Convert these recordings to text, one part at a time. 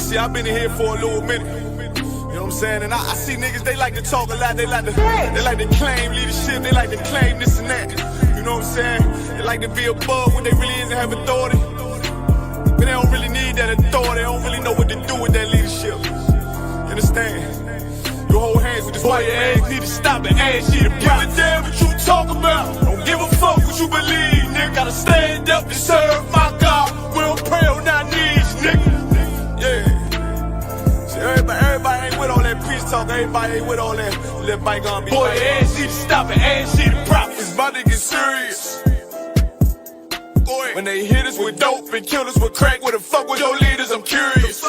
see, I've been in here for a little minute. You know what I'm saying? And I see niggas, they like to talk a lot, they like to claim leadership, they like to claim this and that. You know what I'm saying? They like to be above what they really is and have authority. But they don't really need that authority, they don't really know what to do with that leadership. You understand? You hold hands with this boy, your ass need to stop and ask you to give a damn what you talk about. Don't give a fuck what you believe, nigga. Gotta stand up and serve my God. We don't pray on our knees, nigga. Yeah. Everybody ain't with all that peace talk. Everybody ain't with all that little bygone be. Boy, your ass need to stop and ask you to prop. It's about to get serious. When they hit us with dope and kill us with crack, where the fuck with your leaders? I'm curious.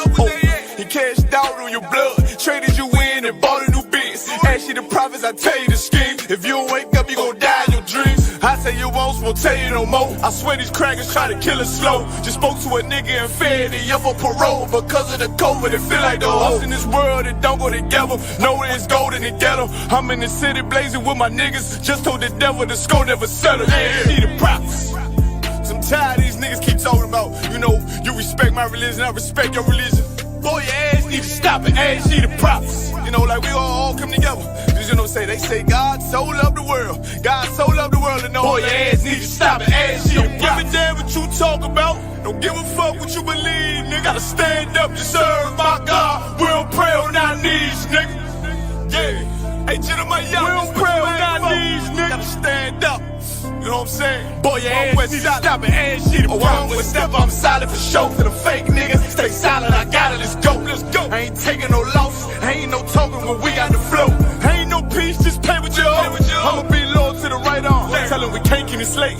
He cashed out on your blood, traded you in and bought a new biz. Ask you the prophets, I tell you the scheme. If you don't wake up, you gon' die in your dreams. I say you won't tell you no more. I swear these crackers try to kill us slow. Just spoke to a nigga and fed he up for parole because of the COVID. It feel like the host in this world that don't go together. Know it's gold in the ghetto. I'm in the city blazing with my niggas. Just told the devil the score never settled. Yeah, see the prophets. I'm tired of these niggas keep talking about, you know, you respect my religion, I respect your religion. Boy, your ass need to stop and ask you the props. You know, like we all come together. Cause you know, they say God so loved the world. God so loved the world and know boy, your ass need to stop and ask you the props. Don't give a damn what you talk about. Don't give a fuck what you believe, nigga. Gotta stand up to serve my God. We don't pray on our knees, nigga. Yeah. Hey, gentlemen, we don't pray on our knees, nigga. Gotta stand up. You know what I'm saying? Boy, your ass need to stop and ask you the props. One step, I'm solid for show. To the fake niggas, stay silent, I got it, let's go. Let's go. I ain't taking no loss, ain't no token when we got the flow. Ain't no peace, just play with your own. I'ma be loyal to the right arm. Tell him we can't keep it slave.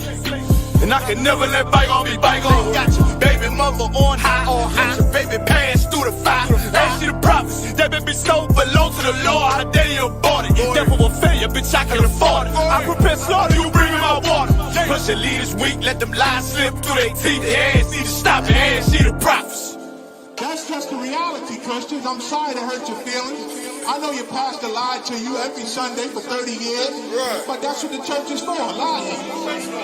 And I can never let bygone be bygone. Got your baby mother on high, got your baby pass through the fire. Ask you the prophets, that baby soul belong to the Lord. How dare you abort it? Devil will fail, bitch, I can afford it. I prepare slaughter, you bring me my water. Plus your leaders weak, let them lies slip through their teeth. Their ass need to stop and ask you the prophets. That's just the reality, Christians. I'm sorry to hurt your feelings. I know your pastor lied to you every Sunday for 30 years, but that's what the church is for, lying.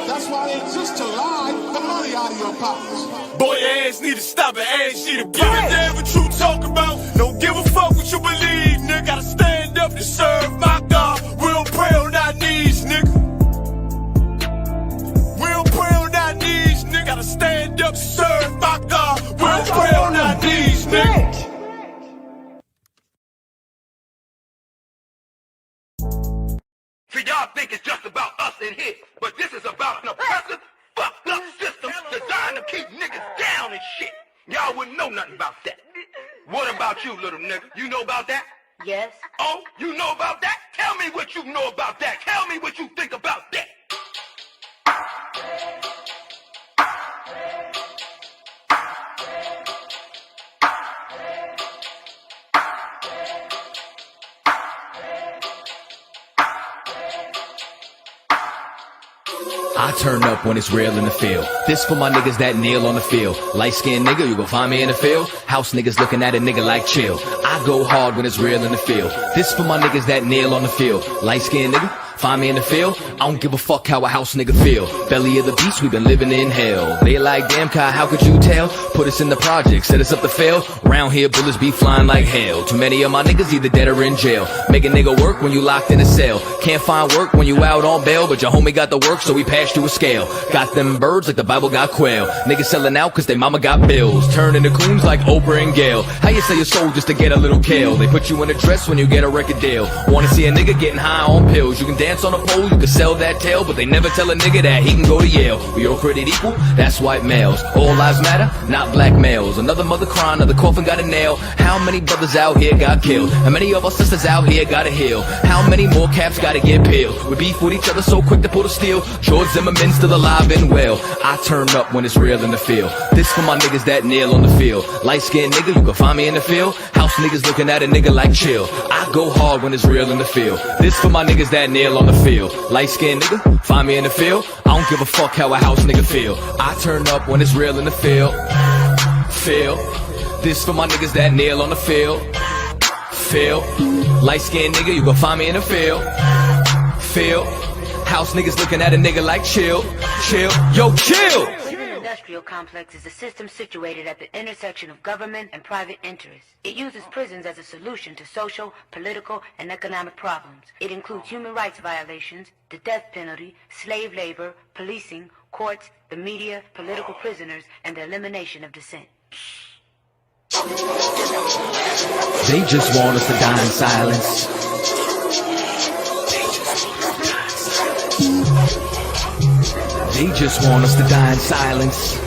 That's why they exist, to lie the money out of your pockets. Boy, your ass need to stop and ask you to give a damn what you talk about. Don't give a fuck what you believe, nigga. Gotta stand up to serve my God. We don't pray on our knees, nigga. We don't pray on our knees, nigga. Gotta stand up to serve my God. We don't pray on our knees, nigga. See, y'all think it's just about us in here, but this is about an oppressive, fucked up system designed to keep niggas down and shit. Y'all wouldn't know nothing about that. What about you, little nigga? You know about that? Yes. Oh, you know about that? Tell me what you know about that. Tell me what you think about that. I turn up when it's real in the field. This for my niggas that kneel on the field. Light-skinned nigga, you gon' find me in the field. House niggas looking at a nigga like chill. I go hard when it's real in the field. This for my niggas that kneel on the field. Light-skinned nigga, find me in the field. I don't give a fuck how a house nigga feel. Belly of the beast, we been living in hell. They like, damn Kai, how could you tell? Put us in the project, set us up to fail. Round here, bullets be flying like hell. Too many of my niggas either dead or in jail. Make a nigga work when you locked in a cell. Can't find work when you out on bail, but your homie got the work, so we passed you a scale. Got them birds like the Bible got quail. Niggas selling out cause they mama got bills. Turning to coons like Oprah and Gail. How you sell your soul just to get a little kale? They put you in a dress when you get a record deal. Wanna see a nigga getting high on pills? You can dance on a pole, you can sell that tail, but they never tell a nigga that he can go to Yale. We all created equal, that's white males. All lives matter, not black males. Another mother crying, another coffin got a nail. How many brothers out here got killed? How many of our sisters out here gotta heal? How many more caps gotta get peeled? We beef with each other so quick to pull the steel. George Zimmerman still alive and well. I turn up when it's real in the field. This for my niggas that kneel on the field. Light-skinned nigga, you can find me in the field. House niggas looking at a nigga like chill. I go hard when it's real in the field. This for my niggas that kneel on the field. Light-skinned nigga, find me in the field. I don't give a fuck how a house nigga feel. I turn up when it's real in the field. Feel. This for my niggas that kneel on the field. Feel. Light-skinned nigga, you gon' find me in the field. Feel. House niggas looking at a nigga like chill. Chill. Yo, chill. industrial complex is a system situated at the intersection of government and private interests. It uses prisons as a solution to social, political, and economic problems. It includes human rights violations, the death penalty, slave labor, policing, courts, the media, political prisoners, and the elimination of dissent. They just want us to die in silence. They just want us to die in silence.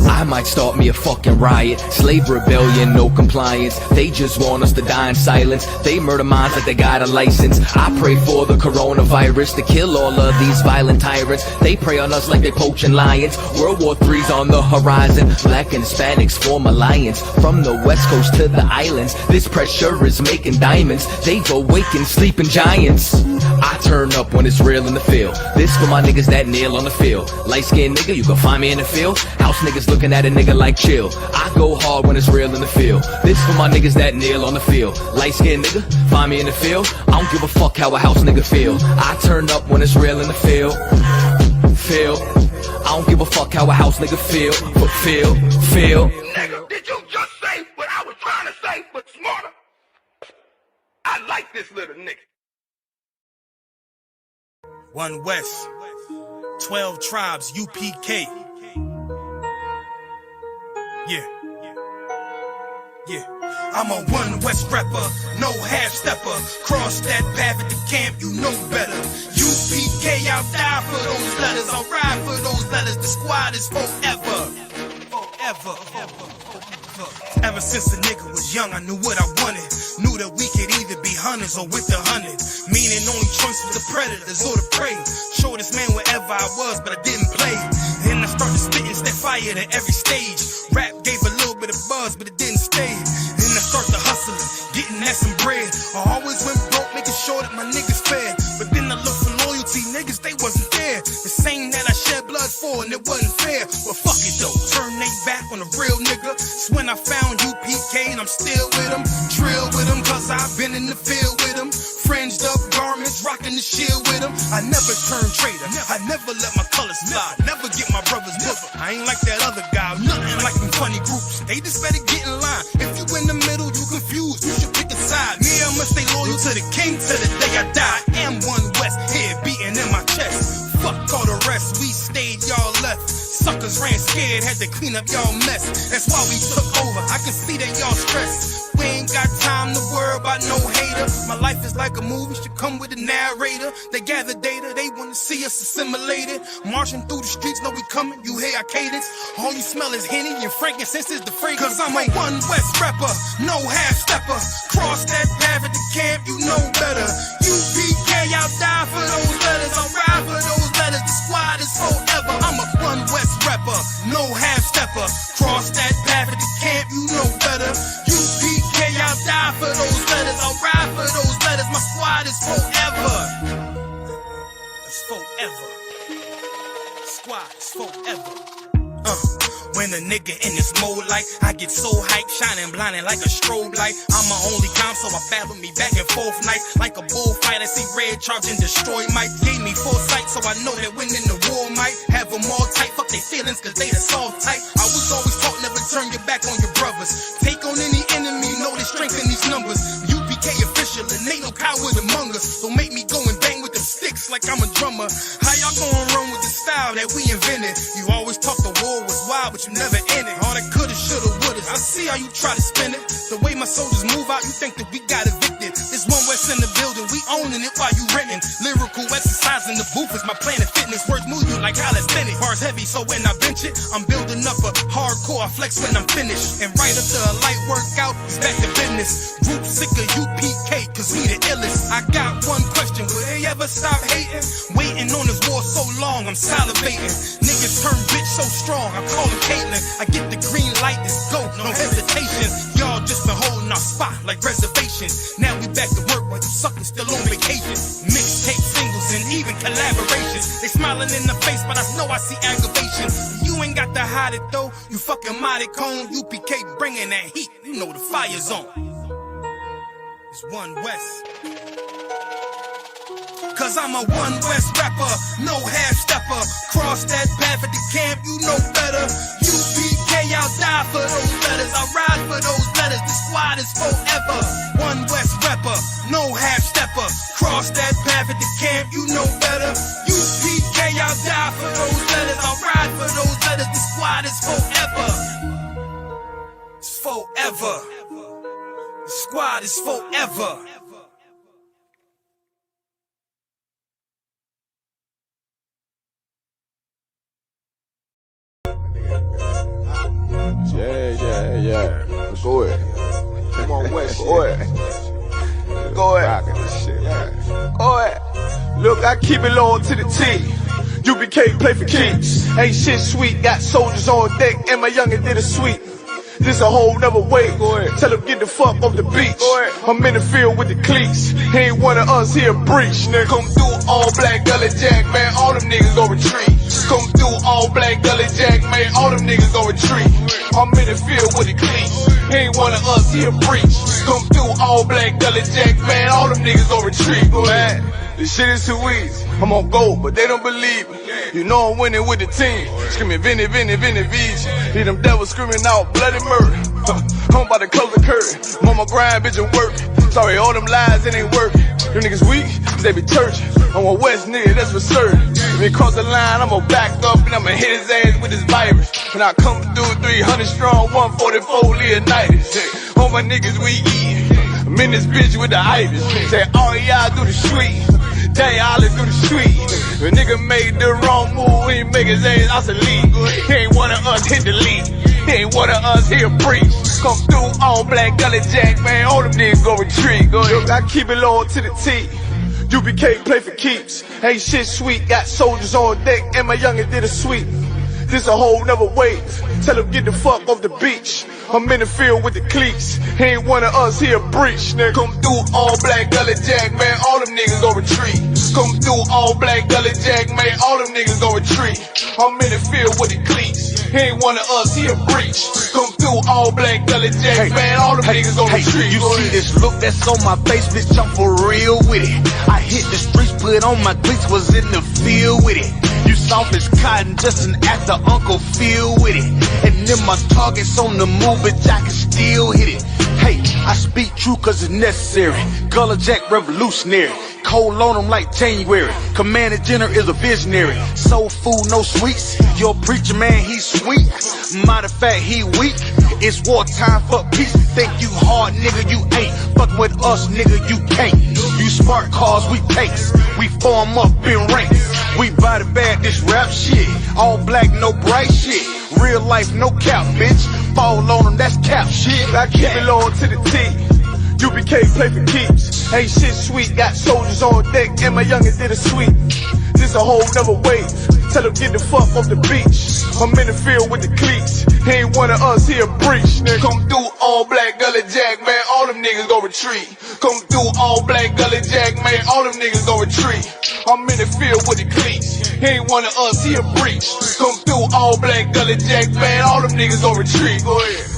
I might start me a fucking riot. Slave rebellion, no compliance. They just want us to die in silence. They murder minds like they got a license. I pray for the coronavirus to kill all of these violent tyrants. They prey on us like they poaching lions. World War III's on the horizon. Black and Hispanics form alliance. From the west coast to the islands, this pressure is making diamonds. They've awakened sleeping giants. I turn up when it's real in the field. This for my niggas that kneel on the field. Light-skinned nigga, you can find me in the field. House niggas looking at a nigga like chill. I go hard when it's real in the field. This for my niggas that kneel on the field. Light-skinned nigga, find me in the field. I don't give a fuck how a house nigga feel. I turn up when it's real in the field. I don't give a fuck how a house nigga feel. But feel. Nigga, did you just say what I was trying to say, but smarter? I like this little nigga. One West, 12 tribes, UPK. Yeah. I'm a One West rapper, no half-stepper. Cross that path at the camp, you know better. UPK, I'll die for those letters. I'll ride for those letters. The squad is forever. Ever since a nigga was young, I knew what I wanted. Knew that we could either be hunters or with the hunted. Meaning only choice was the predators or the prey. Showed this man wherever I was, but I didn't play. Then I started spitting, set fire to every stage. Rap gave a little bit of buzz, but it didn't stay. Then I started hustling, getting at some bread. I always went broke, making sure that my niggas fed. But then I looked for loyalty, niggas, they wasn't there. The same that I shed blood for, and it wasn't fair. Well, fuck it though, turn they back on a real nigga. It's when I found UPK and I'm still with him. Trill with him, cause I've been in the field with him. Fringed up garments, rocking the shield with him. I never turn traitor, I never let my colors fly. Never get my brother's book. I ain't like that other guy, nothing like them funny groups. They just better get in line. If you in the middle, you confused, you should pick a side. Me, I must stay loyal to the king till the day I die. I am One West, head beating in my chest. Fuck all the rest, we stayed, y'all left. Suckers ran scared, had to clean up y'all mess. That's why we took over, I can see that y'all stressed. We ain't got time to worry about no hater. My life is like a movie, should come with a narrator. They gather data, they wanna see us assimilated. Marching through the streets, know we coming, you hear our cadence. All you smell is Henny and frankincense is the fragrance. Cause I'm a One West rapper, no half-stepper. Cross that path at the camp, you know better. UPK, I'll die for those letters, I'll ride for those letters. The squad is forever. I'm a One West rapper, no half-stepper. Cross that path at the camp, you know better. UPK, I'll die for those letters, I'll ride for those letters. My squad is forever. It's forever. Squad is forever. When a nigga in this mode like I get so hyped, shining blinding like a strobe light. I'm my only calm, so I battle me back and forth nights like a bullfight. I see red charge and destroy might. Gave me foresight, so I know that winning the war might have them all tight. Fuck their feelings, cause they the soft type. I was always taught never turn your back on your brothers. Take on any enemy, know the strength in these numbers. UPK official, and ain't no coward among us. So make me go and bang with them sticks like I'm a drummer. How y'all gonna run with the style that we invented? You always talk the war was wild, but you never in it. All that coulda, shoulda, woulda. I see how you try to spin it. The way my soldiers move out, you think that we got evicted. This One West in the building, we owning it while you renting. Lyrical exercise in the booth is my Planet Fitness. Words move you like calisthenics. Bars heavy, so when I bench it, I'm building up a hardcore. I flex when I'm finished. And right after a light workout, it's back to business. Group sick of UPK, cause we the illest. I got one question, will they ever stop hating? Waiting on this war so long, I'm salivating. Niggas turn bitch so strong, I call him Caitlyn. I get the green light, it's go, no hesitations. Y'all just been holding our spot like reservations. Now we back to work while you suckers still on vacation. Mixtape singles and even collaborations. They smiling in the face, but I know I see aggravation. You ain't got to hide it though, you fucking mighty cone. UPK bringing that heat, you know the fire's on. It's One West. Cause I'm a one West rapper, no half stepper. Cross that path at the camp, you know better. U.P.K, I'll die for those letters. I ride for those letters, the squad is forever. One West rapper, no half stepper. Cross that path at the camp, you know better. U.P.K, I'll die for those letters. I'll ride for those letters, the squad is forever. It's forever. The squad is forever. Yeah. Go ahead. Come on, West. Go ahead. Go ahead. Go ahead. Look, I keep it loyal to the T. U.P.K play for keeps. Ain't shit sweet. Got soldiers on deck, and my youngin' did a sweep. This a whole nother way. Tell him get the fuck off the beach. I'm in the field with the cleats. He ain't one of us, he a breach. Nigga, come through all black gully jack, man. All them niggas gon' retreat. Come through all black gully jack, man. All them niggas gon' retreat. I'm in the field with the cleats. He ain't one of us, he a breach. Come through all black gully jack, man. All them niggas gon' retreat. Man, this shit is too easy. I'm on gold, but they don't believe me. You know I'm winning with the team. Screaming Vinny, Vinny, Vinny, Vij. Hear them devils screaming out bloody murder. I'm about to close the curtain. I'm on my grind, bitch, and work. Sorry, all them lies, it ain't working. Them niggas weak, they be churching. I'm a West nigga, that's for certain. If he cross the line, I'ma back up and I'ma hit his ass with this virus. And I come through 300 strong, 144 Leonidas. All my niggas, we eatin'. I'm in this bitch with the itis. Say, all y'all do the sweet. They all do the sweet. The nigga made the wrong move, he make his ass obsolete. He ain't one of us, hit the lead. He ain't one of us, he a breach. Come through all black gully jack, man. All them niggas go retreat. Look, I keep it loyal to the T. U.P.K play for keeps. Ain't shit sweet. Got soldiers on deck, and my youngin' did a sweep. This a whole nother wave. Tell him get the fuck off the beach. I'm in the field with the cleats. He ain't one of us, he a breach. Nigga, come through all black gully jack, man. All them niggas gon' retreat. Come through all black gully jack, man. All them niggas gon' retreat. I'm in the field with the cleats. He ain't one of us, he a breach. Come through all black gully jack, man. All them niggas gon' retreat. You see this look that's on my face, bitch, I'm for real with it. I hit the streets, put on my cleats, was in the field with it. You soft as cotton, just an actor, Uncle Phil with it. And then my target's on the move, but I can still hit it. Hey, I speak true cause it's necessary. Gullah Jack revolutionary. Cold on them like January. Commander General is a visionary. Soul food, no sweets. Your preacher man, he's sweet. Matter of fact, he weak. It's wartime for peace. Think you hard, nigga, you ain't. Fuck with us, nigga, you can't. You smart cars, we tanks. We form up in ranks. We body bag this rap shit. All black, no bright shit. Real life, no cap, bitch. Fall on them, that's cap shit. I keep it loyal to the T. U.P.K play for keeps. Ain't shit sweet. Got soldiers on deck, and my youngin' did a sweep. This a whole nother wave. Tell him get the fuck off the beach. I'm in the field with the cleats. He ain't one of us, he a breach. Nigga, come through all black gully jack, man. All them niggas gon' retreat. Come through all black gully jack, man. All them niggas gon' retreat. I'm in the field with the cleats. He ain't one of us, he a breach. Come through all black gully jack, man. All them niggas gon' retreat. Go ahead.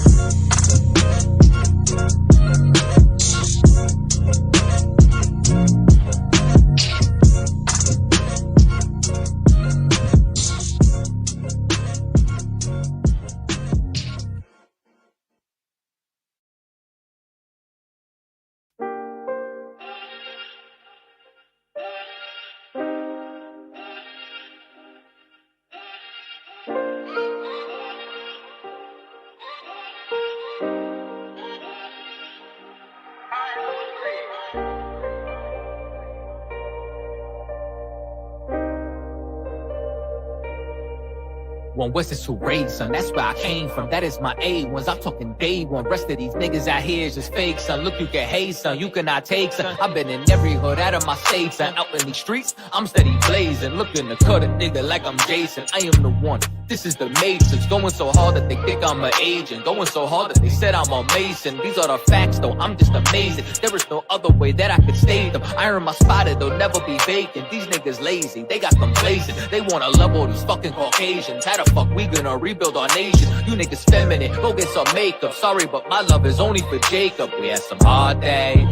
One West is to raise, son, that's where I came from. That is my A1s, I'm talking day one. Rest of these niggas out here is just fake, son. Look, you can hate, son, you cannot take, son. I've been in every hood out of my state, son. Out in these streets, I'm steady blazing. Looking to cut a nigga like I'm Jason. I am the one, this is the matrix. Going so hard that they think I'm an agent. Going so hard that they said I'm a Mason. These are the facts, though, I'm just amazing. There is no other way that I could state them. Iron my spotted, they'll never be vacant. These niggas lazy, they got complacent. They wanna level these fucking Caucasians. How the fuck we gonna rebuild our nation? You niggas feminine, go get some makeup. Sorry, but my love is only for Jacob. We had some hard days,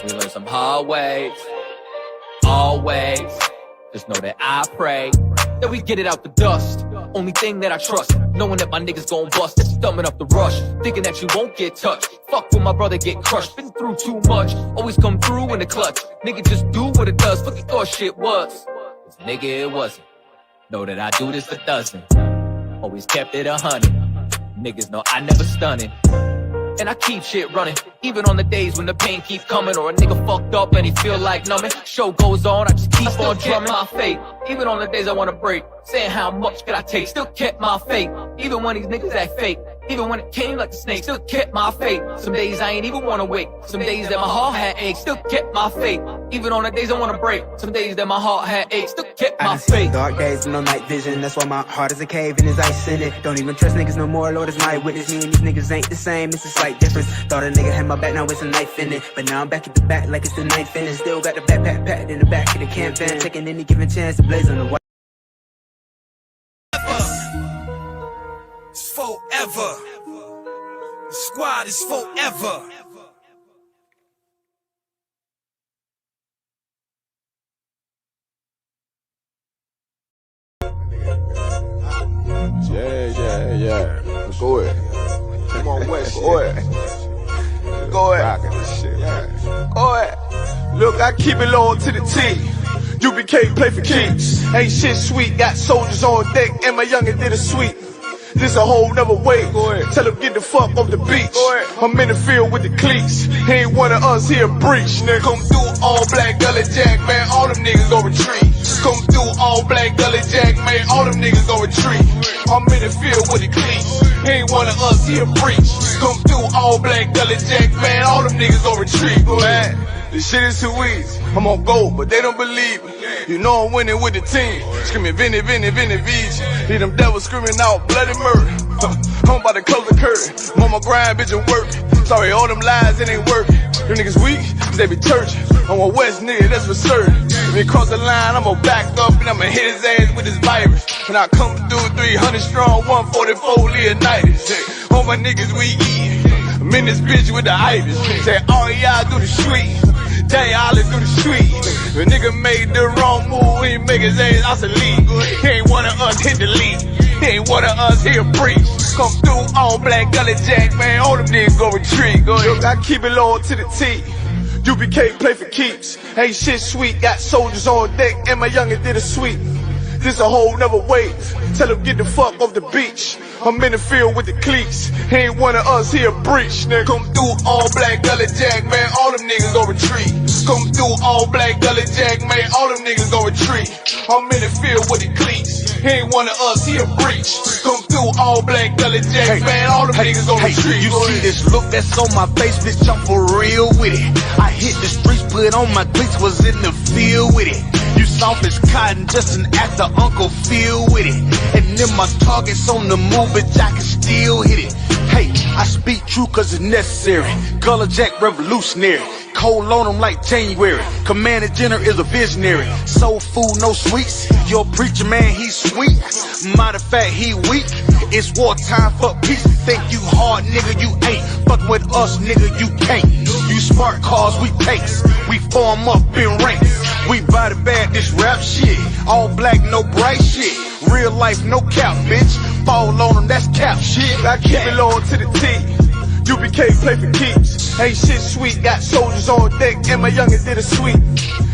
we learned some hard ways. Always ways. Just know that I pray that we get it out the dust. Only thing that I trust, knowing that my niggas gon' bust. That's thumbing up the rush, thinking that you won't get touched. Fuck when my brother get crushed, been through too much. Always come through in the clutch. Nigga just do what it does, fuck you thought shit was. Cause nigga it wasn't. Know that I do this for dozen. Always kept it 100. Niggas know I never stunning. And I keep shit running, even on the days when the pain keep coming, or a nigga fucked up and he feel like numbing. Show goes on, I just keep on drumming my faith, even on the days I wanna break. Saying how much could I take, still kept my faith. Even when these niggas act fake, even when it came like a snake, still kept my faith. Some days I ain't even wanna wake, some days that my heart had aches, still kept my faith. Even on the days I wanna break, some days that my heart had aches, still kept my faith. Dark days with no night vision, that's why my heart is a cave and there's ice in it. Don't even trust niggas no more, Lord is my witness. Me and these niggas ain't the same, it's a slight difference. Thought a nigga had my back, now it's a knife in it. But now I'm back at the back like it's the ninth inning. Still got the backpack packed in the back of the camp van, taking any given chance to blaze on the white. It's forever. The squad is forever. Yeah. Go ahead. Come on, West. Go ahead. Go ahead. Go ahead. Look, I keep it loyal to the T. UPK play for keeps. Ain't shit sweet. Got soldiers on deck, and my youngin' did a sweep. This a whole nother way. Tell him get the fuck off the beach. I'm in the field with the cleats. He ain't one of us, he a breach. Nigga, come through all black gully jack, man. All them niggas gon' retreat. Come through all black gully jack, man. All them niggas gon' retreat. I'm in the field with the cleats. He ain't one of us, he a breach. Come through all black gully jack, man. All them niggas gon' retreat. Man, this shit is too easy. I'm on go, but they don't believe me. You know I'm winning with the team. Screaming Vinny, Vinny, Vinny, Vij. Hear them devils screaming out bloody murder. I'm about to close the curtain. Mama grind, bitch, and work. Sorry, all them lies, it ain't working. Them niggas weak, cause they be churching. I'm a West nigga, that's for certain. If he cross the line, I'ma back up and I'ma hit his ass with this virus. When I come through 300 strong, 144 Leonidas. All my niggas we eatin'. I'm in this bitch with the itis. Say all y'all do the street. Day all through the street. If a nigga made the wrong move, he make his ass obsolete. He ain't one of us, hit the lead. He ain't one of us, he a breach. Come through all black gully jack, man. All them niggas go retreat. Go ahead. Look, I keep it loyal to the T. UPK play for keeps. Ain't shit sweet. Got soldiers on deck, and my youngin' did a sweep. This a whole nother wave. Tell him get the fuck off the beach. I'm in the field with the cleats. He ain't one of us, he a breach. Nigga, come through all black gully jack, man. All them niggas gon' retreat. Come through all black gully jack, man. All them niggas gon' retreat. I'm in the field with the cleats. He ain't one of us, he a breach. Come through all black gully jack, man. All them niggas gon' retreat. You see this look that's on my face, bitch, I'm for real with it. I hit the streets, put on my cleats, was in the field with it. You soft as cotton, just an actor, Uncle Phil with it. And then my target's on the move, but I can still hit it. Hey, I speak true cause it's necessary. Gullah Jack revolutionary. Cold on them like January. Commander General is a visionary. Soul food, no sweets. Your preacher man, he's sweet. Matter of fact, he weak. It's wartime for peace. Think you hard, nigga, you ain't. Fuck with us, nigga, you can't. You smart cars, we tanks. We form up in ranks. We body bag this rap shit. All black, no bright shit. Real life, no cap, bitch. Fall on them, that's cap shit. I keep it loyal to the T. UPK play for keeps. Ain't shit sweet. Got soldiers on deck, and my youngin' did a sweep.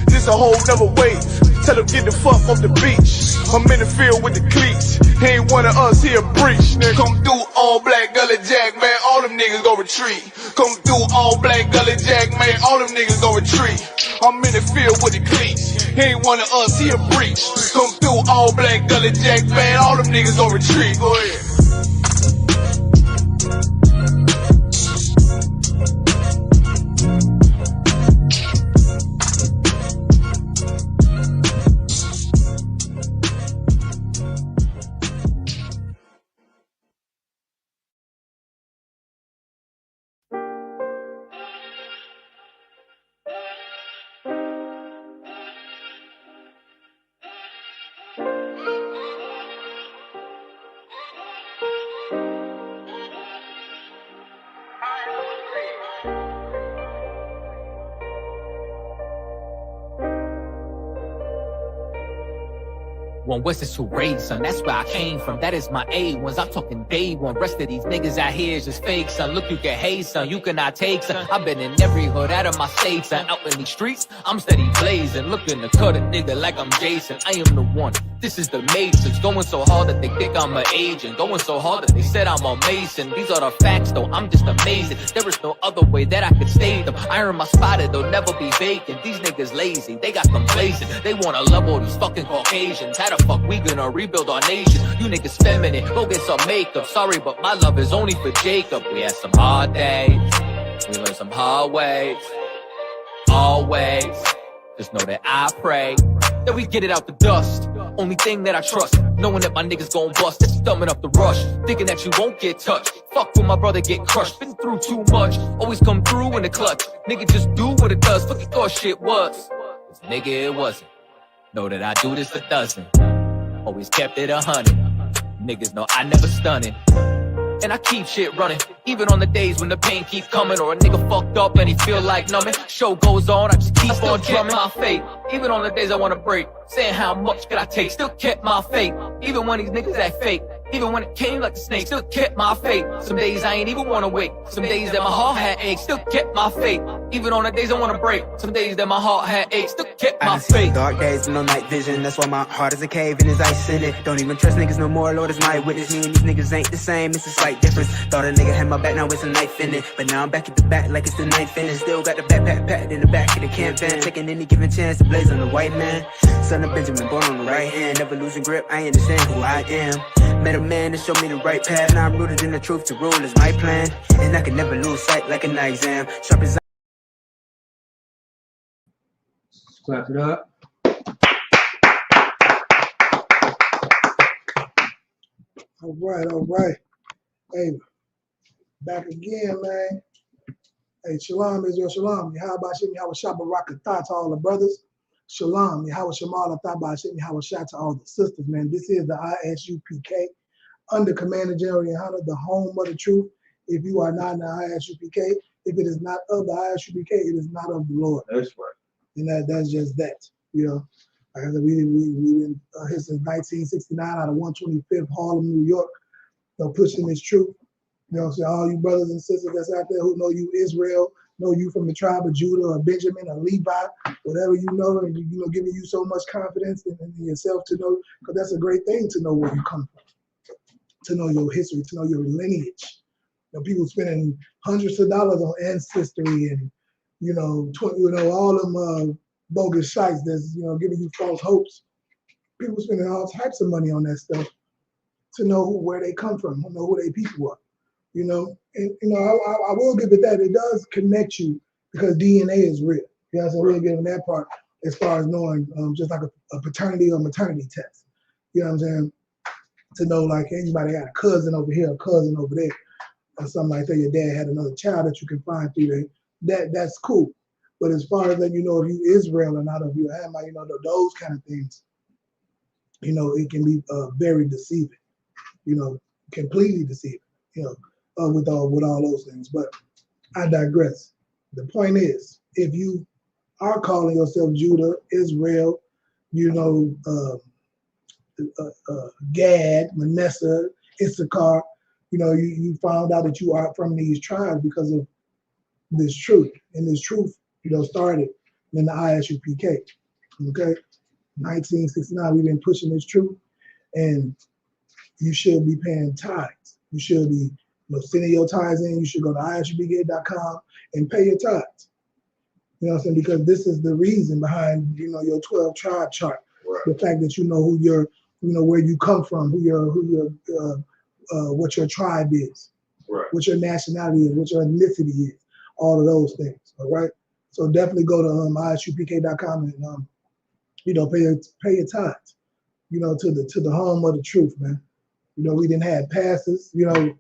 This a whole nother wave. Tell him get the fuck off the beach. I'm in the field with the cleats. He ain't one of us, he a breach. Nigga, come through all black gully jack, man. All them niggas gon' retreat. Come through all black gully jack, man. All them niggas gon' retreat. I'm in the field with the cleats. He ain't one of us, he a breach. Come through all black gully jack, man. All them niggas gon' retreat. Go ahead. one Western to raise, son. That's where I came from. That is my A1s. I'm talking day one. Rest of these niggas out here is just fake, son. Look, you can hate, son. You cannot take, son. I've been in every hood out of my state, son. Out in these streets, I'm steady blazing. Looking to cut a nigga like I'm Jason. I am the one. This is the Matrix. Going so hard that they think I'm an agent. Going so hard that they said I'm a Mason. These are the facts, though. I'm just amazing. There is no other way that I could save them. I earn my spot, they'll never be vacant. These niggas lazy. They got complacent. They wanna love all these fucking Caucasians. How the fuck we gonna rebuild our nation? You niggas feminine. Go get some makeup. Sorry, but my love is only for Jacob. We had some hard days. We learned some hard ways. Always. Just know that I pray that we get it out the dust. Only thing that I trust, knowing that my niggas gon' bust. That's thumbing up the rush, thinking that you won't get touched. Fuck when my brother get crushed, been through too much. Always come through in the clutch. Nigga just do what it does, fuck you thought shit was. Cause nigga it wasn't. Know that I do this a dozen. Always kept it 100. Niggas know I never stunning. And I keep shit running, even on the days when the pain keep coming, or a nigga fucked up and he feel like numbing. Show goes on, I just keep on drumming my faith. Even on the days I wanna break, saying how much could I take, still kept my faith. Even when these niggas act fake, even when it came like a snake, still kept my faith. Some days I ain't even wanna wake, some days that my heart had aches, still kept my faith. Even on the days I wanna break, some days that my heart had aches, still kept my faith. Dark days with no night vision, that's why my heart is a cave and there's ice in it. Don't even trust niggas no more, Lord is my witness. Me and these niggas ain't the same, it's a slight difference. Thought a nigga had my back, now it's a knife in it. But now I'm back at the back like it's the ninth inning. Still got the backpack packed in the back of the camp van, taking any given chance to blaze on the white man. Son of Benjamin, born on the right hand, never losing grip, I understand who I am. Met a man to show me the right path, now I'm rooted in the truth, to rule is my plan. And I can never lose sight like an exam. Sharp as Clap it up. All right. Hey, back again, man. Hey, shalom, Israel, shalom. Yahabbashim, Yahweh Barakatah to all the brothers. Shalom, Yahweh Shemal Atabashim, Yahweh Shah to all the sisters, man. This is the I.S.U.P.K. under Commander General Yahanna, the home of the truth. If you are not in the I.S.U.P.K, if it is not of the I.S.U.P.K, it is not of the Lord. That's right. And that's just that, you know. Like I said, we've been here since 1969 out of 125th Harlem, New York, pushing this truth. You know what I'm saying? All you brothers and sisters that's out there who know you Israel, know you from the tribe of Judah or Benjamin or Levi, whatever you know, and you know, giving you so much confidence in yourself to know, because that's a great thing to know where you come from, to know your history, to know your lineage. You know, people spending hundreds of dollars on ancestry and all them bogus sites that's giving you false hopes. People spending all types of money on that stuff to know where they come from, to know who they people are. You know, and I will give it that it does connect you because DNA is real. You know, so we'll give them that part as far as knowing just like a paternity or maternity test. You know what I'm saying? To know like anybody had a cousin over here, a cousin over there, or something like that. Your dad had another child that you can find through there. That's cool. But as far as letting you know if you Israel or not, if you Hamite, those kind of things, it can be very deceiving. Completely deceiving. With all those things. But I digress. The point is, if you are calling yourself Judah, Israel, Gad, Manasseh, Issachar, you found out that you are from these tribes because of this truth. And this truth, started in the I.S.U.P.K. Okay? 1969, we've been pushing this truth, and you should be paying tithes. You should be sending your tithes in. You should go to ISUPK.com and pay your tithes. You know what I'm saying? Because this is the reason behind, your 12 tribe chart. Right. The fact that you know who your, where you come from, what your tribe is, right. What your nationality is, what your ethnicity is, all of those things. All right. So definitely go to ISUPK.com and pay your tithes. To the home of the truth, man. We didn't have pastors,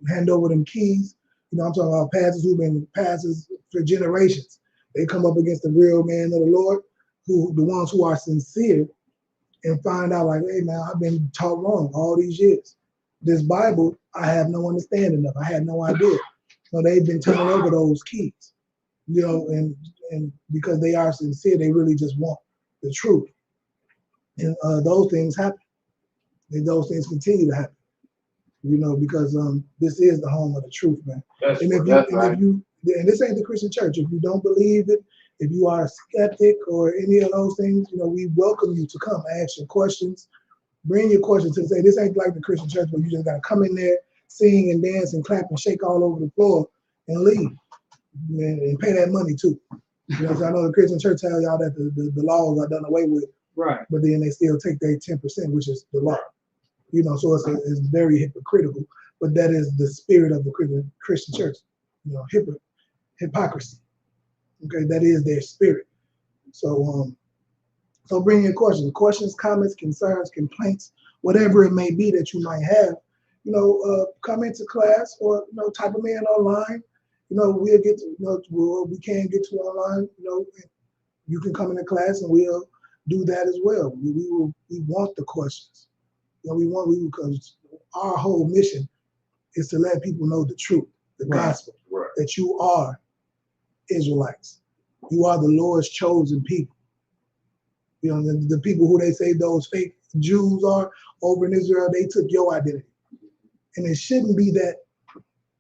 hand over them keys. I'm talking about pastors who've been pastors for generations. They come up against the real man of the Lord, the ones who are sincere, and find out like, hey man, I've been taught wrong all these years. This Bible, I have no understanding of. I had no idea. So they've been turning over those keys, and because they are sincere, they really just want the truth. And those things happen. And those things continue to happen. You know, because this is the home of the truth, man. And this ain't the Christian church. If you don't believe it, if you are a skeptic or any of those things, you know, we welcome you to come ask your questions. Bring your questions to say this ain't like the Christian church where you just gotta come in there, sing and dance and clap and shake all over the floor and leave. And pay that money too. You know, so I know the Christian church tell y'all that the laws are done away with. Right. But then they still take their 10%, which is the law. You know, so it's very hypocritical, but that is the spirit of the Christian church. You know, hypocrisy. Okay, that is their spirit. So so bring your questions, comments, concerns, complaints, whatever it may be that you might have. You know, come into class or you know, type them in online. You know, we'll get to, you know, we can get to online. You know, you can come into class and we'll do that as well. We want the questions. You know, because our whole mission is to let people know the truth, the gospel, that you are Israelites. You are the Lord's chosen people. You know, the people who they say those fake Jews are over in Israel, they took your identity. And it shouldn't be that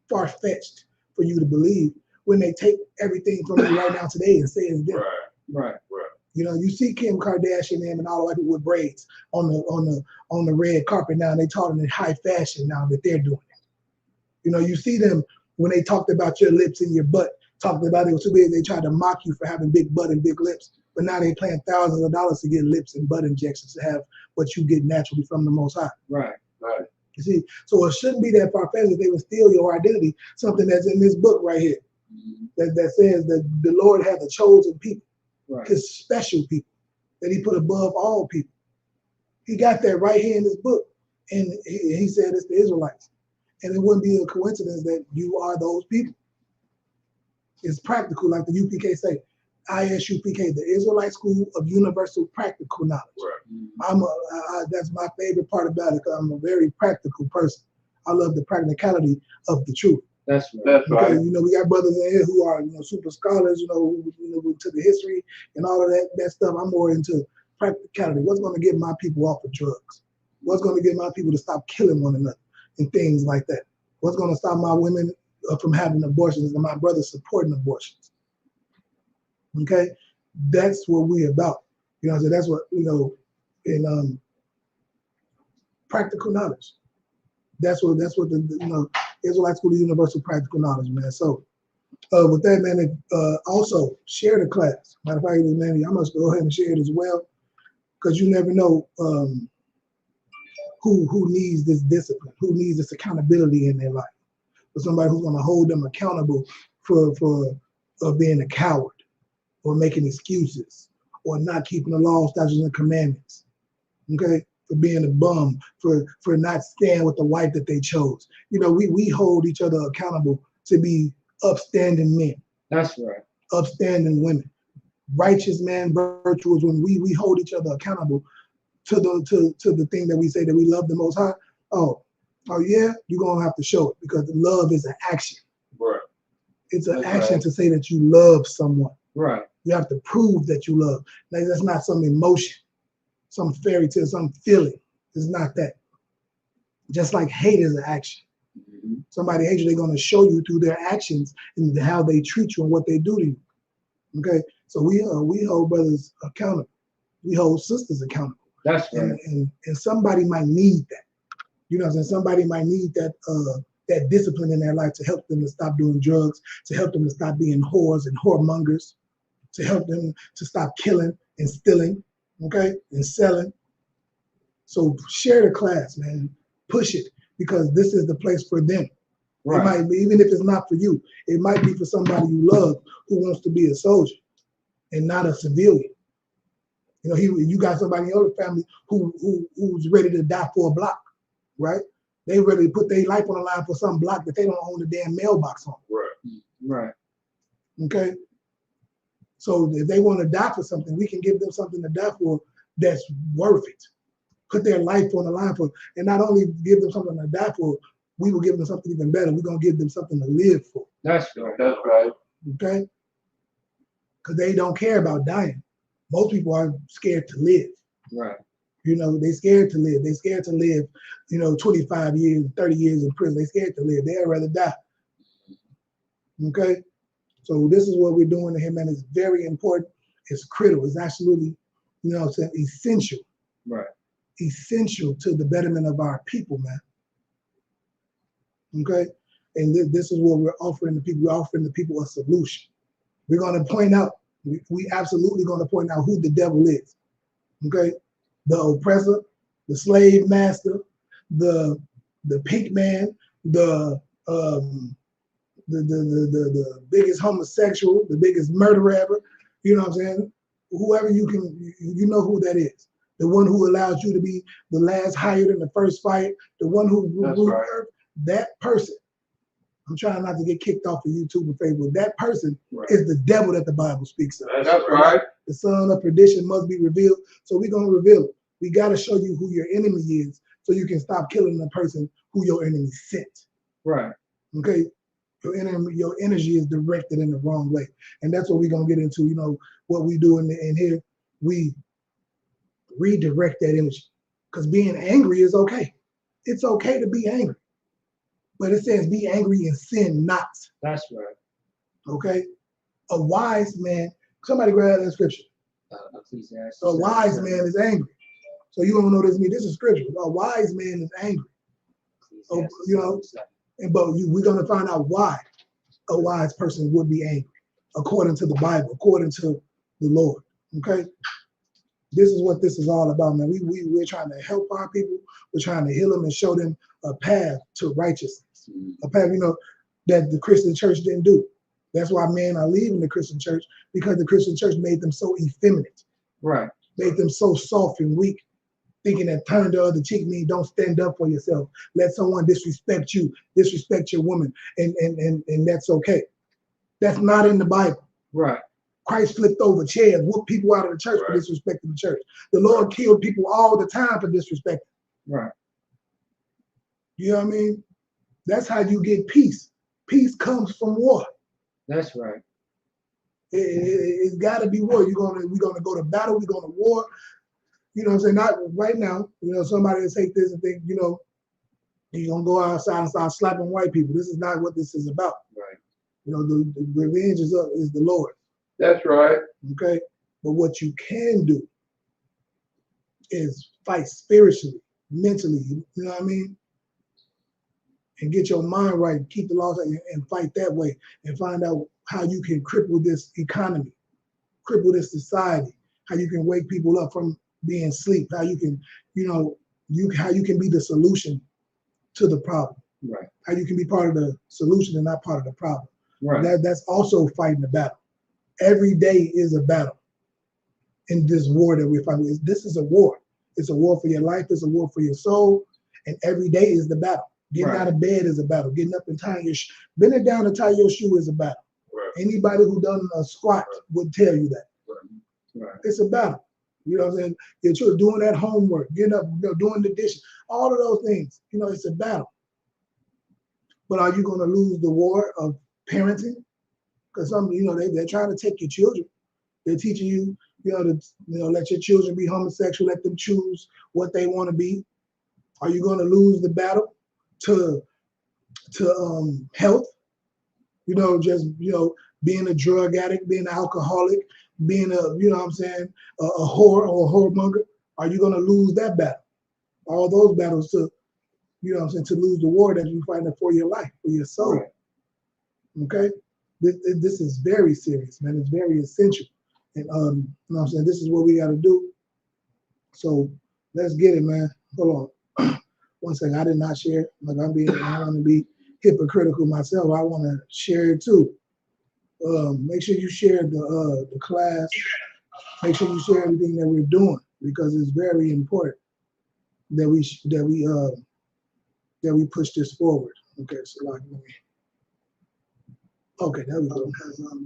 far-fetched for you to believe when they take everything from you right now today and say it's different. Right. You know, you see Kim Kardashian and all the white people with braids on the red carpet now, and they taught them in high fashion now that they're doing it. You know, you see them when they talked about your lips and your butt, talking about it was too big, they tried to mock you for having big butt and big lips. But now they paying thousands of dollars to get lips and butt injections to have what you get naturally from the Most High. Right. You see, so it shouldn't be that far-fetched that they would steal your identity, something that's in this book right here, that says that the Lord has a chosen people. His special people that he put above all people. He got that right here in this book. And he said it's the Israelites. And it wouldn't be a coincidence that you are those people. It's practical, like the UPK say. I.S.U.P.K, the Israelite School of Universal Practical Knowledge. That's my favorite part about it because I'm a very practical person. I love the practicality of the truth. That's right. You know, we got brothers in here who are, you know, super scholars, you know, to the history and all of that stuff. I'm more into practicality. What's going to get my people off of drugs? What's going to get my people to stop killing one another and things like that? What's going to stop my women from having abortions and my brothers supporting abortions? Okay, that's what we're about. You know, so that's what, you know, in practical knowledge. That's what the you know, Israelite School of Universal Practical Knowledge, man. So with that, man, also share the class. Matter of fact, man, I must go ahead and share it as well, because you never know who needs this discipline, who needs this accountability in their life. For somebody who's going to hold them accountable for being a coward or making excuses or not keeping the law, statutes, and commandments. Okay. For being a bum, for not staying with the wife that they chose. You know, we hold each other accountable to be upstanding men. That's right. Upstanding women. Righteous man, virtuous women. We hold each other accountable to the thing that we say that we love the Most High. Oh yeah, you're gonna have to show it, because love is an action. Right. It's an action to say that you love someone. Right. You have to prove that you love. Like, that's not some emotion, some fairy tale, some feeling. It's not that. Just like hate is an action. Somebody hates you, they're going to show you through their actions and how they treat you and what they do to you. Okay, so we hold brothers accountable. We hold sisters accountable. That's right. And somebody might need that. You know what I'm saying? Somebody might need that that discipline in their life to help them to stop doing drugs, to help them to stop being whores and whoremongers, to help them to stop killing and stealing, okay, and selling. So share the class, man. Push it, because this is the place for them. Right. It might be, even if it's not for you, it might be for somebody you love who wants to be a soldier and not a civilian. You know, you got somebody in your family who's ready to die for a block, right? They ready to put their life on the line for some block that they don't own the damn mailbox on. Right. Okay. So if they want to die for something, we can give them something to die for that's worth it. Put their life on the line for, and not only give them something to die for, we will give them something even better. We're gonna give them something to live for. That's right. That's right. Okay? Because they don't care about dying. Most people are scared to live. Right. You know, they scared to live. They scared to live, 25 years, 30 years in prison. They scared to live. They'd rather die. Okay? So this is what we're doing to him, and it's very important. It's critical. It's absolutely, essential. Right. Essential to the betterment of our people, man. Okay? And this is what we're offering the people. We're offering the people a solution. We're going to point out, we absolutely going to point out who the devil is. Okay? The oppressor, the slave master, the pink man, the biggest homosexual, the biggest murderer ever. You know what I'm saying? Whoever you know who that is. The one who allows you to be the last hired in the first fight, the one who ruled earth, that person. I'm trying not to get kicked off of YouTube and Facebook. That person is the devil that the Bible speaks of. That's right. The son of perdition must be revealed. So we're going to reveal it. We got to show you who your enemy is so you can stop killing the person who your enemy sent. Right. Okay? Your energy is directed in the wrong way. And that's what we're going to get into. What we do in here, we redirect that energy. Because being angry is okay. It's okay to be angry. But it says be angry and sin not. That's right. Okay? A wise man, somebody grab that scripture. A wise man is angry. So you don't know this means this is scripture. A wise man is angry. But we're going to find out why a wise person would be angry, according to the Bible, according to the Lord. Okay? This is what this is all about, man. We're trying to help our people. We're trying to heal them and show them a path to righteousness. A path, that the Christian church didn't do. That's why men are leaving the Christian church, because the Christian church made them so effeminate. Right. Made them so soft and weak, thinking that turn the other cheek means don't stand up for yourself. Let someone disrespect you, disrespect your woman, and that's okay. That's not in the Bible. Right. Christ flipped over chairs, whooped people out of the church for disrespecting the church. The Lord killed people all the time for disrespecting. Right. You know what I mean? That's how you get peace. Peace comes from war. That's right. It's got to be war. We're gonna go to battle. We're going to war. You know what I'm saying? Not right now. Somebody will take this and think, you're gonna go outside and start slapping white people. This is not what this is about. Right. The revenge is the Lord. That's right. Okay. But what you can do is fight spiritually, mentally. You know what I mean? And get your mind right, keep the laws, and fight that way, and find out how you can cripple this economy, cripple this society, how you can wake people up from being asleep, how you can, how you can be the solution to the problem. Right. How you can be part of the solution and not part of the problem. Right. That's also fighting the battle. Every day is a battle in this war that we're fighting. This is a war. It's a war for your life. It's a war for your soul. And every day is the battle. Getting out of bed is a battle. Getting up and tying bending down to tie your shoe is a battle. Right. Anybody who done a squat would tell you that. Right. It's a battle. You know what I'm saying? Your children doing that homework, getting up, doing the dishes, all of those things. It's a battle. But are you going to lose the war of parenting? Because they're trying to take your children. They're teaching you, to let your children be homosexual, let them choose what they want to be. Are you going to lose the battle to health? Just being a drug addict, being an alcoholic, being a a whore or a whoremonger. Are you going to lose that battle? All those battles to to lose the war that you're fighting for your life, for your soul. Right. Okay. This is very serious, man. It's very essential. And this is what we got to do. So let's get it, man. Hold on. One second. I did not share. I want to be hypocritical myself. I want to share it too. Make sure you share the class. Make sure you share everything that we're doing, because it's very important that we push this forward. Okay, so let me. Okay, there we go. Let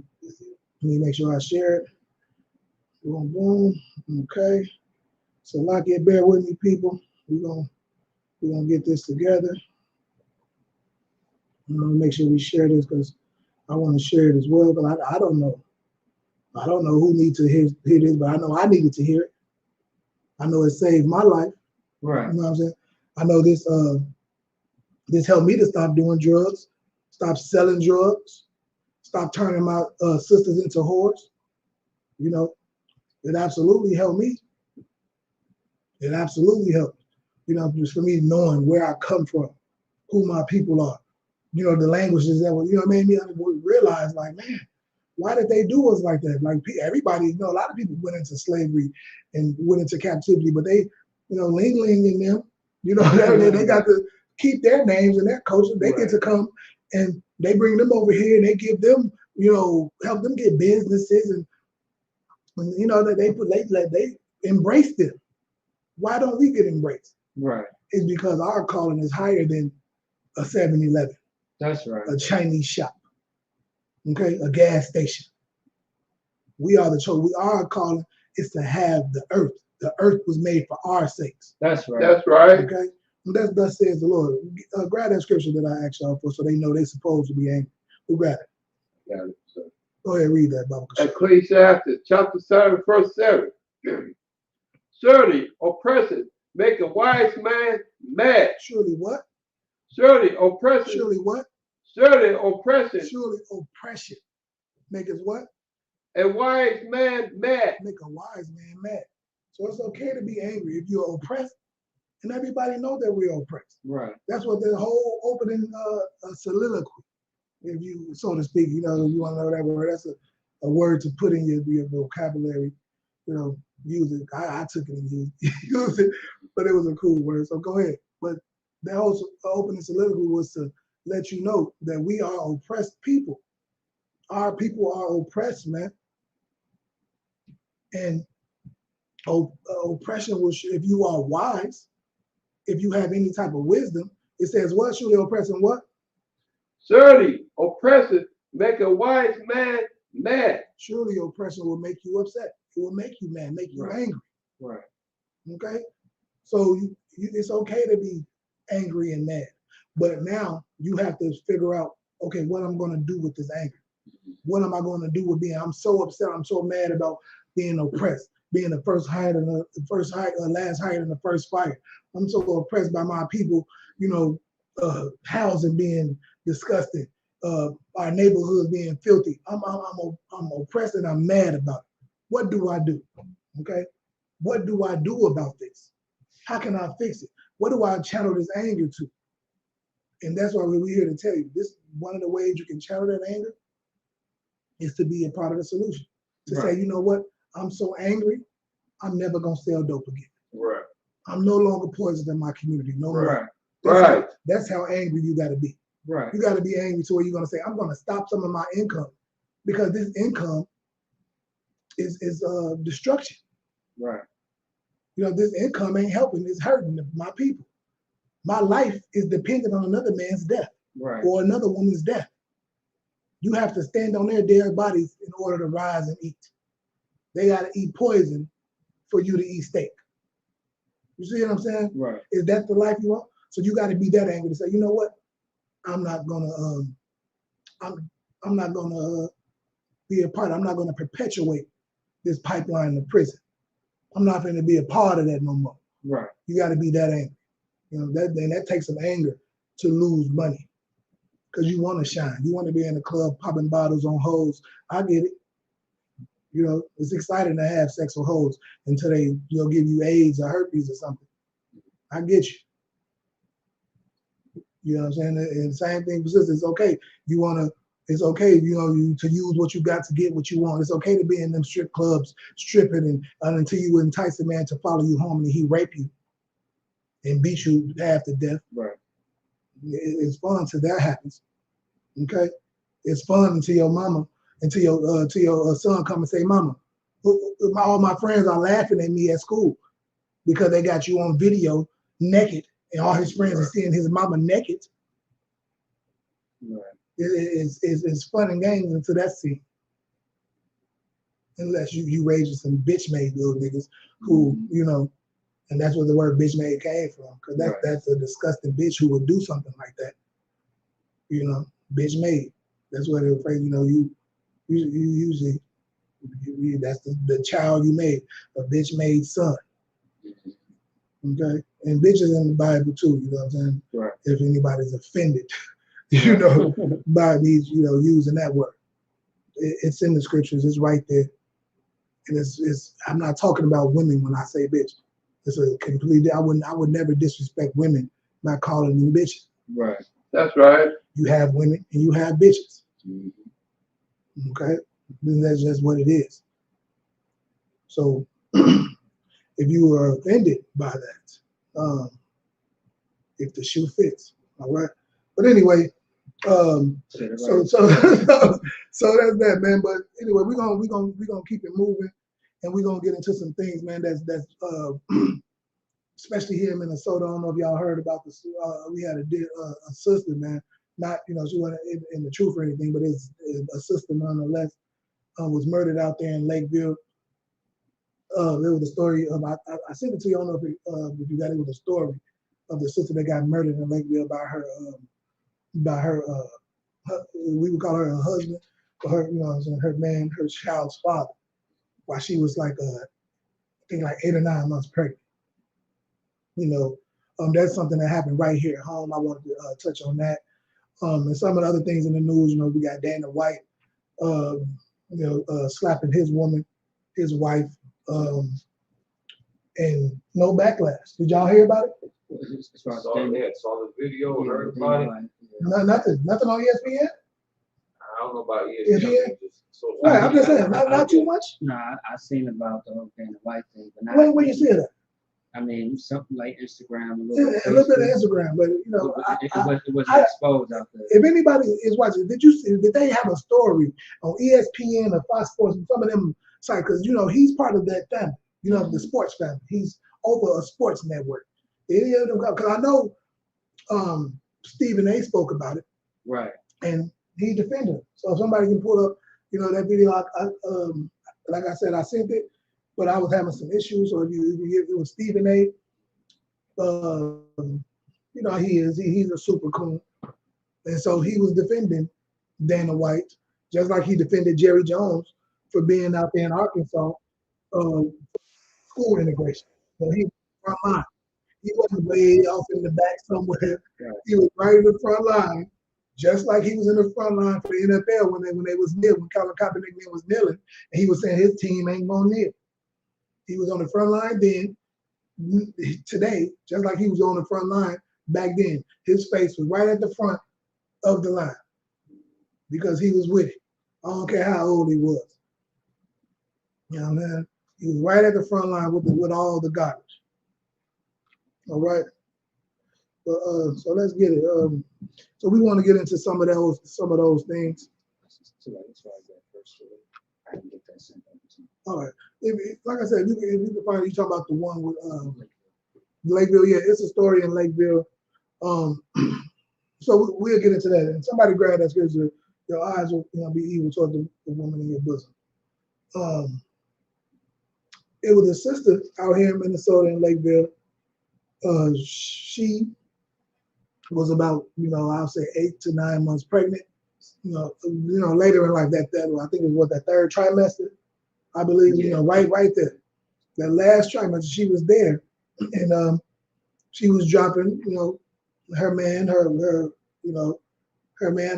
me make sure I share it. Boom, boom. Okay. So bear with me, people. We're gonna get this together. I'm gonna make sure we share this, because I want to share it as well. But I don't know. I don't know who needs to hear this, but I know I needed to hear it. I know it saved my life. Right. You know what I'm saying? I know this helped me to stop doing drugs, stop selling drugs, stop turning my sisters into whores. You know, it absolutely helped me. It absolutely helped. You know, just for me knowing where I come from, who my people are. You know, the languages that were, you know, made me realize, like, man, why did they do us like that? Like, everybody, you know, a lot of people went into slavery and went into captivity, but they, you know, Ling Ling and them, you know, they got to keep their names and their culture. They get to come and they bring them over here and they give them, you know, help them get businesses and you know, that they embrace them. Why don't we get embraced? Right. It's because our calling is higher than a 7-Eleven. That's right. A Chinese shop. Okay, a gas station. We are the chosen. Our calling is to have the earth. The earth was made for our sakes. That's right. That's right. Okay, and that's thus says the Lord. Grab that scripture that I asked y'all for, so they know they're supposed to be angry. Who grab it? Got it, sir. Go ahead, read that, Bible. Ecclesiastes chapter 7, verse 7. Surely oppression make a wise man mad. Surely what? Surely oppression. Surely what? Surely oppression. Surely oppression make us what? A wise man mad. Make a wise man mad. So it's okay to be angry if you're oppressed, and everybody know that we're oppressed. Right. That's what the whole opening soliloquy, if you, so to speak, you know, you want to know that word. That's a word to put in your vocabulary. You know, use it. I took it and used it, but it was a cool word. So go ahead. But that whole opening soliloquy was to let you know that we are oppressed people. Our people are oppressed, man. And oppression will, if you are wise, if you have any type of wisdom, it says what? Surely oppression what? Surely oppression make a wise man mad. Surely oppression will make you upset. It will make you mad, make you angry. Right. Okay? So it's okay to be angry and mad. But now you have to figure out, okay, what I'm going to do with this anger. What am I going to do with being, I'm so upset, I'm so mad about being oppressed, being the first hired and the last hired in the first fire. I'm so oppressed by my people, you know, housing being disgusting, our neighborhood being filthy. I'm oppressed and I'm mad about it. What do I do? Okay? What do I do about this? How can I fix it? What do I channel this anger to? And that's why we're here to tell you, this one of the ways you can channel that anger is to be a part of the solution. To say, you know what? I'm so angry, I'm never gonna sell dope again. Right. I'm no longer poisoning my community. No more. That's how angry you gotta be. Right. You gotta be angry to where you're gonna say, I'm gonna stop some of my income because this income is destruction. Right. You know, this income ain't helping, it's hurting my people. My life is dependent on another man's death or another woman's death. You have to stand on their dead bodies in order to rise and eat. They got to eat poison for you to eat steak. You see what I'm saying? Right. Is that the life you want? So you got to be that angry to say, you know what? I'm not gonna I'm not gonna be a part. I'm not gonna perpetuate this pipeline to prison. I'm not going to be a part of that no more. Right. You got to be that angry. You know, that takes some anger to lose money because you want to shine. You want to be in the club popping bottles on hoes. I get it. You know, it's exciting to have sex with hoes until they give you AIDS or herpes or something. I get you. You know what I'm saying? And same thing for sisters. It's okay. It's okay, to use what you got to get what you want. It's okay to be in them strip clubs, stripping and until you entice a man to follow you home and he rape you and beat you half to death. Right. It's fun until that happens. Okay? It's fun until your son come and say, Mama, all my friends are laughing at me at school because they got you on video naked and all his friends are seeing his mama naked. Right. It's fun and games until that scene. Unless you raise some bitch made little niggas who, and that's where the word bitch made came from. Because that's a disgusting bitch who would do something like that. Bitch made. That's where they're afraid, you usually, that's the child you made, a bitch made son. Okay, and bitches in the Bible too. You know what I'm saying? Right. If anybody's offended, you know, by these, you know, using that word, it's in the scriptures. It's right there, and it's. I'm not talking about women when I say bitch. It's a complete. I would never disrespect women by calling them bitches. Right. That's right. You have women and you have bitches. Mm-hmm. Okay, then that's just what it is. So if you are offended by that, if the shoe fits, all right. But anyway, so that's that, man. But anyway, we're gonna keep it moving, and we're gonna get into some things, man. That's especially here in Minnesota. I don't know if y'all heard about this. We had a sister, man. Not, you know, she wasn't in the truth or anything, but it's a sister nonetheless. Was murdered out there in Lakeville. There was a story of, I sent it to you. I don't know if you got it, with a story of the sister that got murdered in Lakeville by her we would call her a husband, but her, you know, her man, her child's father, while she was like I think like 8 or 9 months pregnant. You know, that's something that happened right here at home. I wanted to touch on that. And some of the other things in the news, you know, we got Dana White, slapping his woman, his wife, and no backlash. Did y'all hear about it? Saw the video, heard about it. No, nothing on ESPN? I don't know about ESPN. Right, I'm just saying, not too much? No, I seen about the whole thing, the white thing, but not. Where you see it at? I mean, something like Instagram, A little bit of Instagram, but you know, it was exposed out there. If anybody is watching, did they have a story on ESPN or Fox Sports and some of them sites? Because you know he's part of that family, you know, the sports family. He's over a sports network. Any of them? Because I know Stephen A. spoke about it, right? And he defended him. So if somebody can pull up, you know, that video, like I said, I sent it. But I was having some issues, so if it was Stephen A. You know, he's a super coon, and so he was defending Dana White, just like he defended Jerry Jones for being out there in Arkansas, school integration. So he was front line. He wasn't way off in the back somewhere. Yeah. He was right in the front line, just like he was in the front line for the NFL when they was kneeling, when Colin Kaepernick was kneeling, and he was saying his team ain't gonna kneel. He was on the front line then. Today, just like he was on the front line back then, his face was right at the front of the line because he was with it. I don't care how old he was. You know what I mean? He was right at the front line with all the garbage. All right. But, so let's get it. So we want to get into some of those things. All right. Like I said, if you can find it, you talk about the one with Lakeville. Yeah, it's a story in Lakeville. So we'll get into that. And somebody grab that scripture. Your eyes will, you know, be evil toward the woman in your bosom. It was a sister out here in Minnesota in Lakeville. She was about, you know, I'll say 8 to 9 months pregnant. You know, later in life, that I think it was that 3rd trimester. I believe, you know, right there. That last trimester, she was there, and she was dropping, you know, her man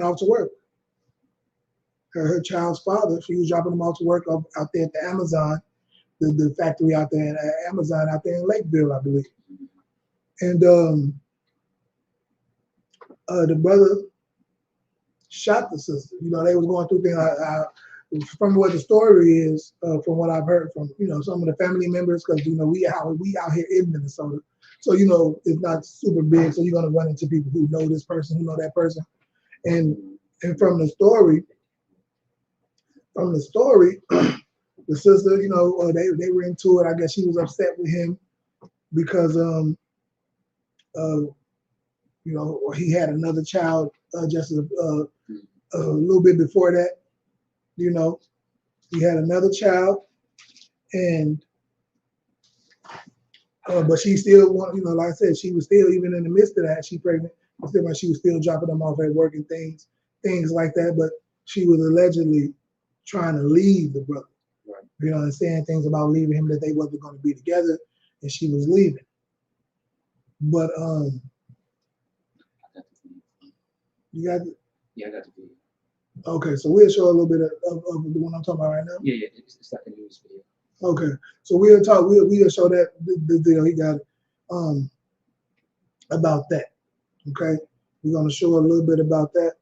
off to work. Her child's father, she was dropping him off to work out there at the Amazon, the factory out there at Amazon out there in Lakeville, I believe. And the brother shot the sister. You know, they was going through things. From what the story is, from what I've heard from, you know, some of the family members, because, you know, we out here in Minnesota. So, you know, it's not super big. So you're going to run into people who know this person, who know that person. And from the story, the sister, you know, they were into it. I guess she was upset with him because, you know, he had another child just a little bit before that. You know, he had another child, and but she still wanted, you know, like I said, she was still, even in the midst of that, she pregnant. She was still dropping them off at work and things like that. But she was allegedly trying to leave the brother, right. You know, and saying things about leaving him, that they wasn't going to be together, and she was leaving. But you got. Yeah, I got the video. Okay, so we'll show a little bit of the one I'm talking about right now. Yeah, it's like a news video. Okay, so we'll talk. We'll show that the deal he got about that. Okay, we're gonna show a little bit about that,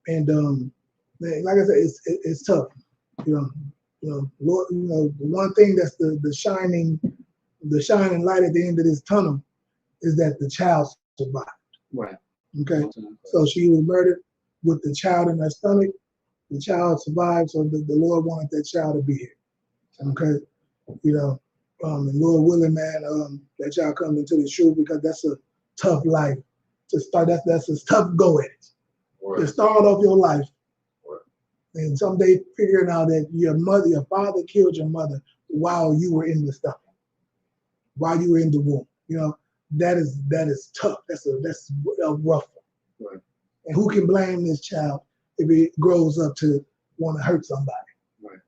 and man, like I said, it's tough. Lord, the one thing that's the shining light at the end of this tunnel is that the child survived. Right. Okay, so she was murdered with the child in her stomach. The child survived, so the Lord wanted that child to be here. Okay, and Lord willing, man, that child comes into the truth, because that's a tough life to start. That's a tough go at it. Right. To start off your life, right, and someday figuring out that your father killed your mother while you were in the stomach, while you were in the womb. That is tough. That's a rough one. Right. And who can blame this child if it grows up to want to hurt somebody? Right.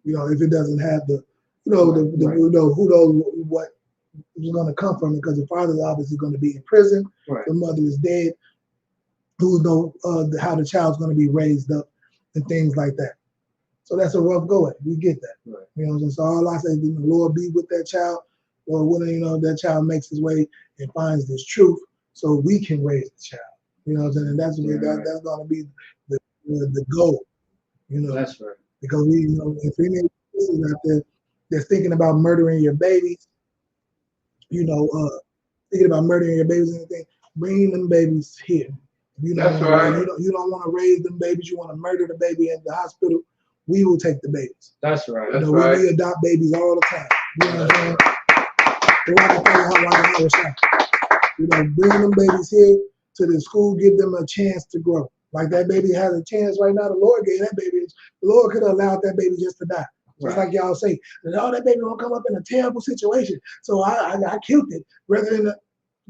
If it doesn't have the, who knows what is going to come from it, because the father's obviously going to be in prison. Right. The mother is dead. Who knows how the child's going to be raised up and things like that. So that's a rough go at it. We get that. Right. So all I say is the Lord be with that child. Or when that child makes his way and finds this truth, so we can raise the child. And that's that's going to be the goal. That's right. Because if any listeners out there that's thinking about murdering your babies, thinking about murdering your babies and anything, bring them babies here. That's right. You don't want to raise them babies. You want to murder the baby in the hospital. We will take the babies. That's right. That's right. We adopt babies all the time. You know what I'm saying? Bring them babies here to the school, give them a chance to grow. Like that baby has a chance right now. The Lord gave that baby. The Lord could have allowed that baby just to die. Just like y'all say, that baby won't come up in a terrible situation. So I killed it rather than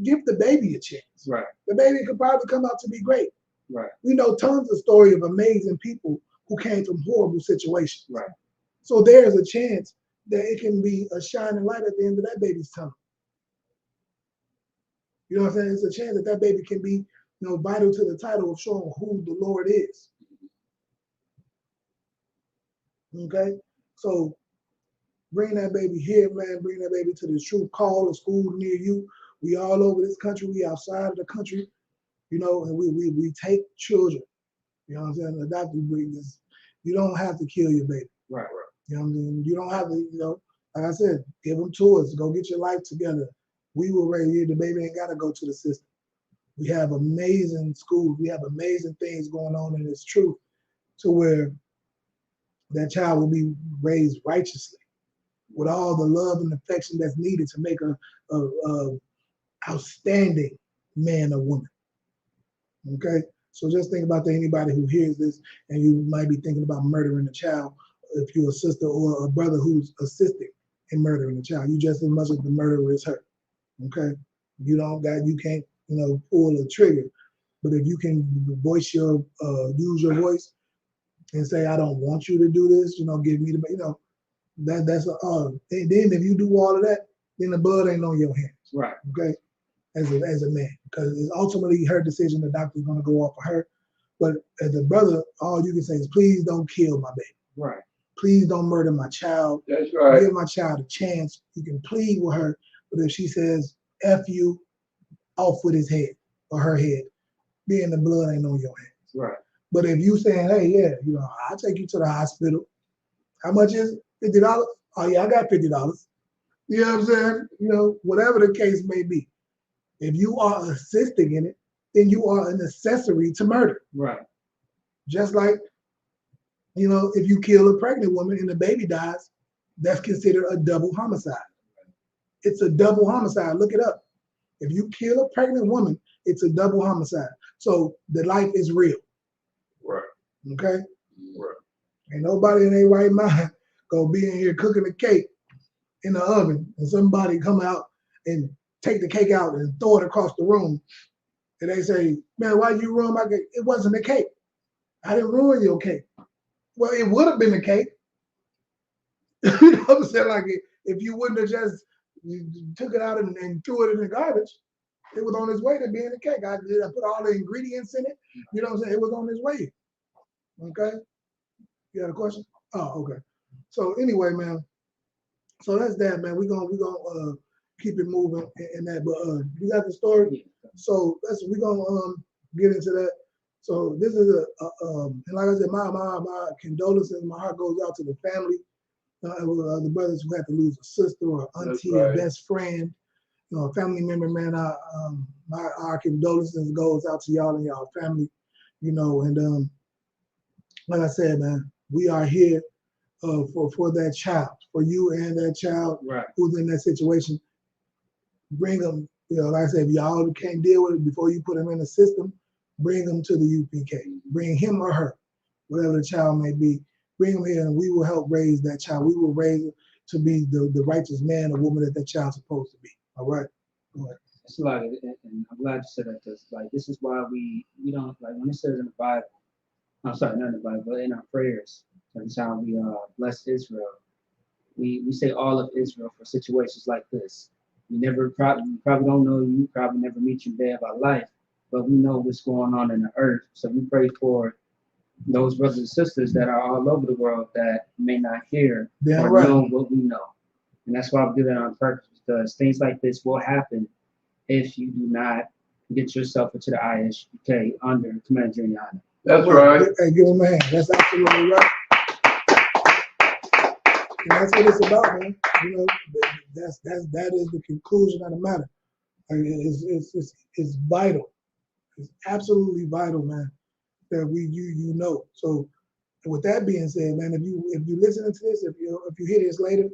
give the baby a chance. Right. The baby could probably come out to be great. Right. We know tons of stories of amazing people who came from horrible situations. Right. So there's a chance that it can be a shining light at the end of that baby's tunnel. You know what I'm saying? It's a chance that baby can be, vital to the title of showing who the Lord is. Okay? So bring that baby here, man. Bring that baby to the truth. Call a school near you. We all over this country. We outside of the country. And we take children. You know what I'm saying? Adoptive breeders. You don't have to kill your baby. Right. You know what I mean? You don't have to, like I said, give them to us. Go get your life together. We will raise you. The baby ain't got to go to the system. We have amazing schools. We have amazing things going on in this truth to where that child will be raised righteously with all the love and affection that's needed to make a outstanding man or woman. Okay? So just think about that. Anybody who hears this and you might be thinking about murdering a child, if you're a sister or a brother who's assisting in murdering a child, you just as much as the murderer is hurt. Okay? You can't, pull a trigger. But if you can use your voice and say, I don't want you to do this, give me the, that's and then if you do all of that, then the blood ain't on your hands. Right. Okay? As a man, because it's ultimately her decision. The doctor's going to go off of her. But as a brother, all you can say is, please don't kill my baby. Right. Please don't murder my child. That's right. Give my child a chance. You can plead with her, but if she says F you, off with his head or her head, then the blood ain't on your hands. Right. But if you saying, hey, yeah, I'll take you to the hospital. How much is it? $50? Oh yeah, I got $50. You know what I'm saying? Whatever the case may be. If you are assisting in it, then you are an accessory to murder. Right. Just like, if you kill a pregnant woman and the baby dies, that's considered a double homicide. It's a double homicide. Look it up. If you kill a pregnant woman, it's a double homicide. So the life is real. Right. Okay? Right. Ain't nobody in their right mind gonna be in here cooking a cake in the oven and somebody come out and take the cake out and throw it across the room. And they say, man, why you ruin my cake? It wasn't a cake. I didn't ruin your cake. Well, it would have been a cake. You know what I'm saying? Like if you wouldn't have just you took it out and threw it in the garbage, it was on its way to being a cake. I put all the ingredients in it. You know what I'm saying? It was on its way. Okay. You had a question? Oh, okay. So anyway, man. So that's that, man. We're gonna keep it moving in that. But you got the story. So we're gonna get into that. So this is and like I said, my condolences. My heart goes out to the family, the brothers who had to lose a sister or auntie or best friend, a family member. Man, our condolences goes out to y'all and y'all family. And like I said, man, we are here for that child, for you and that child who's in that situation. Bring them, like I said, if y'all can't deal with it before you put them in the system, bring them to the UPK. Bring him or her, whatever the child may be. Bring them here and we will help raise that child. We will raise it to be the righteous man or woman that child's supposed to be. All right? Go ahead. It's a lot, and I'm glad you said that. This is why we don't, like, when it says in the Bible, I'm sorry, not in the Bible, but in our prayers, every time we bless Israel, we say all of Israel for situations like this. We probably don't know you, probably never meet you day of our life, but we know what's going on in the earth. So we pray for those brothers and sisters that are all over the world that may not hear or know what we know. And that's why we do that on purpose, because things like this will happen if you do not get yourself into the I.S.U.P.K under Commander GEN.YAHANNA. That's right. Hey, give him a hand. That's absolutely right. And that's what it's about, man. That is the conclusion of the matter. It's vital. It's absolutely vital, man. That you know. So with that being said, man, if you listening to this, if you hear this later,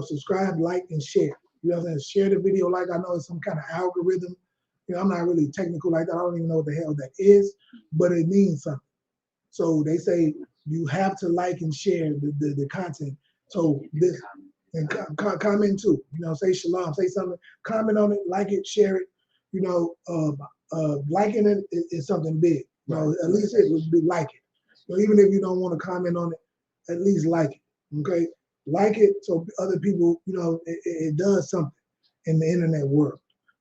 subscribe, like, and share. You know what I'm saying? Share the video. Like, I know it's some kind of algorithm. I'm not really technical like that. I don't even know what the hell that is, but it means something. So they say you have to like and share the content. So this and comment too. Say shalom, say something, comment on it, like it, share it. Liking it is something big. At least it would be like it. So even if you don't want to comment on it, at least like it. Okay, like it so other people, it does something in the internet world.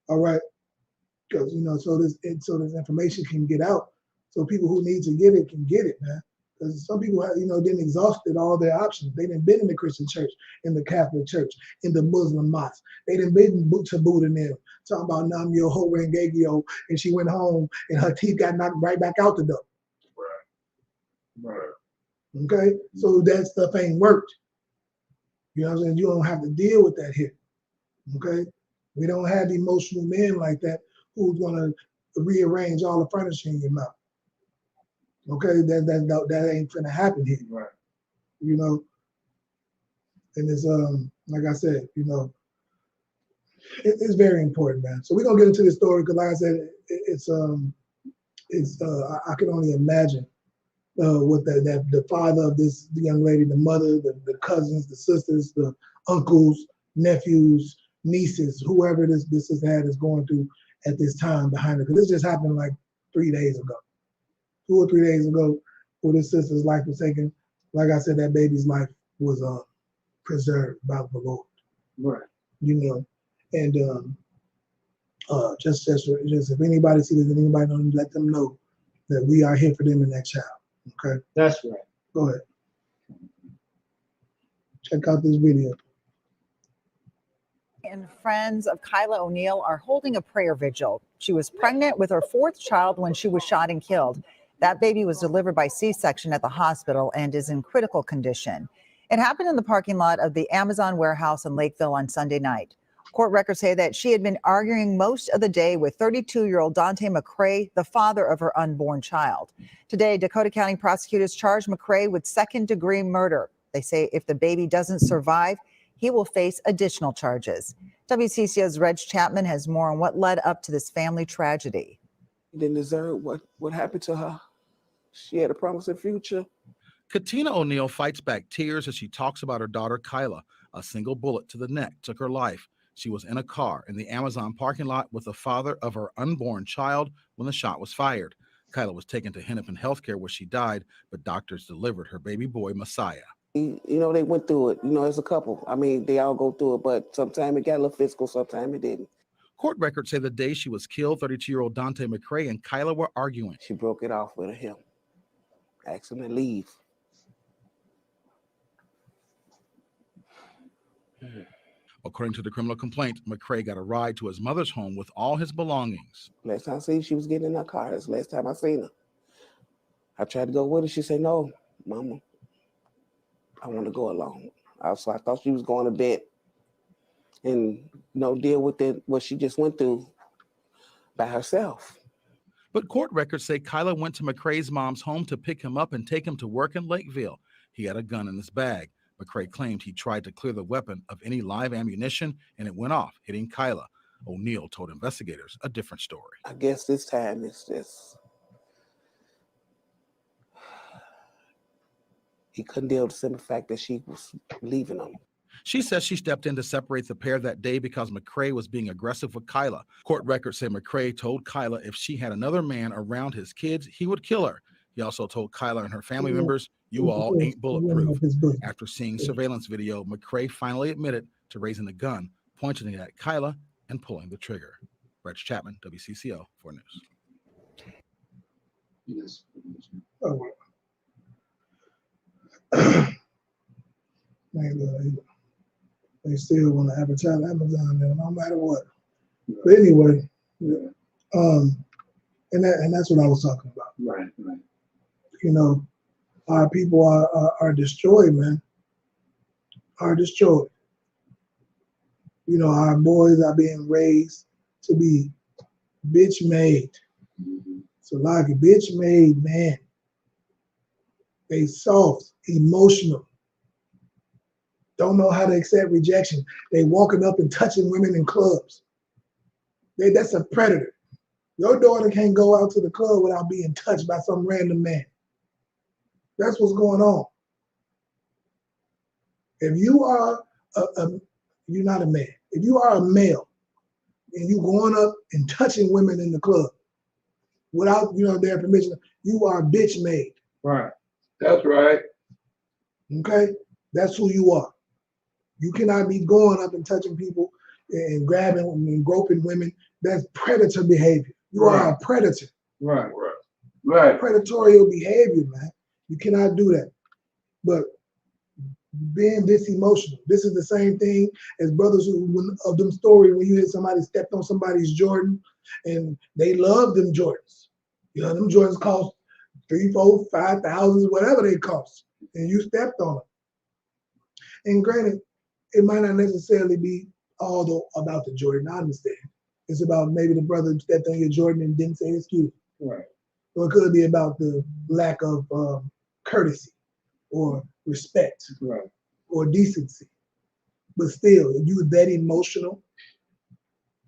All right, because so this information can get out, so people who need to get it can get it, man. Because some people have, didn't exhausted all their options. They didn't been in the Christian church, in the Catholic church, in the Muslim mosque. They didn't been to Buddha and them, talking about Nam Yo Renge-kyo, and she went home and her teeth got knocked right back out the door. Right. Okay? So that stuff ain't worked. You know what I'm saying? You don't have to deal with that here. Okay? We don't have emotional men like that who's gonna rearrange all the furniture in your mouth. Okay, that ain't gonna happen here. Right. And it's like I said, it's very important, man. So we're gonna get into this story because, like I said, I can only imagine what the father of the young lady, the mother, the cousins, the sisters, the uncles, nephews, nieces, whoever this sister had is going through at this time behind it. Because this just happened like 3 days ago. 2 or 3 days ago, where this sister's life was taken. Like I said, that baby's life was preserved by the Lord. Right. And just if anybody sees it, anybody knows, let them know that we are here for them and that child. Okay. That's right. Go ahead. Check out this video. And friends of Kyla O'Neal are holding a prayer vigil. She was pregnant with her 4th child when she was shot and killed. That baby was delivered by C-section at the hospital and is in critical condition. It happened in the parking lot of the Amazon warehouse in Lakeville on Sunday night. Court records say that she had been arguing most of the day with 32-year-old Dante McCray, the father of her unborn child. Today, Dakota County prosecutors charged McCray with 2nd-degree murder. They say if the baby doesn't survive, he will face additional charges. WCCO's Reg Chapman has more on what led up to this family tragedy. He didn't deserve what happened to her. She had a promising future. Katina O'Neal fights back tears as she talks about her daughter, Kyla. A single bullet to the neck took her life. She was in a car in the Amazon parking lot with the father of her unborn child when the shot was fired. Kyla was taken to Hennepin Healthcare where she died, but doctors delivered her baby boy, Messiah. You know, they went through it. You know, as a couple. I mean, they all go through it, but sometimes it got a little physical, sometimes it didn't. Court records say the day she was killed, 32-year-old Dante McCray and Kyla were arguing. She broke it off with him. Asked him to leave. According to the criminal complaint, McCray got a ride to his mother's home with all his belongings. Last time I seen her, she was getting in her car. That's the last time I seen her. I tried to go with her. She said, no, Mama, I want to go alone. So I thought she was going to bed and deal with what she just went through by herself. But court records say Kyla went to McCray's mom's home to pick him up and take him to work in Lakeville. He had a gun in his bag. McCray claimed he tried to clear the weapon of any live ammunition and it went off, hitting Kyla. O'Neal told investigators a different story. I guess this time it's just he couldn't deal with the simple fact that she was leaving him. She says she stepped in to separate the pair that day because McCray was being aggressive with Kyla. Court records say McCray told Kyla if she had another man around his kids, he would kill her. He also told Kyla and her family members, "You all ain't bulletproof." After seeing surveillance video, McCray finally admitted to raising the gun, pointing it at Kyla, and pulling the trigger. Reg Chapman, WCCO 4 News. Yes. They still want to advertise Amazon now, no matter what. But anyway, and that's what I was talking about. Right. You know, our people are destroyed, man. Are destroyed. You know, our boys are being raised to be bitch made. So like a bitch made man. They soft, emotional. Don't know how to accept rejection. They walking up and touching women in clubs. That's a predator. Your daughter can't go out to the club without being touched by some random man. That's what's going on. If you are you're not a man. If you are a male and you going up and touching women in the club without their permission, you are bitch made. Right. That's right. Okay? That's who you are. You cannot be going up and touching people and grabbing and groping women. That's predator behavior. You are a predator. Right. Predatorial behavior, man. You cannot do that. But being this emotional, this is the same thing as brothers of them story when you hear somebody stepped on somebody's Jordan and they love them Jordans. You know, them Jordans cost $3,000, $4,000, $5,000, whatever they cost, and you stepped on them. And granted, it might not necessarily be all about the Jordan. I understand. It's about maybe the brother stepped on your Jordan and didn't say excuse. Right. Or it could be about the lack of courtesy or respect or decency. But still, if you're that emotional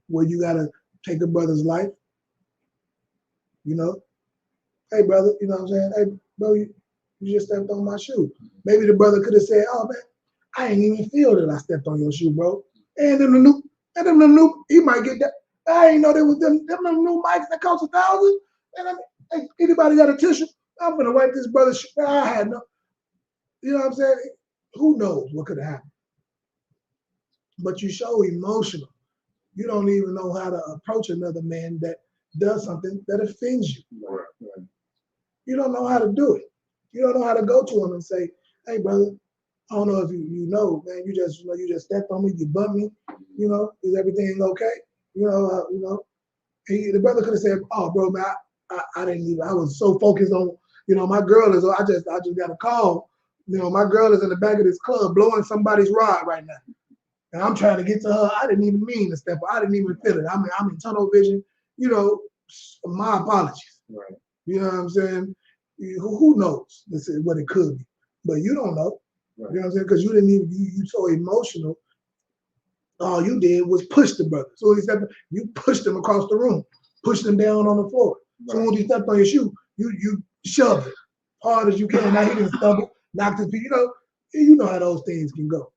where you got to take a brother's life, hey, brother, you know what I'm saying? Hey, bro, you just stepped on my shoe. Maybe the brother could have said, oh, man, I ain't even feel that I stepped on your shoe, bro. And them new, he might get that. I ain't know there was them new mics that cost $1,000. And hey, anybody got a tissue? I'm gonna wipe this brother's shoe. I had no, you know what I'm saying? Who knows what could have happened? But you show emotional. You don't even know how to approach another man that does something that offends you. Right. You don't know how to do it. You don't know how to go to him and say, hey, brother, I don't know if you know, man, you just stepped on me, you bumped me, is everything okay? The brother could have said, oh, bro, man, I didn't even, I was so focused on, my girl is, I just got a call. My girl is in the back of this club blowing somebody's rod right now. And I'm trying to get to her. I didn't even mean to step on. I didn't even feel it. I'm in tunnel vision. My apologies. Right. You know what I'm saying? Who knows? This is what it could be. But you don't know. Right. You know what I'm saying? Because you didn't even, you so emotional. All you did was push the brother. So he stepped, you pushed him across the room, pushed him down on the floor. Right. So when you stepped on your shoe, you shoved it hard as you can. Now he didn't stumble, knocked his feet. You know how those things can go.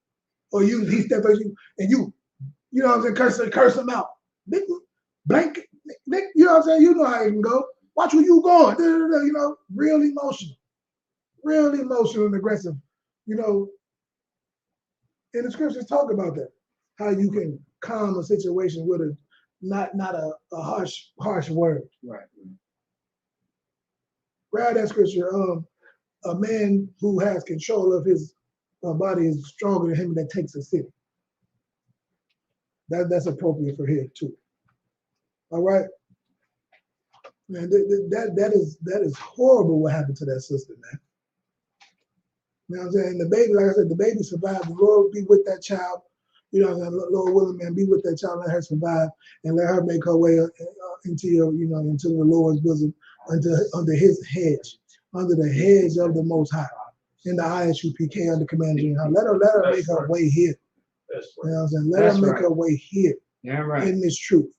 Or he stepped on you and you know what I'm saying, curse him out. Blank, you know what I'm saying? You know how it can go. Watch where you going. Real emotional and aggressive You know, and the scriptures talk about that, how you can calm a situation with a not a harsh word. Right. Grab that scripture. A man who has control of his body is stronger than him that takes a city. That's appropriate for here too. All right. Man, that is horrible what happened to that sister, man. You know what I'm saying? The baby, like I said, the baby survived. The Lord be with that child. You know what I'm saying? Lord willing, man, be with that child, let her survive, and let her make her way into your, you know, into the Lord's bosom, under his hedge, under the hedge of the Most High, in the I.S.U.P.K under Commander in Let her make her way here. You know what I'm saying? Let her make her way here in this truth.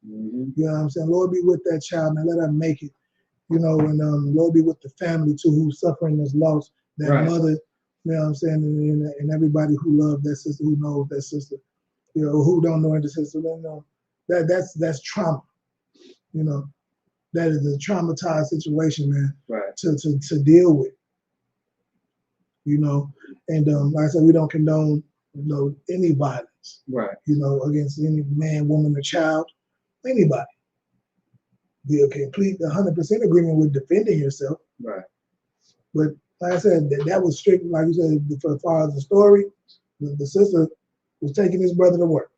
You know what I'm saying? Lord be with that child, man. Let her make it. You know, and Lord be with the family too, who's suffering this loss. That mother, you know what I'm saying, and everybody who loved that sister, who knows that sister, you know, who don't know the sister, they know that's trauma. You know, that is a traumatized situation, man. To deal with. You know, and like I said, we don't condone, you know, any violence. You know, against any man, woman, or child, anybody. Be a complete 100% agreement with defending yourself. But like I said, that was strict, like you said, for far as the story, the sister was taking his brother to work,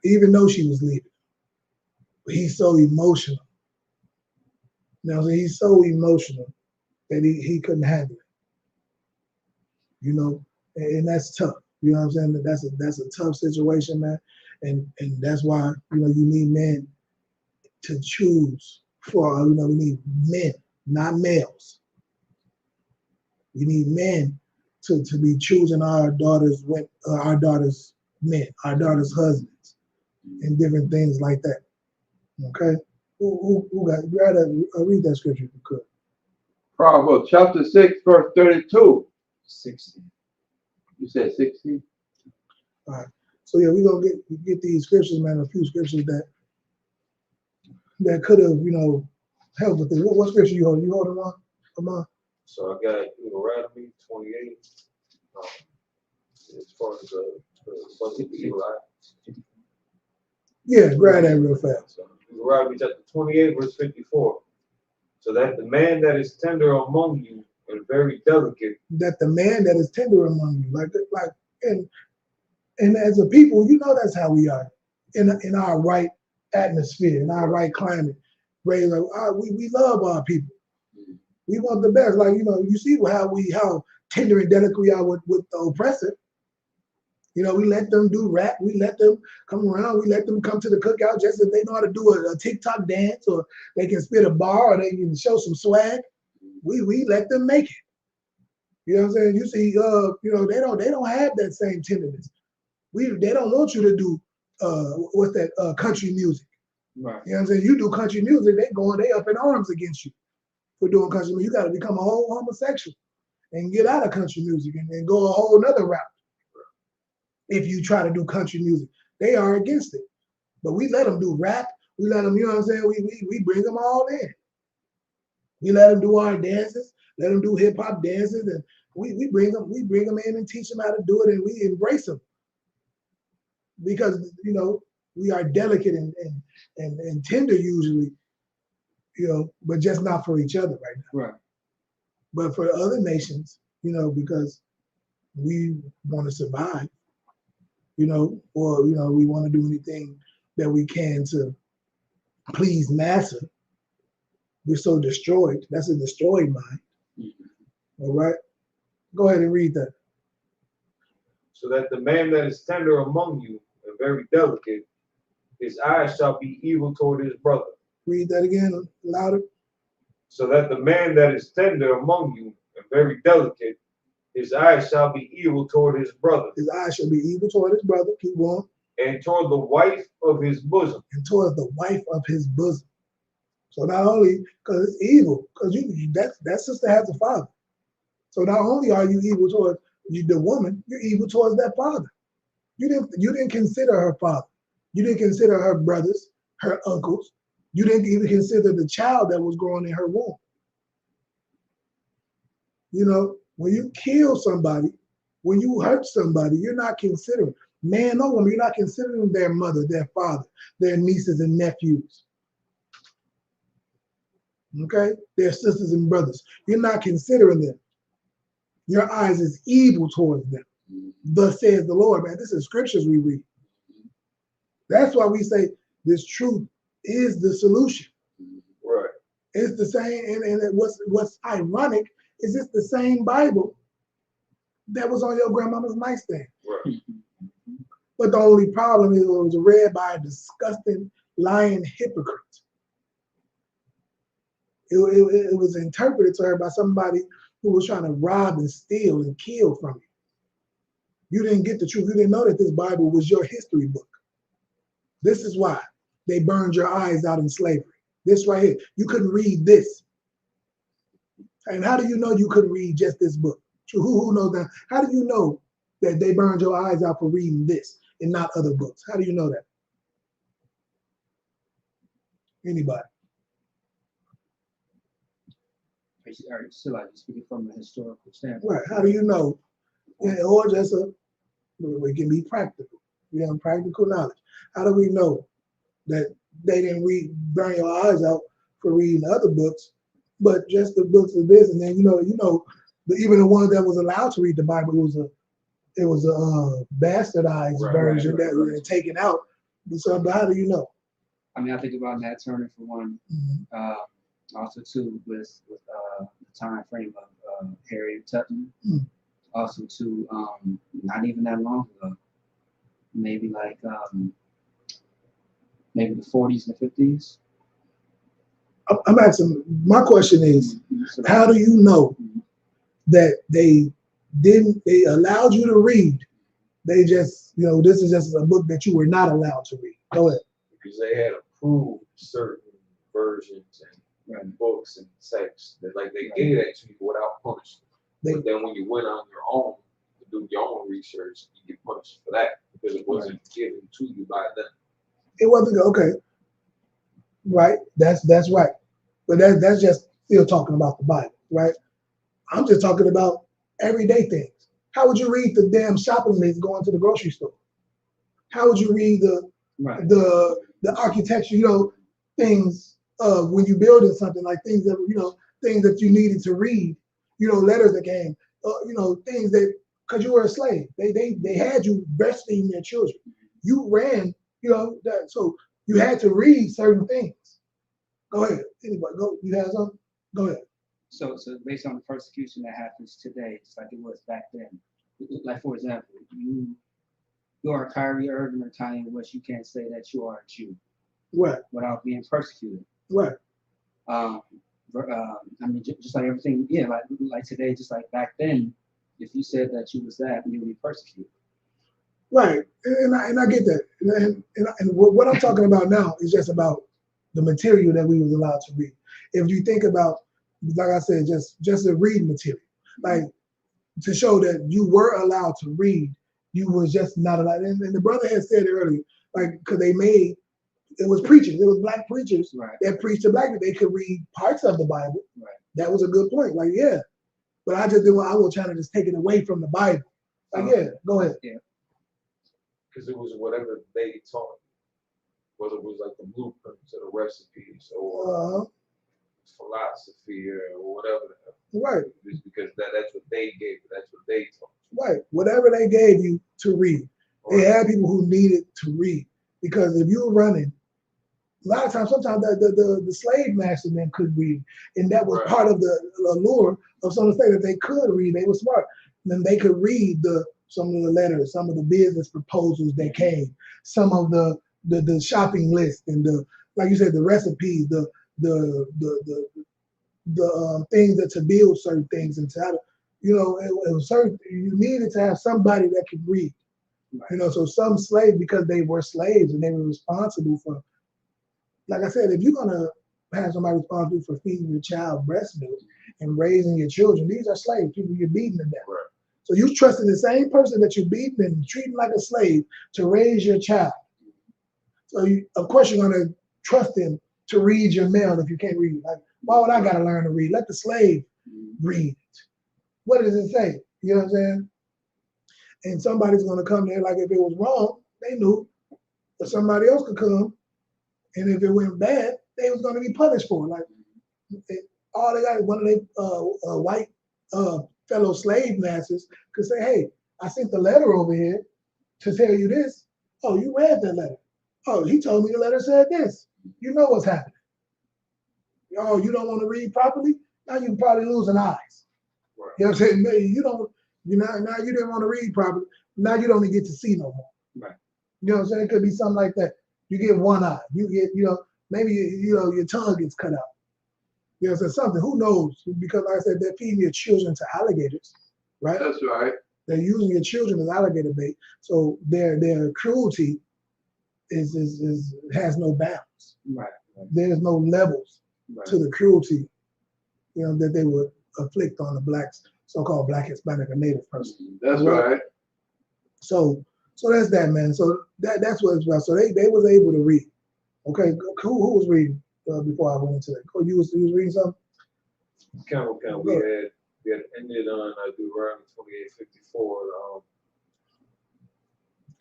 even though she was leaving. But he's so emotional. Now, he's so emotional that he couldn't handle it. You know, and that's tough. You know what I'm saying? That's a tough situation, man. And that's why, you know, you need men to choose for, you know, we need men, not males. We need men to be choosing our daughters men, our daughters' husbands, and different things like that. Okay? Who got read that scripture if you could. Proverbs chapter 6, verse 32. 16. You said 16? All right. So yeah, we're gonna get these scriptures, man, a few scriptures that could have, you know, helped with this. What scripture you holding? You holding one? Come on. So I got Deuteronomy 28. As far as the Israelite. Yeah, grab that real fast. So Deuteronomy chapter 28, verse 54. So that the man that is tender among you and very delicate. That the man that is tender among you, and as a people, you know that's how we are in our right atmosphere, in our right climate. We love our people. We want the best. Like, you know, you see how tender and delicate we are with the oppressor. You know, we let them do rap. We let them come around. We let them come to the cookout just if they know how to do a TikTok dance, or they can spit a bar, or they can show some swag. We let them make it. You know what I'm saying? You see, you know, they don't have that same tenderness. They don't want you to do country music. Right. You know what I'm saying? You do country music, they up in arms against you for doing country music. You got to become a whole homosexual and get out of country music and go a whole nother route. If you try to do country music, they are against it. But we let them do rap. We let them, you know what I'm saying? We bring them all in. We let them do our dances, let them do hip hop dances, and we bring them in and teach them how to do it, and we embrace them. Because, you know, we are delicate and tender usually, you know, but just not for each other right now. Right. But for other nations, you know, because we want to survive, you know, or, you know, we want to do anything that we can to please massa. We're so destroyed. That's a destroyed mind. All right. Go ahead and read that. So that the man that is tender among you and very delicate, his eyes shall be evil toward his brother. Read that again, louder. So that the man that is tender among you and very delicate, his eyes shall be evil toward his brother. His eyes shall be evil toward his brother. Keep going. And toward the wife of his bosom. And toward the wife of his bosom. So not only because it's evil, because that sister has a father. So not only are you evil towards the woman, you're evil towards that father. You didn't consider her father. You didn't consider her brothers, her uncles. You didn't even consider the child that was growing in her womb. You know, when you kill somebody, When you hurt somebody, you're not considering, man or woman, you're not considering their mother, their father, their nieces and nephews. Okay? Their sisters and brothers. You're not considering them. Your eyes is evil towards them. Thus says the Lord, man. This is scriptures we read. That's why we say this truth is the solution. Right. It's the same, and what's ironic is it's the same Bible that was on your grandmama's nightstand. Right. But the only problem is it was read by a disgusting, lying hypocrite. It was interpreted to her by somebody who was trying to rob and steal and kill from you. You didn't get the truth. You didn't know that this Bible was your history book. This is why they burned your eyes out in slavery. This right here. You couldn't read this. And how do you know you couldn't read just this book? Who knows that? How do you know that they burned your eyes out for reading this and not other books? How do you know that? Anybody? So like speaking from a historical standpoint. Right. How do you know? Or just it can be practical. We have practical knowledge. How do we know that they didn't burn your eyes out for reading other books, but just the books of this? And then even the one that was allowed to read the Bible, it was a bastardized version that was taken out. So how do you know? I mean, I think about Nat Turner for one. Also too with the time frame of Harriet Tubman. Also too, not even that long ago, maybe like maybe the 40s and 50s. I'm asking. My question is, how do you know that they allowed you to read? They just, this is just a book that you were not allowed to read. Go ahead. Because they had approved certain versions and books and texts that they gave that to you without punishment. But then when you went on your own to do your own research, you get punished for that because it wasn't given to you by them. It wasn't okay. Right. That's right. But that's just still talking about the Bible, right? I'm just talking about everyday things. How would you read the damn shopping list going to the grocery store? How would you read the architecture, things when you building something, like things that you needed to read, letters that came, things that, because you were a slave. They had you breastfeeding their children. You ran, so you had to read certain things. Go ahead. Anybody, go. You have something? Go ahead. So based on the persecution that happens today, just like it was back then, like for example, you are a Kyrie Irving or Kanye West, you can't say that you are a Jew, right, without being persecuted, right. I mean, just like everything, like today, just like back then, if you said that you was that, you would be persecuted. Right, and I get that, and what I'm talking about now is just about the material that we was allowed to read. If you think about, like I said, just a reading material, like to show that you were allowed to read, you was just not allowed. And the brother had said earlier, like, because it was preachers, it was black preachers that preached to black people. They could read parts of the Bible. Right. That was a good point. Like, yeah, but I was trying to just take it away from the Bible. Like, yeah, go ahead. Yeah. Because it was whatever they taught, whether it was like the blueprints or the recipes or philosophy or whatever. Right. Just because that's what they gave, that's what they taught. Right. Whatever they gave you to read. They had people who needed to read. Because if you were running, a lot of times, sometimes the slave master then could read. And that was part of the allure of some of the that they could read. They were smart. Then they could read some of the letters, some of the business proposals that came, some of the shopping list, and like you said, the recipes, the things that to build certain things, and to have, it was certain, you needed to have somebody that could read. So some slaves, because they were slaves and they were responsible for, like I said, if you're gonna have somebody responsible for feeding your child breast milk and raising your children, these are slaves, people you're beating to death. Right. So you trusting the same person that you're beating and treating like a slave to raise your child. So of course you're gonna trust him to read your mail if you can't read. Like, why would I gotta learn to read? Let the slave read. What does it say? You know what I'm saying? And somebody's going to come there, like if it was wrong, they knew, but somebody else could come, and if it went bad, they was going to be punished for it. Like all they got, one of their white fellow slave masters could say, "Hey, I sent the letter over here to tell you this. Oh, you read that letter. Oh, he told me the letter said this. You know what's happening. Oh, you don't want to read properly? Now you can probably lose an eyes. Right. You know what I'm saying? Maybe you don't. Now you didn't want to read properly. Now you don't get to see no more. Right. You know what I'm saying? It could be something like that. You get one eye. You get, maybe your tongue gets cut out. You know, so something. Who knows? Because like I said, they're feeding your children to alligators, right? That's right. They're using your children as alligator bait. So their cruelty has no bounds. Right. There's no levels to the cruelty, that they would inflict on the blacks, so-called Black, Hispanic, or Native person. That's right. So that's that, man. So that's what it's about. So they was able to read. Okay, who was reading before I went into that? Oh, you was reading something? Count. We had ended on Deuteronomy 28:54.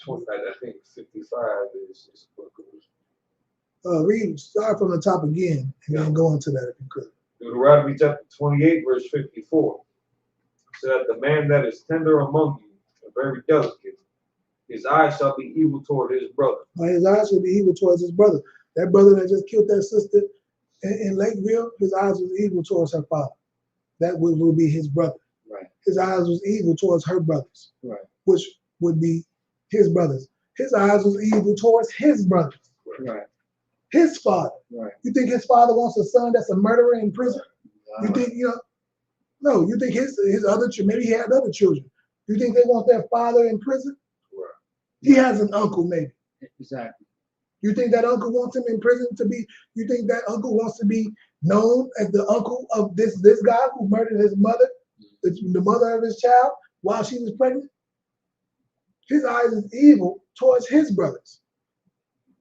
I think 55 is what goes. Start from the top again and then go into that if you could. Deuteronomy chapter 28, verse 54. So that the man that is tender among you and very delicate, his eyes shall be evil toward his brother. His eyes shall be evil towards his brother. That brother that just killed that sister in Lakeville, his eyes was evil towards her father. That will be his brother. Right. His eyes was evil towards her brothers. Right. Which would be his brothers. His eyes was evil towards his brothers. Right. His father. Right. You think his father wants a son that's a murderer in prison? Right. You think, no, you think his other, maybe he had other children. You think they want their father in prison? Right. He has an uncle, maybe. Exactly. You think that uncle wants him in prison to be, you think that uncle wants to be known as the uncle of this guy who murdered his mother, the mother of his child, while she was pregnant? His eyes is evil towards his brothers.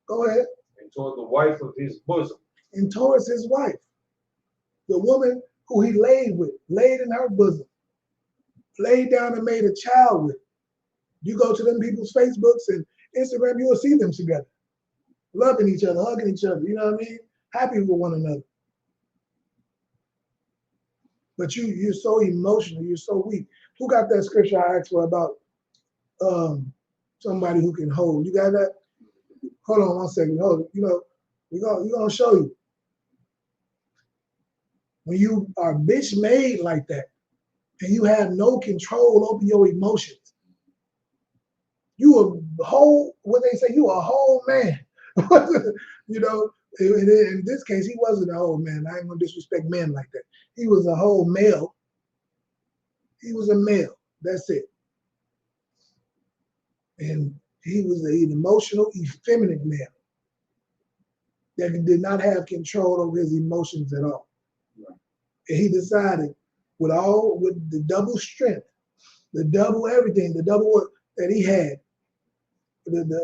Go ahead. And toward the wife of his bosom. And towards his wife. The woman who he laid in her bosom. Laid down and made a child with. You go to them people's Facebooks and Instagram, you will see them together. Loving each other, hugging each other, you know what I mean? Happy with one another. But you're so emotional, you're so weak. Who got that scripture I asked for about somebody who can hold? You got that? Hold on one second. Hold it. We're gonna show you. When you are bitch made like that and you have no control over your emotions, you a whole, what they say, you a whole man. In this case, he wasn't a whole man. I ain't gonna disrespect men like that. He was a whole male. He was a male. That's it. And he was an emotional, effeminate male that did not have control over his emotions at all. Right. And he decided with the double strength, the double everything, the double that he had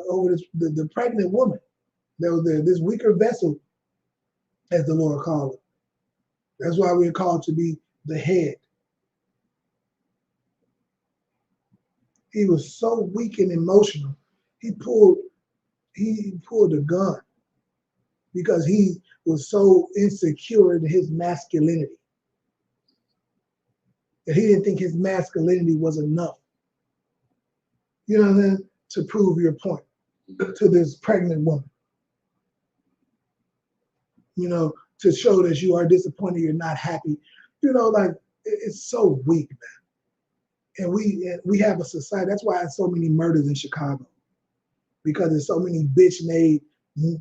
over the pregnant woman. There was this weaker vessel, as the Lord called it. That's why we're called to be the head. He was so weak and emotional. He pulled a gun because he was so insecure in his masculinity that he didn't think his masculinity was enough. You know what I mean? To prove your point to this pregnant woman. To show that you are disappointed, you're not happy. It's so weak, man. And we have a society, that's why there's so many murders in Chicago. Because there's so many bitch-made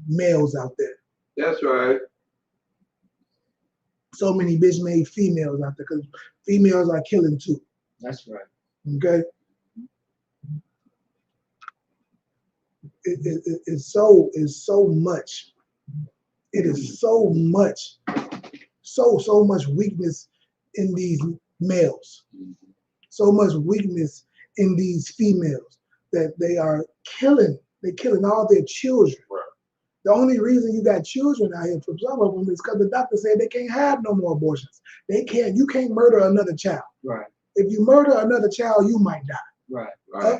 males out there. That's right. So many bitch-made females out there, because females are killing too. That's right. Okay? It's so much. It is so much weakness in these males, so much weakness in these females that they are killing. They're killing all their children. Right. The only reason you got children out here for some of them is because the doctor said they can't have no more abortions. You can't murder another child. Right. If you murder another child, you might die. Right.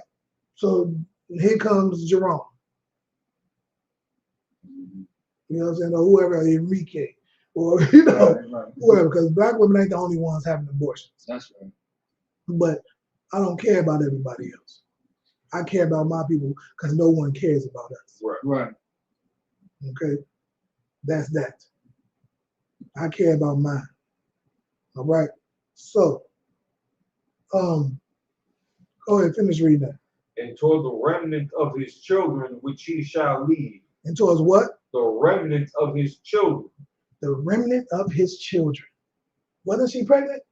So here comes Jerome. You know what I'm saying? Or whoever, Enrique, or whoever, because black women ain't the only ones having abortions. That's right. But I don't care about everybody else. I care about my people because no one cares about us. Right. Okay? That's that. I care about mine. All right? So, go ahead, finish reading that. And toward the remnant of his children, which he shall lead. And towards what? The remnant of his children. The remnant of his children. Wasn't she pregnant?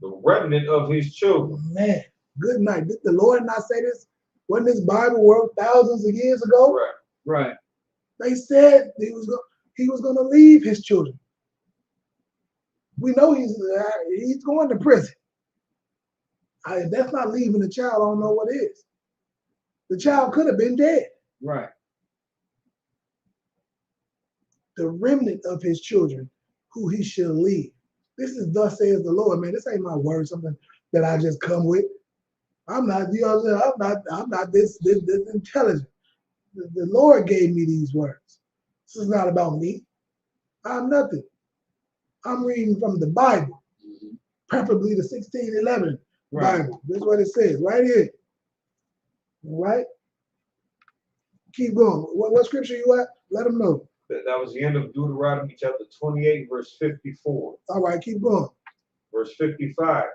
The remnant of his children. Man, good night. Did the Lord not say this? Wasn't this Bible wrote thousands of years ago? Right. They said he was going to leave his children. We know he's going to prison. If that's not leaving the child, I don't know what is. The child could have been dead. Right. The remnant of his children, who he shall leave. This is thus says the Lord, man. This ain't my word, something that I just come with. I'm not, you know what I'm saying? I'm not this intelligent. The Lord gave me these words. This is not about me. I'm nothing. I'm reading from the Bible, preferably the 1611 Bible. This is what it says right here. All right? Keep going. What scripture you at? Let them know. That was the end of Deuteronomy chapter 28, verse 54. All right, keep going. Verse 55.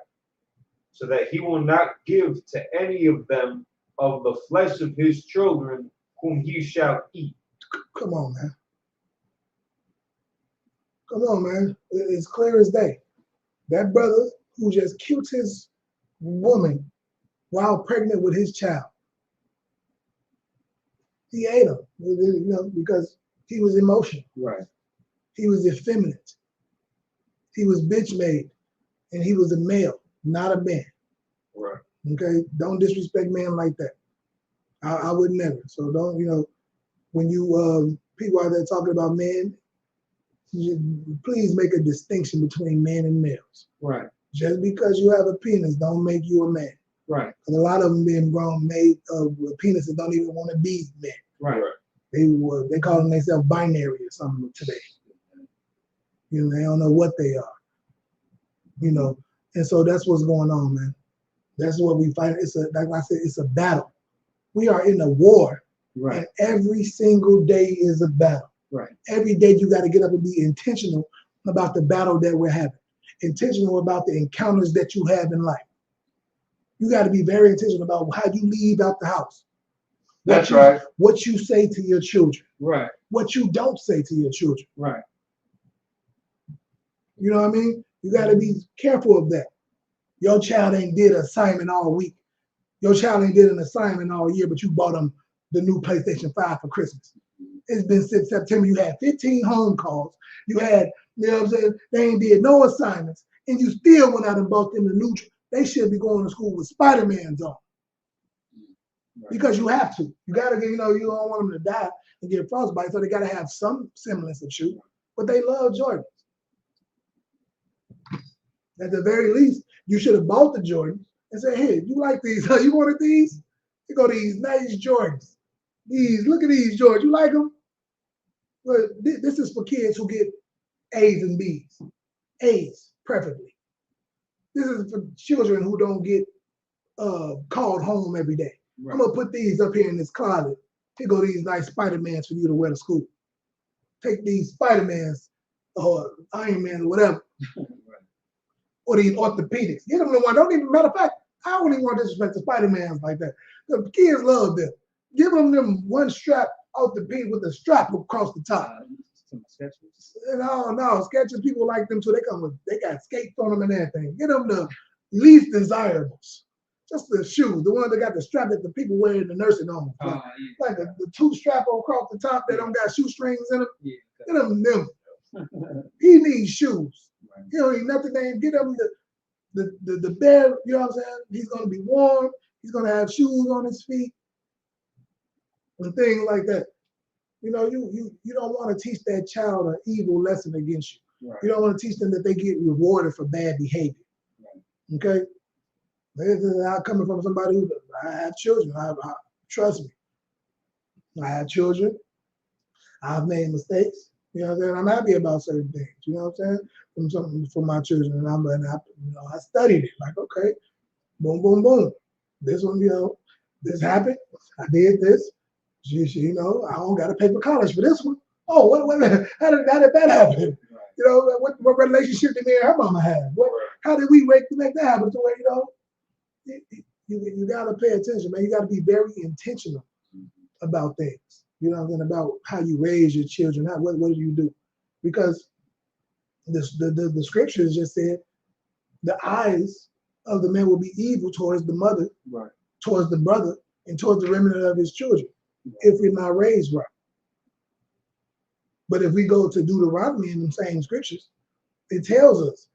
So that he will not give to any of them of the flesh of his children whom he shall eat. Come on, man. Come on, man. It's clear as day. That brother who just killed his woman while pregnant with his child, he ate him, you know, because he was emotional. Right. He was effeminate. He was bitch made, and he was a male, not a man. Right. Okay? Don't disrespect man like that. I would never. So don't, you know, when you people out there talking about men, please make a distinction between men and males. Right. Just because you have a penis don't make you a man. Right. And a lot of them being grown made of penises don't even want to be men. Right. They call themselves binary or something today. You know, they don't know what they are. You know, and so that's what's going on, man. That's what we fight. It's like I said, it's a battle. We are in a war. Right. And every single day is a battle. Right. Every day you got to get up and be intentional about the battle that we're having. Intentional about the encounters that you have in life. You got to be very intentional about how you leave out the house. That's right. What you say to your children. Right. What you don't say to your children. Right. You know what I mean? You got to be careful of that. Your child ain't did an assignment all week. Your child ain't did an assignment all year, but you bought them the new PlayStation 5 for Christmas. It's been since September. You had 15 home calls. You had, you know what I'm saying? They ain't did no assignments. And you still went out and bought them the new. They should be going to school with Spider-Man's on. Right. Because you have to. You got to get, you know, you don't want them to die and get frostbite, so they got to have some semblance of shoe. But they love Jordans. At the very least, you should have bought the Jordans and said, hey, you like these? Huh? You wanted these? You go these nice Jordans. These, look at these Jordans. You like them? Well, this is for kids who get A's and B's. A's, preferably. This is for children who don't get called home every day. Right. I'm going to put these up here in this closet. Here go these nice Spider-Mans for you to wear to school. Take these Spider-Mans or Iron Man or whatever. Right. Or these orthopedics. Get them the one. Don't even, matter of fact, I don't even want to disrespect the Spider-Mans like that. The kids love them. Give them one strap orthopedic with a strap across the top. No, Skechers, people like them too. They got skates on them and everything. Get them the least desirables. Just the shoes, the ones that got the strap that the people wear in the nursing home. Like the two strap across the top that don't got shoestrings in them. Yeah. Get them. He needs shoes. Right. He don't need nothing. Get him the bed, you know what I'm saying? He's gonna be warm, he's gonna have shoes on his feet and things like that. You know, you don't want to teach that child an evil lesson against you. Right. You don't want to teach them that they get rewarded for bad behavior. Right. Okay? I'm coming from somebody who I have children. Trust me, I have children. I've made mistakes. You know what I'm saying? I'm happy about certain things. You know what I'm saying? For my children, and I studied it. Like, okay, boom, boom, boom. This one, this happened. I did this. I don't got to pay for college for this one. Oh, what how did that happen? You know, what relationship did me and her mama have? How did we make that happen? To where, you got to pay attention, man. You got to be very intentional about things. You know what I'm saying? About how you raise your children. What do you do? Because the scriptures just said the eyes of the man will be evil towards the mother, towards the brother, and towards the remnant of his children, if we're not raised right. But if we go to Deuteronomy in the same scriptures, it tells us,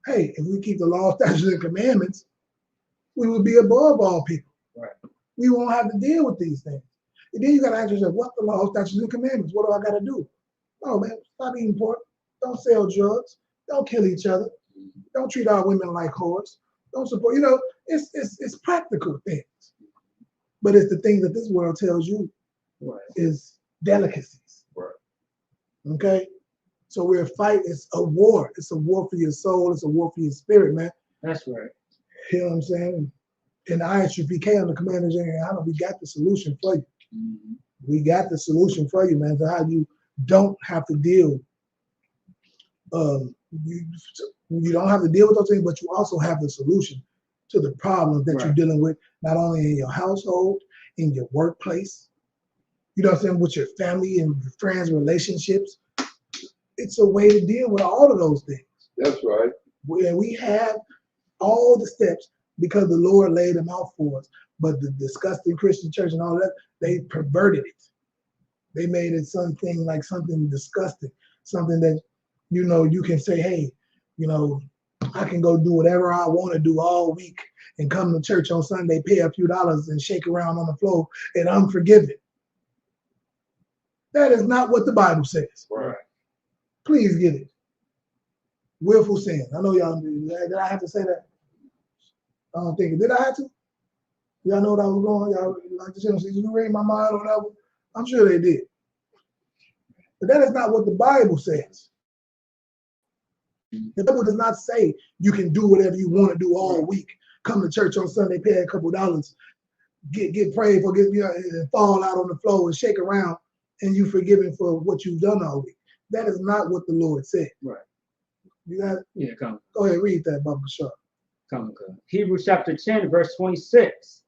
hey, if we keep the law, statutes, and commandments, we will be above all people. Right. We won't have to deal with these things. And then you got to ask yourself, what the law, statutes, and commandments? What do I got to do? Oh, man, stop eating pork. Don't sell drugs. Don't kill each other. Don't treat our women like whores. Don't support. It's practical things. But it's the thing that this world tells you is delicacies. Right. Okay? So we're fighting. It's a war. It's a war for your soul. It's a war for your spirit, man. That's right. You know what I'm saying? In I.S.U.P.K on the Commander General, we got the solution for you. Mm-hmm. We got the solution for you, man, to how you don't have to deal. You don't have to deal with those things, but you also have the solution to the problems that you're dealing with, not only in your household, in your workplace, you know what I'm saying, with your family and your friends, relationships. It's a way to deal with all of those things. That's right. We have all the steps because the Lord laid them out for us. But the disgusting Christian church and all that, they perverted it. They made it something disgusting, something that, you can say, hey, I can go do whatever I want to do all week and come to church on Sunday, pay a few dollars and shake around on the floor and I'm forgiven. That is not what the Bible says. Right. Please get it. Willful sin. I know y'all do. Did I have to say that? I don't think it. Did I have to? Y'all know what I was going? Y'all like to say, you read my mind or whatever? I'm sure they did. But that is not what the Bible says. The Bible does not say you can do whatever you want to do all week. Come to church on Sunday, pay a couple dollars, get prayed for, and fall out on the floor and shake around, and you forgiven for what you've done all week. That is not what the Lord said. Right. You got it? Yeah, come. Go ahead, read that, Bubba Sharp. Come. Hebrews chapter 10, verse 26.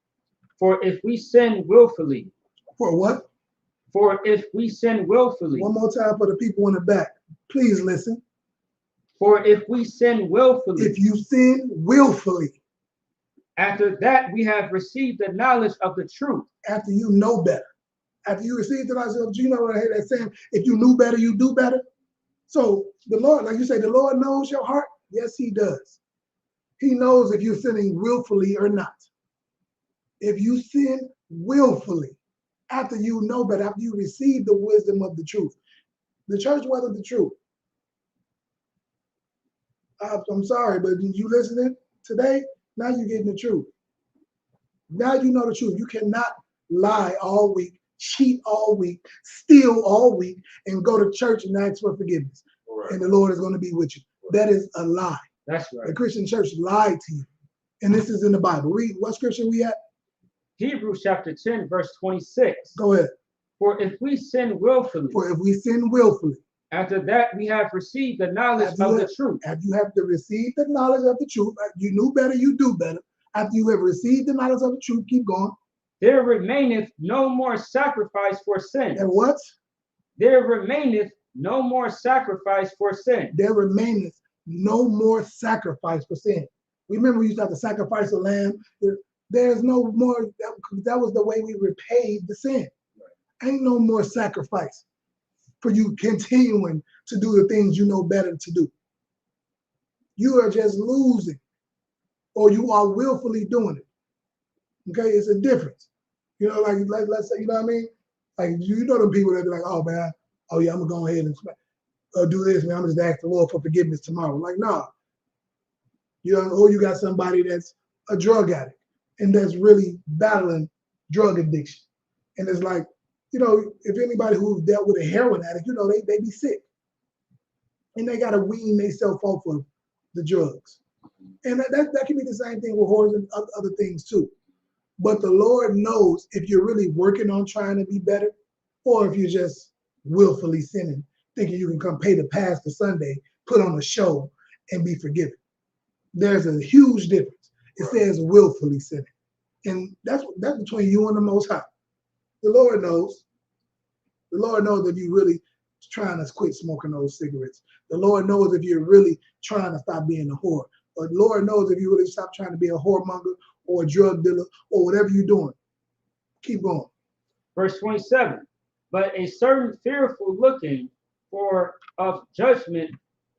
For if we sin willfully. For what? For if we sin willfully. One more time for the people in the back. Please listen. For if we sin willfully. If you sin willfully. After that we have received the knowledge of the truth. After you know better. After you receive the knowledge of, you know what I hear that saying? If you knew better, you do better. So the Lord, like you say, the Lord knows your heart. Yes, he does. He knows if you're sinning willfully or not. If you sin willfully, after you know better, after you receive the wisdom of the truth. The church wasn't the truth. I'm sorry, but you listening today, now you're getting the truth. Now you know the truth. You cannot lie all week, cheat all week, steal all week, and go to church and ask for forgiveness. Right. And the Lord is going to be with you. That is a lie. That's right. The Christian church lied to you. And this is in the Bible. Read what scripture we at? Hebrews chapter 10, verse 26. Go ahead. For if we sin willfully. For if we sin willfully. After that we have received the knowledge of the truth. After you have to receive the knowledge of the truth, you knew better, you do better. After you have received the knowledge of the truth, keep going. There remaineth no more sacrifice for sin. And what? There remaineth no more sacrifice for sin. There remaineth no more sacrifice for sin. Remember, we used to have to sacrifice a lamb. There's no more. That was the way we repaid the sin. Right. Ain't no more sacrifice for you continuing to do the things you know better to do. You are just losing, or you are willfully doing it. Okay, it's a difference. Like let's say, you know what I mean? Like, you know them people that be like, oh man, oh yeah, I'm gonna go ahead and do this, man. I'm just asking the Lord for forgiveness tomorrow. Like, nah. Or you got somebody that's a drug addict and that's really battling drug addiction. And it's like, you know, if anybody who's dealt with a heroin addict, you know, they be sick. And they got to wean themselves off of the drugs. And that can be the same thing with whores and other things too. But the Lord knows if you're really working on trying to be better or if you're just willfully sinning, thinking you can come pay the pastor Sunday, put on a show, and be forgiven. There's a huge difference. It says willfully sinning. And that's between you and the Most High. The Lord knows. The Lord knows if you're really trying to quit smoking those cigarettes. The Lord knows if you're really trying to stop being a whore. But the Lord knows if you really stop trying to be a whoremonger or a drug dealer or whatever you're doing. Keep going. Verse 27. But a certain fearful looking for of judgment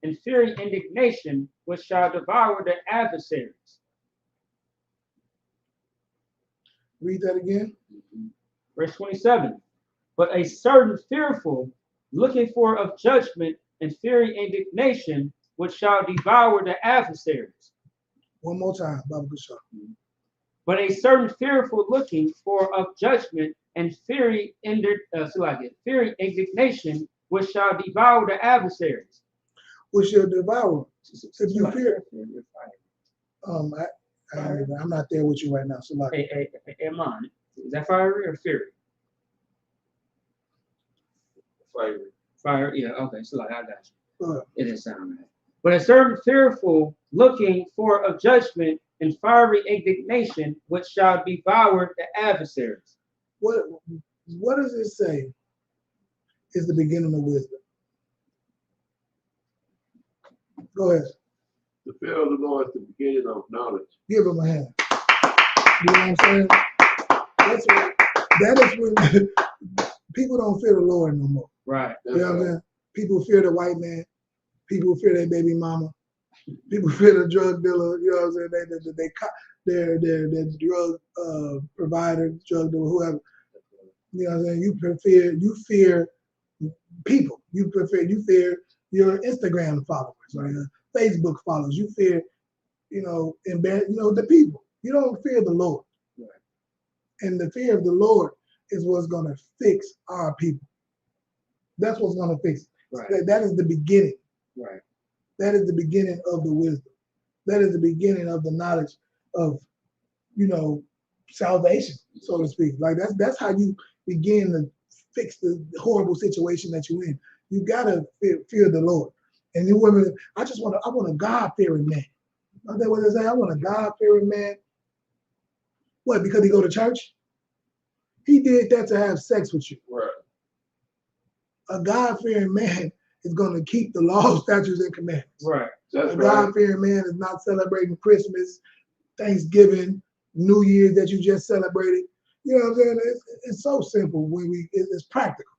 and fiery indignation, which shall devour the adversaries. Read that again. Verse 27. But a certain fearful looking for of judgment and fiery indignation, which shall devour the adversaries. One more time, Baba Kushar. But a certain fearful looking for of judgment and fiery indignation, which shall devour the adversaries. Which shall devour. If you fear, I'm not there with you right now. So like, hey, Iman, is that fiery or fiery? Fiery. Fire, yeah, okay, so like I got you. It didn't sound right. But a certain fearful looking for of judgment and fiery indignation, which shall devour the adversaries. What does it say is the beginning of wisdom? Go ahead. The fear of the Lord is the beginning of knowledge. Give him a hand. You know what I'm saying? That is when people don't fear the Lord no more. Right. You know what I'm saying? People fear the white man. People fear their baby mama. People fear the drug dealer. You know what I'm saying? Their drug provider, drug dealer, whoever. You know what I'm saying? You fear people. You fear your Instagram followers, right? Facebook followers. You fear, the people. You don't fear the Lord. Right. And the fear of the Lord is what's going to fix our people. That's what's going to fix it. Right. That is the beginning. Right. That is the beginning of the wisdom. That is the beginning of the knowledge of, salvation, so to speak. Like that's how you begin to fix the horrible situation that you're in. You gotta fear the Lord. And you women, I want a God-fearing man. That's what they say. I want a God-fearing man. What? Because he go to church? He did that to have sex with you. Right. A God-fearing man is going to keep the law, statutes, and commandments. Right. That's a right. God-fearing man is not celebrating Christmas, Thanksgiving, New Year's that you just celebrated. You know what I'm saying? It's so simple when it's practical.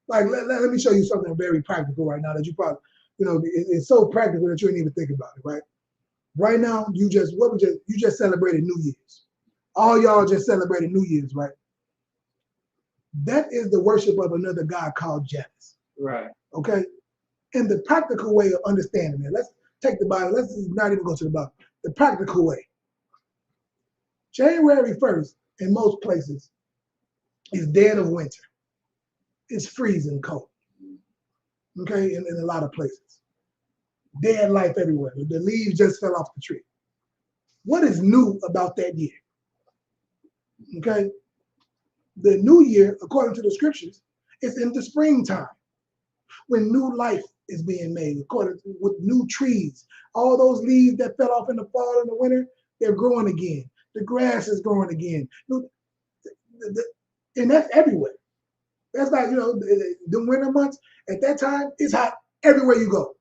Like, let me show you something very practical right now that you probably, it's so practical that you didn't even think about it, right? Right now, you just celebrated New Year's. All y'all just celebrated New Year's, right? That is the worship of another god called Janus. Right. Okay? And the practical way of understanding it, let's take the Bible, let's not even go to the Bible. The practical way. January 1st, in most places, is dead of winter. It's freezing cold. Okay? In a lot of places. Dead life everywhere. The leaves just fell off the tree. What is new about that year? Okay? The new year, according to the scriptures, is in the springtime when new life is being made, with new trees. All those leaves that fell off in the fall and the winter, they're growing again. The grass is growing again. And that's everywhere. That's not, the winter months, at that time, it's hot everywhere you go.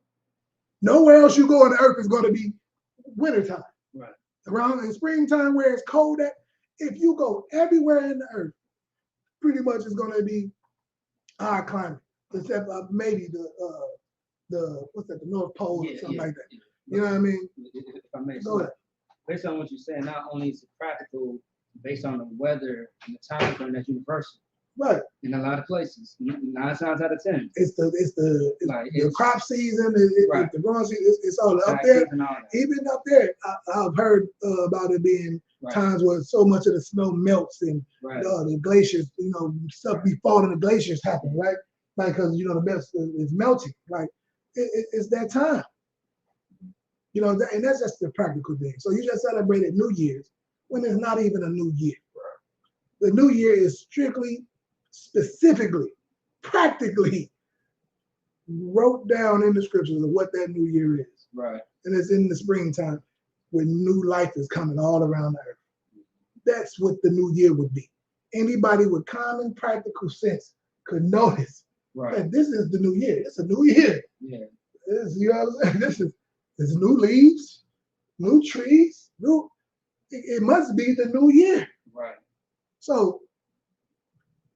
Nowhere else you go on the earth is going to be wintertime. Right. Around in springtime where it's cold at, if you go everywhere in the earth, pretty much it's going to be our climate, except maybe the North Pole or something like that. Yeah. You know what I mean? If I may, Go ahead. Based on what you're saying, not only is it practical based on the weather and the time frame that's universal, Right. In a lot of places, 9 times out of 10. It's the crop season. Right. The growing season. It's all up there. Even up there, I've heard about it being times where so much of the snow melts and the glaciers, stuff be falling. The glaciers happen, right? Like, because the best is melting. Like, it's that time. And that's just the practical thing. So you just celebrated New Year's when it's not even a new year. The new year is strictly, specifically, practically wrote down in the scriptures of what that new year is. Right. And it's in the springtime when new life is coming all around the earth. That's what the new year would be. Anybody with common practical sense could notice that this is the new year. It's a new year. Yeah. You know what I'm saying? It's new leaves, new trees, it must be the new year. Right. So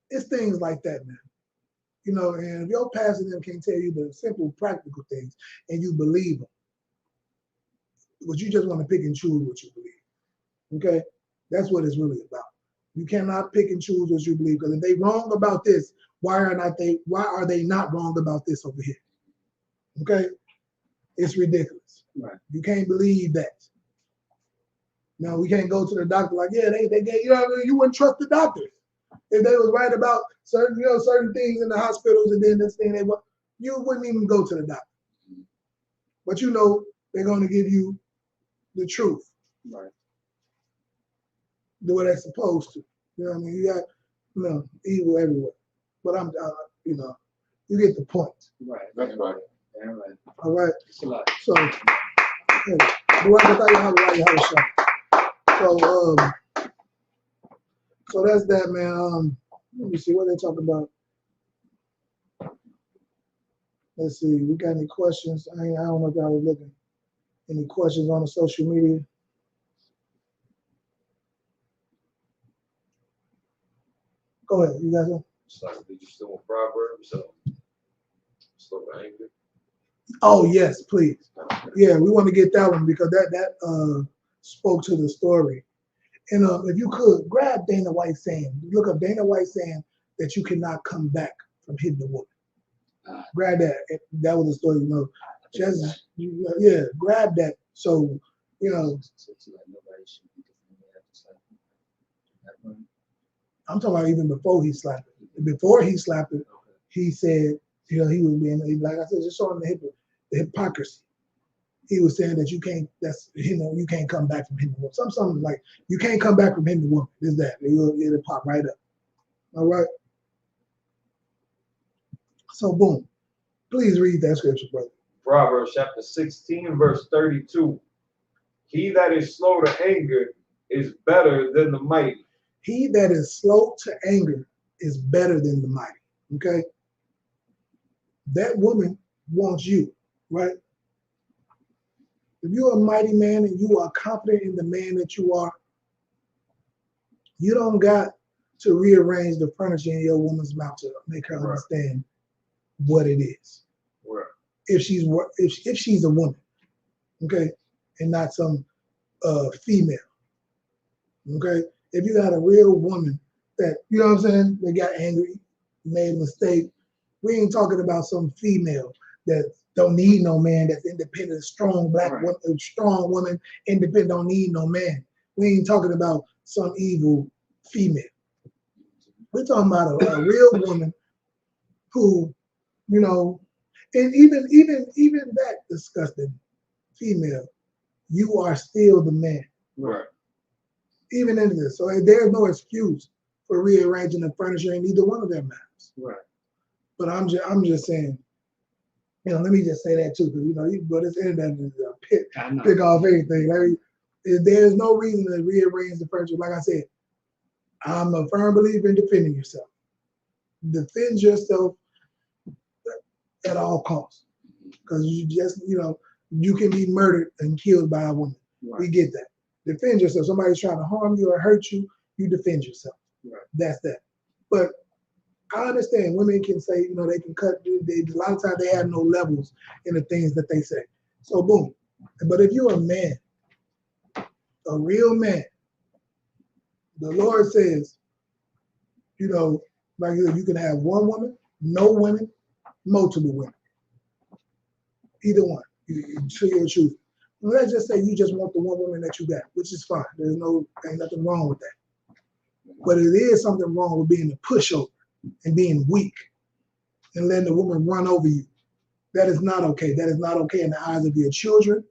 it's things like that, man. And if your pastor them can't tell you the simple practical things and you believe them, but you just want to pick and choose what you believe. Okay? That's what it's really about. You cannot pick and choose what you believe, because if they wrong about this, why are they not wrong about this over here? Okay? It's ridiculous. Right. You can't believe that. No, we can't go to the doctor like, yeah, they gave, you wouldn't trust the doctors. If they was right about certain things in the hospitals, and then this thing you wouldn't even go to the doctor. But they're going to give you the truth. Right. The way they're supposed to. You know what I mean? You got, evil everywhere. But you get the point. Right. That's right. Yeah, right. All right. It's a lot. So, so that's that, man. Let me see what they talking about. Let's see. We got any questions? I don't know if I was looking. Any questions on the social media? Go ahead. You guys. Did you still want Proverbs? Slow to anger. Oh yes, please. Yeah, we want to get that one because that spoke to the story. And if you could grab Dana White saying, look up Dana White saying that you cannot come back from hitting a woman. Grab that. That was the story, grab that. So, I'm talking about even before he slapped it. Before he slapped it, he said, he was being, like I said, just showing the hypocrisy. He was saying that you can't come back from hitting a woman. Something like, you can't come back from hitting a woman. Is that. It'll pop right up. All right? So, boom. Please read that scripture, brother. Proverbs chapter 16, verse 32. He that is slow to anger is better than the mighty. He that is slow to anger is better than the mighty. Okay? That woman wants you, right? If you're a mighty man and you are confident in the man that you are, you don't got to rearrange the furniture in your woman's mouth to make her understand what it is. Right. If she's a woman, okay, and not some female, okay. If you got a real woman that, you know what I'm saying, they got angry, made a mistake, we ain't talking about some female that don't need no man, that's independent, strong black woman, strong woman, independent, don't need no man. We ain't talking about some evil female. We're talking about a real woman who, and even that disgusting female, you are still the man. Right. Even in this. So there's no excuse for rearranging the furniture in either one of their mouths. Right. But I'm just saying, let me just say that too, because you can go to this internet and pick off anything. There's no reason to rearrange the furniture. Like I said, I'm a firm believer in defending yourself. Defend yourself at all costs, because you can be murdered and killed by a woman. Right. We get that. Defend yourself. Somebody's trying to harm you or hurt you, you defend yourself. Right. That's that. But I understand women can say, they can cut. A lot of times they have no levels in the things that they say. So boom. But if you're a man, a real man, the Lord says, Like you can have one woman, no women, multiple women. Either one. You show your truth. Let's just say you just want the one woman that you got, which is fine. Ain't nothing wrong with that. But it is something wrong with being a pushover and being weak and letting the woman run over you. That is not okay. That is not okay in the eyes of your children,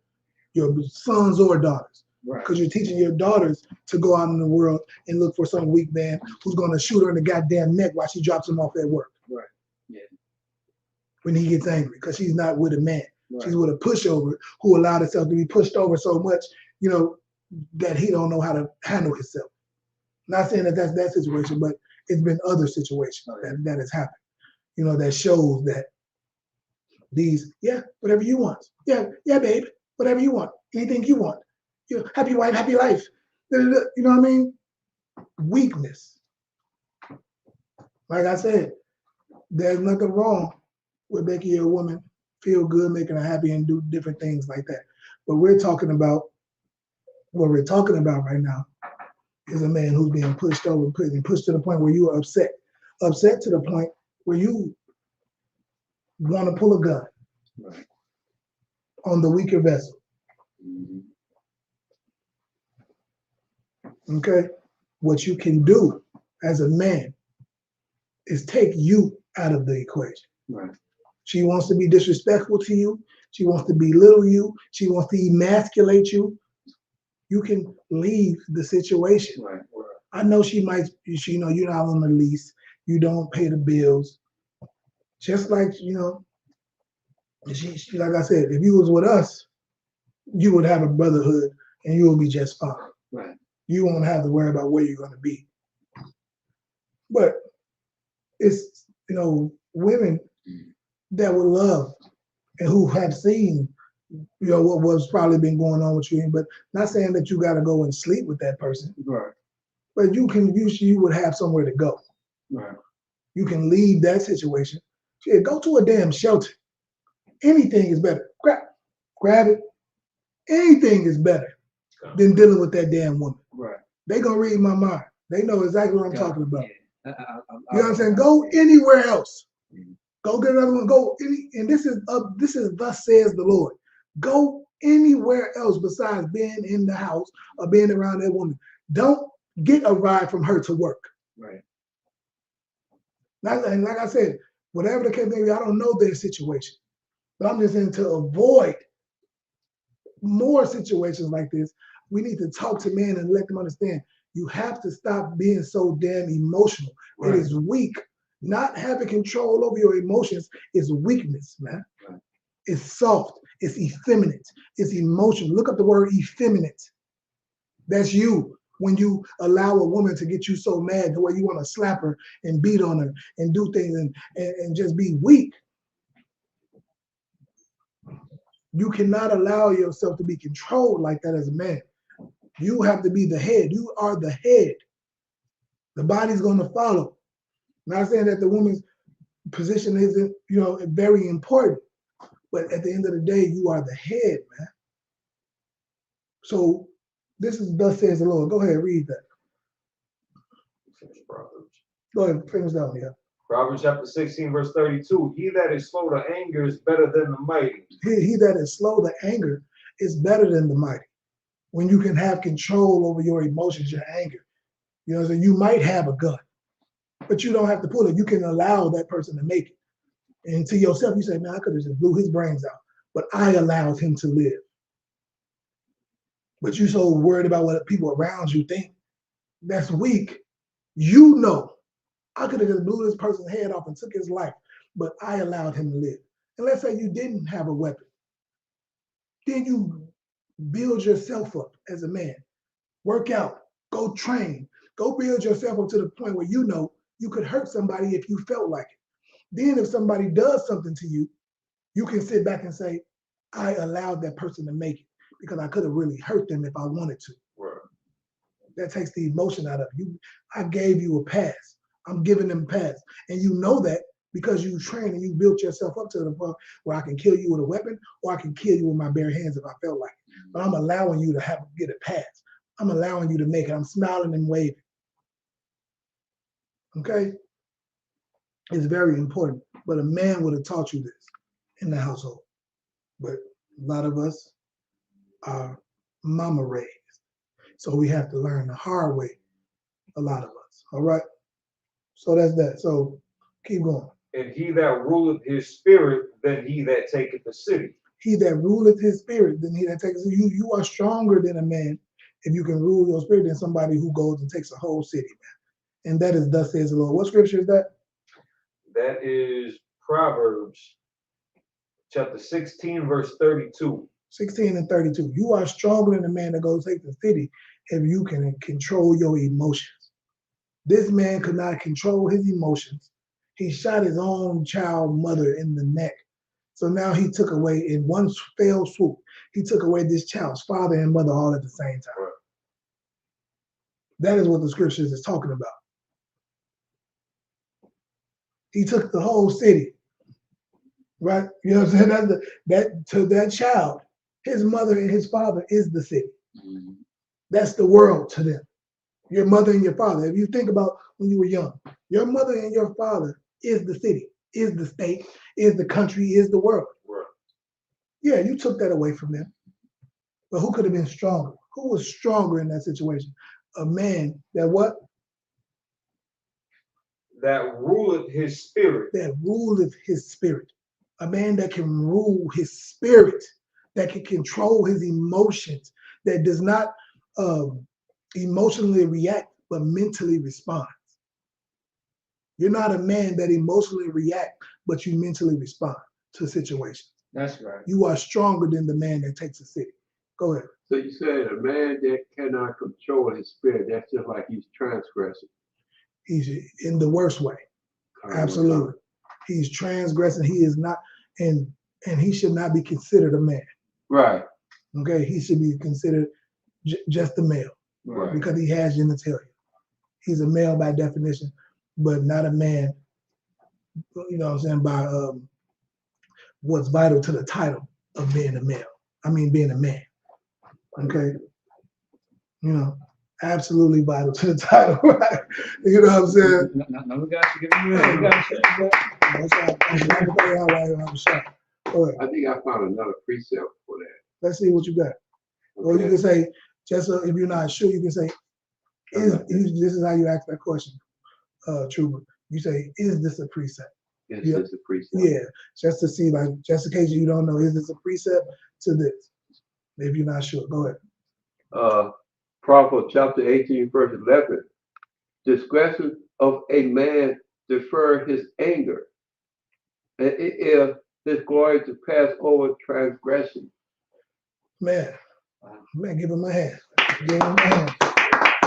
your sons or daughters. Because you're teaching your daughters to go out in the world and look for some weak man who's going to shoot her in the goddamn neck while she drops him off at work. Right. Yeah. When he gets angry, because she's not with a man. Right. She's with a pushover who allowed herself to be pushed over so much, that he don't know how to handle himself. Not saying that that's that situation, but it's been other situations that has happened. That shows that whatever you want. Yeah, babe, whatever you want. Anything you want. Happy wife, happy life. You know what I mean? Weakness. Like I said, there's nothing wrong with making your woman feel good, making her happy, and do different things like that. But what we're talking about right now is a man who's being pushed over, pushed to the point where you are upset to the point where you want to pull a gun on the weaker vessel. Okay? What you can do as a man is take you out of the equation. Right. She wants to be disrespectful to you. She wants to belittle you. She wants to emasculate you. You can leave the situation. Right. I know she might, you're not on the lease. You don't pay the bills. Just like, she like I said, if you was with us, you would have a brotherhood and you will be just fine. Right. You won't have to worry about where you're going to be. But it's, women that would love and who have seen, what was probably been going on with you. But not saying that you got to go and sleep with that person. Right. But you would have somewhere to go. Right. You can leave that situation. Yeah, go to a damn shelter. Anything is better. Grab it. Anything is better than dealing with that damn woman. Right. They gonna read my mind. They know exactly what I'm talking about. You know what I'm saying? Go anywhere else. Go get another one. Go and this is thus says the Lord. Go anywhere else besides being in the house or being around that woman. Don't get a ride from her to work. Right. Like I said, whatever the case may be, I don't know their situation. But I'm just saying to avoid more situations like this, we need to talk to men and let them understand you have to stop being so damn emotional. Right. It is weak. Not having control over your emotions is weakness, man. Right. It's soft. It's effeminate. It's emotional. Look up the word effeminate. That's you. When you allow a woman to get you so mad the way you want to slap her and beat on her and do things and just be weak. You cannot allow yourself to be controlled like that as a man. You have to be the head. You are the head. The body's going to follow. Not saying that the woman's position isn't, very important, but at the end of the day, you are the head, man. So this is thus says the Lord. Go ahead, read that. Go ahead, finish that one, yeah. Proverbs chapter 16, verse 32. He that is slow to anger is better than the mighty. He that is slow to anger is better than the mighty. When you can have control over your emotions, your anger. So you might have a gun, but you don't have to pull it. You can allow that person to make it. And to yourself, you say, man, I could have just blew his brains out, but I allowed him to live. But you're so worried about what people around you think. That's weak. I could have just blew this person's head off and took his life, but I allowed him to live. And let's say you didn't have a weapon. Then you build yourself up as a man. Work out, go train, go build yourself up to the point where you could hurt somebody if you felt like it. Then if somebody does something to you, you can sit back and say, I allowed that person to make it because I could have really hurt them if I wanted to. Right. That takes the emotion out of you. I gave you a pass. I'm giving them a pass. And you know that because you trained and you built yourself up to the point where I can kill you with a weapon or I can kill you with my bare hands if I felt like it. But I'm allowing you to get a pass. I'm allowing you to make it. I'm smiling and waving. Okay? is very important. But a man would have taught you this in the household. But a lot of us are mama raised. So we have to learn the hard way, a lot of us. All right? So that's that. So keep going. And he that ruleth his spirit than he that taketh the city. He that ruleth his spirit than he that taketh the city. You are stronger than a man if you can rule your spirit than somebody who goes and takes a whole city, man. And that is thus says the Lord. What scripture is that? That is Proverbs chapter 16, verse 32. 16 and 32. You are stronger than a man that goes take the city if you can control your emotions. This man could not control his emotions. He shot his own child mother in the neck. So now he took away, in one fell swoop, he took away this child's father and mother all at the same time. Right. That is what the scriptures is talking about. He took the whole city, right? You know what I'm saying? That to that child, his mother and his father is the city. Mm-hmm. That's the world to them. Your mother and your father. If you think about when you were young, your mother and your father is the city, is the state, is the country, is the world. Right. Yeah, you took that away from them. But who could have been stronger? Who was stronger in that situation? A man that what? That ruleth his spirit. That ruleth his spirit. A man that can rule his spirit, that can control his emotions, that does not emotionally react, but mentally responds. You're not a man that emotionally react, but you mentally respond to situations. That's right. You are stronger than the man that takes a city. Go ahead. So you said a man that cannot control his spirit, that's just like he's transgressing. He's in the worst way. Absolutely. He's transgressing. He is not, and he should not be considered a man. Right. Okay. He should be considered just a male. Right. Because he has genitalia. He's a male by definition, but not a man, you know what I'm saying, by what's vital to the title of being a male. I mean, being a man. Okay. You know, absolutely vital to the title. Right? You know what I'm saying? No, we got to give you that. We got to. I think I found another precept for that. Let's see what you got. Okay. Or you can say, just so if you're not sure, you can say, this is how you ask that question, Trooper. You say, is this a precept? Is this a precept? Yeah, just to see, like, just in case you don't know, is this a precept to this? If you're not sure, go ahead. Proverbs chapter 18, verse 11. Discretion of a man defer his anger, and it is his glory to pass over transgression. Man, give him a hand. Give him a hand.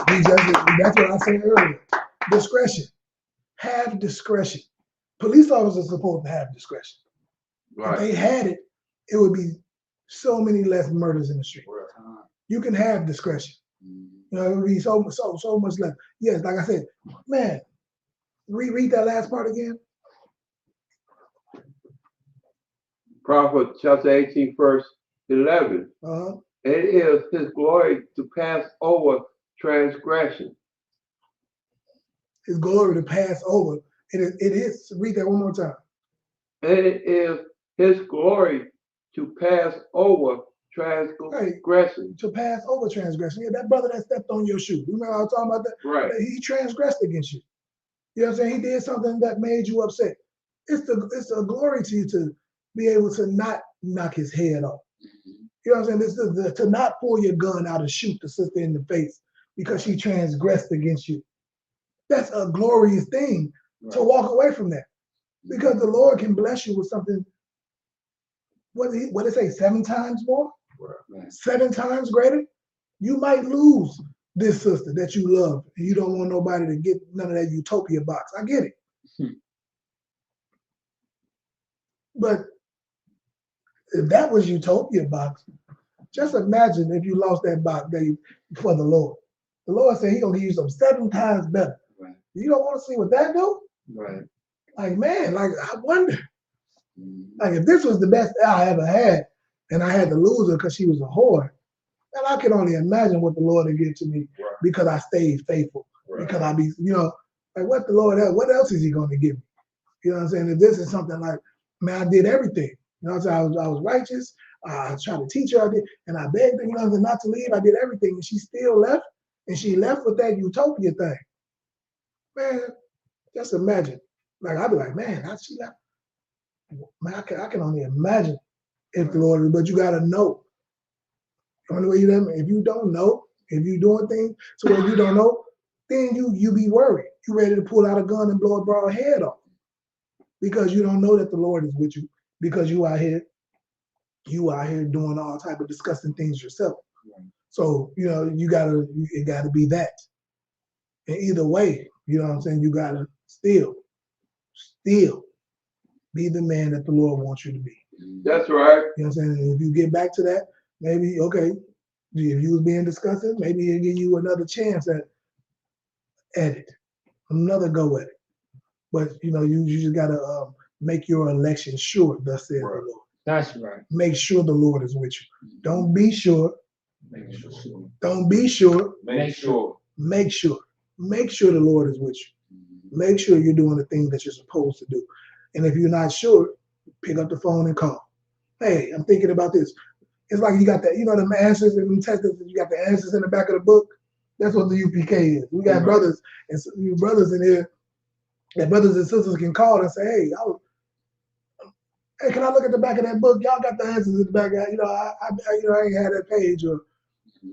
That's what I said earlier. Discretion. Have discretion. Police officers are supposed to have discretion. Right. If they had it, it would be so many less murders in the street. Right. You can have discretion. You know, it would be so much less. Yes, like I said, man, read that last part again. Proverbs chapter 18, verse 11. It is his glory to pass over transgression. His glory to pass over. It is. Read that one more time. And it is his glory to pass over transgression. To pass over transgression. Yeah, that brother that stepped on your shoe. You remember I was talking about that? Right. He transgressed against you. You know what I'm saying? He did something that made you upset. It's a glory to you to be able to not knock his head off. You know what I'm saying? This is to not pull your gun out and shoot the sister in the face because she transgressed against you. That's a glorious thing. Right. To walk away from that. Because the Lord can bless you with something, what did it say, 7 times more? Right. 7 times greater? You might lose this sister that you love and you don't want nobody to get none of that utopia box. I get it. But if that was utopia box, just imagine if you lost that box for the Lord. The Lord said he's going to give you some 7 times better. Right. You don't want to see what that do? Right. Like, man, like, I wonder. Like, if this was the best I ever had, and I had to lose her because she was a whore, then I can only imagine what the Lord would give to me because I stayed faithful. Because I be, you know, like, what the Lord, what else is he going to give me? You know what I'm saying? If this is something like, man, I did everything. You know what I'm saying? I was righteous. I tried to teach her, I did, and I begged her, you know, not to leave. I did everything, and she still left, and she left with that utopia thing. Man, just imagine. Like, I'd be like, man, how she left? Man, I can only imagine if the Lord, but you got to know. The only way if you don't know, if you're doing things to where you don't know, then you be worried. You ready to pull out a gun and blow a broad head off because you don't know that the Lord is with you, because you out here doing all type of disgusting things yourself. So, you know, it gotta be that. And either way, you know what I'm saying, you gotta still be the man that the Lord wants you to be. That's right. You know what I'm saying? If you get back to that, maybe, okay, if you was being disgusting, maybe he'll give you another chance at it, another go at it. But, you know, you just gotta make your election sure, thus says the Lord. That's right. Make sure the Lord is with you. Don't be sure. Make sure. Don't be sure. Make sure. Make sure. Make sure the Lord is with you. Make sure you're doing the thing that you're supposed to do. And if you're not sure, pick up the phone and call. Hey, I'm thinking about this. It's like you got that, you know, the answers and them tests, you got the answers in the back of the book. That's what the UPK is. We got brothers in here, that brothers and sisters can call and say, hey, hey, can I look at the back of that book? Y'all got the answers in the back. You know, I ain't had that page, or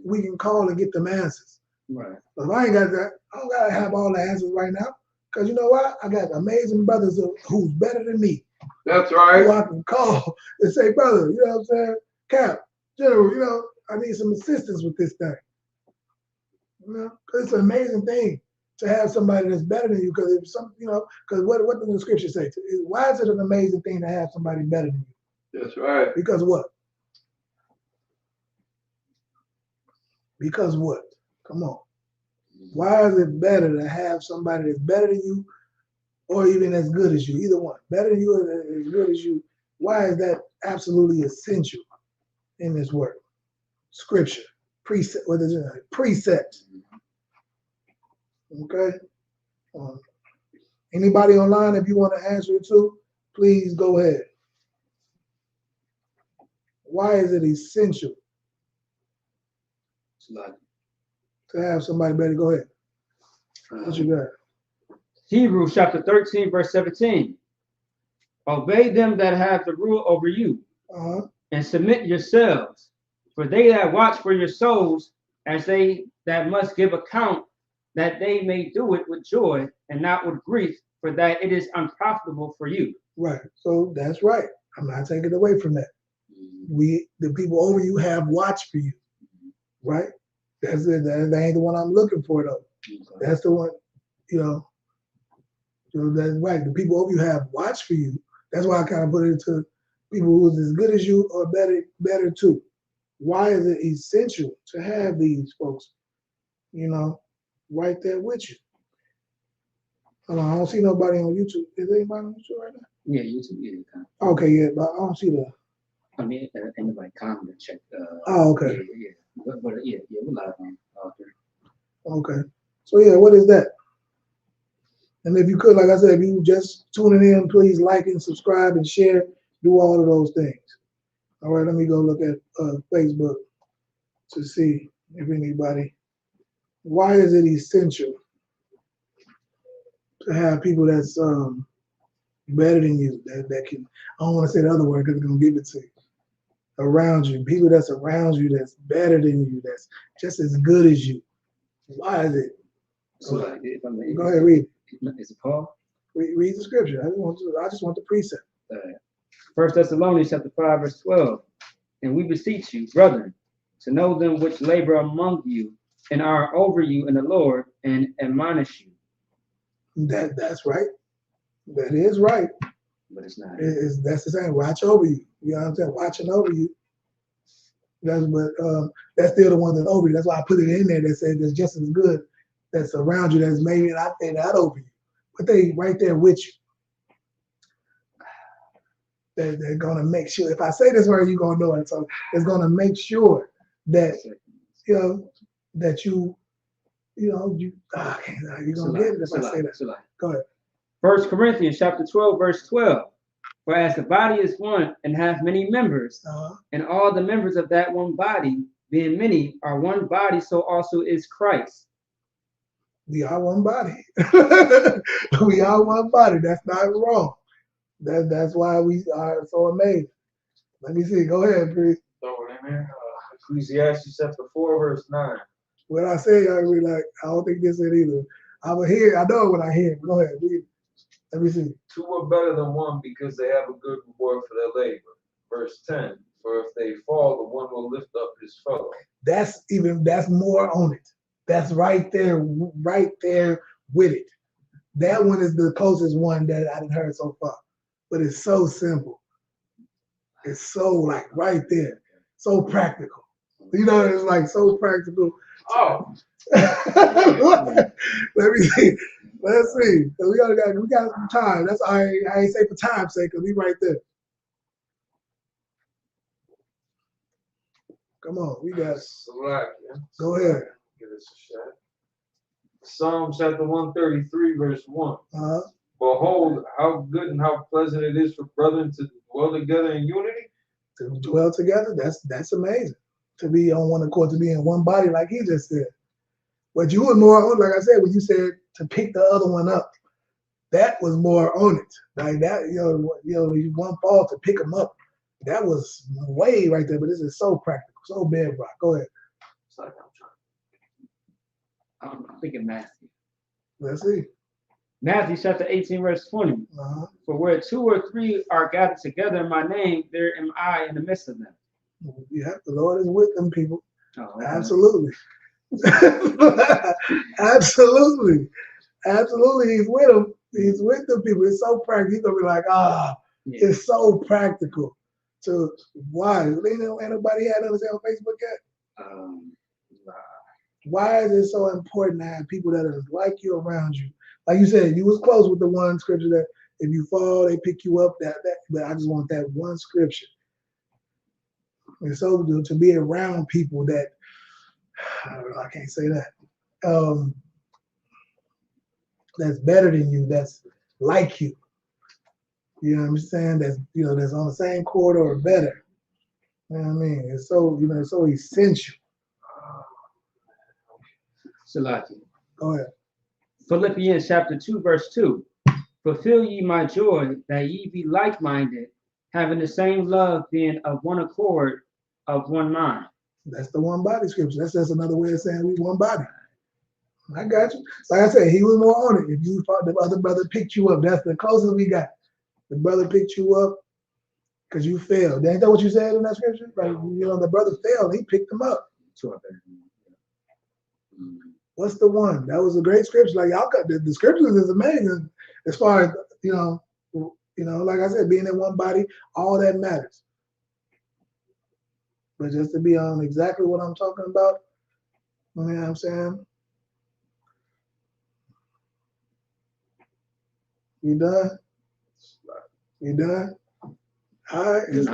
we can call and get them answers. Right. But if I ain't got that, I don't gotta have all the answers right now. Because you know what? I got amazing brothers who's better than me. That's right. Who I can call and say, brother, you know what I'm saying? Cap, General, you know, I need some assistance with this thing. You know, because it's an amazing thing to have somebody that's better than you. Because if you know, because what does the scripture say? Why is it an amazing thing to have somebody better than you? That's right. Because what? Because what? Come on. Why is it better to have somebody that's better than you, or even as good as you? Either one. Better than you or as good as you. Why is that absolutely essential in this work? Scripture. Precept. What is it? Precept. Okay? Anybody online, if you want to answer it too, please go ahead. Why is it essential to have somebody better? Go ahead. What you got? Hebrews chapter 13, verse 17. Obey them that have the rule over you, and submit yourselves, for they that watch for your souls, as they that must give account, that they may do it with joy and not with grief, for that it is unprofitable for you. Right. So that's right. I'm not taking away from that. The people over you have watched for you, right? That's it. That ain't the one I'm looking for though. That's the one, you know. That's right. The people over you have watched for you. That's why I kind of put it to people who's as good as you or better too. Why is it essential to have these folks, you know, right there with you? Hold on, I don't see nobody on YouTube. Is anybody on YouTube right now? Yeah, YouTube. Yeah. Okay, yeah, but I don't see the. I mean, anybody comment check. Oh, okay. Yeah. But yeah, we're live on all three. Okay. So yeah, what is that? And if you could, like I said, if you just tuning in, please like and subscribe and share. Do all of those things. All right, let me go look at Facebook to see if anybody. Why is it essential to have people that's better than you, that can? I don't want to say the other word because it's gonna give it to you. Around you, people that's around you that's better than you, that's just as good as you. Why is it? So like, if I may, go ahead, read. Is it Paul? Read the scripture. I just want the precept. 1 Thessalonians chapter 5, verse 12. And we beseech you, brethren, to know them which labor among you and are over you in the Lord and admonish you. That's right. That is right. But it's not. That's the same. Watch over you. You know what I'm saying? Watching over you. That's still the one that's over you. That's why I put it in there that says that's just as good that's around you, that's maybe not over you. But they right there with you. They're gonna make sure. If I say this word, you're gonna know it. So it's gonna make sure that that you're gonna get it if I say that. Go ahead. 1 Corinthians chapter 12, verse 12. For as the body is one and hath many members, and all the members of that one body, being many, are one body, so also is Christ. We are one body. We are one body. That's not wrong. That's why we are so amazed. Let me see. Go ahead, please. Ecclesiastes chapter 4, verse 9. When I say y'all be like, I don't think this is it either. I will hear. I know when I hear. Go ahead. Let me see. Two are better than one because they have a good reward for their labor. Verse 10. For if they fall, the one will lift up his fellow. That's more on it. That's right there with it. That one is the closest one that I've heard so far. But it's so simple. It's so like right there. So practical. You know, it's like so practical. Oh. Let me see. Let's see. We got some time. That's I ain't say for time's sake, because we right there. Come on, we got Go ahead. Give us a shot. Psalm chapter 133, verse 1. Behold, how good and how pleasant it is for brethren to dwell together in unity. To dwell together, that's amazing. To be on one accord, to be in one body, like he just said. But you were more on, like I said, when you said to pick the other one up, that was more on it. Like that, one fall to pick them up. That was way right there. But this is so practical, so bedrock. Go ahead. I'm thinking Matthew. Let's see. Matthew chapter 18, verse 20. For where 2 or 3 are gathered together in my name, there am I in the midst of them. Yeah, the Lord is with them people. Oh, okay. Absolutely. Absolutely. He's with them. He's with them people. It's so practical. He's gonna be like, it's so practical. So why? Ain't nobody had us on Facebook yet? Why is it so important to have people that are like you around you? Like you said, you was close with the one scripture that if you fall, they pick you up. But I just want that one scripture. And so to be around people that, I can't say that, that's better than you, that's like you. You know what I'm saying? That's on the same chord or better. You know what I mean? It's so it's so essential. Salaki. Go ahead. Philippians chapter 2, verse 2. Fulfill ye my joy, that ye be like-minded, having the same love, being of one accord, of one mind. That's the one body scripture. That's just another way of saying we one body. I got you. Like I said, he was more on it. If you thought the other brother picked you up, that's the closest we got. The brother picked you up because you failed. Ain't that what you said in that scripture? Like, the brother failed, he picked him up. What's the one? That was a great scripture. Like y'all got the scriptures is amazing as far as like I said, being in one body, all that matters. But just to be on exactly what I'm talking about, you know what I'm saying? You done? You done? All right. You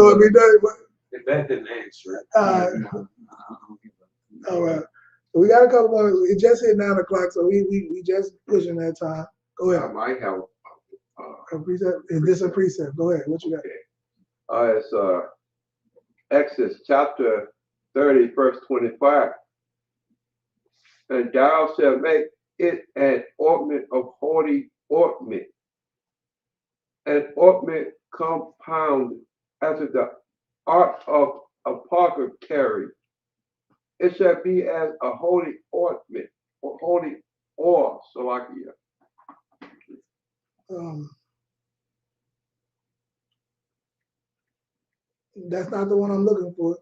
want me done? If that didn't answer it. All right. So we got a couple more. It just hit 9 o'clock, so we just pushing that time. Go ahead. I might have a precept. Is this a precept? Go ahead. What you got? It's Exodus chapter 30, verse 25. And thou shalt make it an ornament of holy ornament, an ornament compound after the art of apothecary. It shall be as a holy ornament or holy oil, Salakia. That's not the one I'm looking for.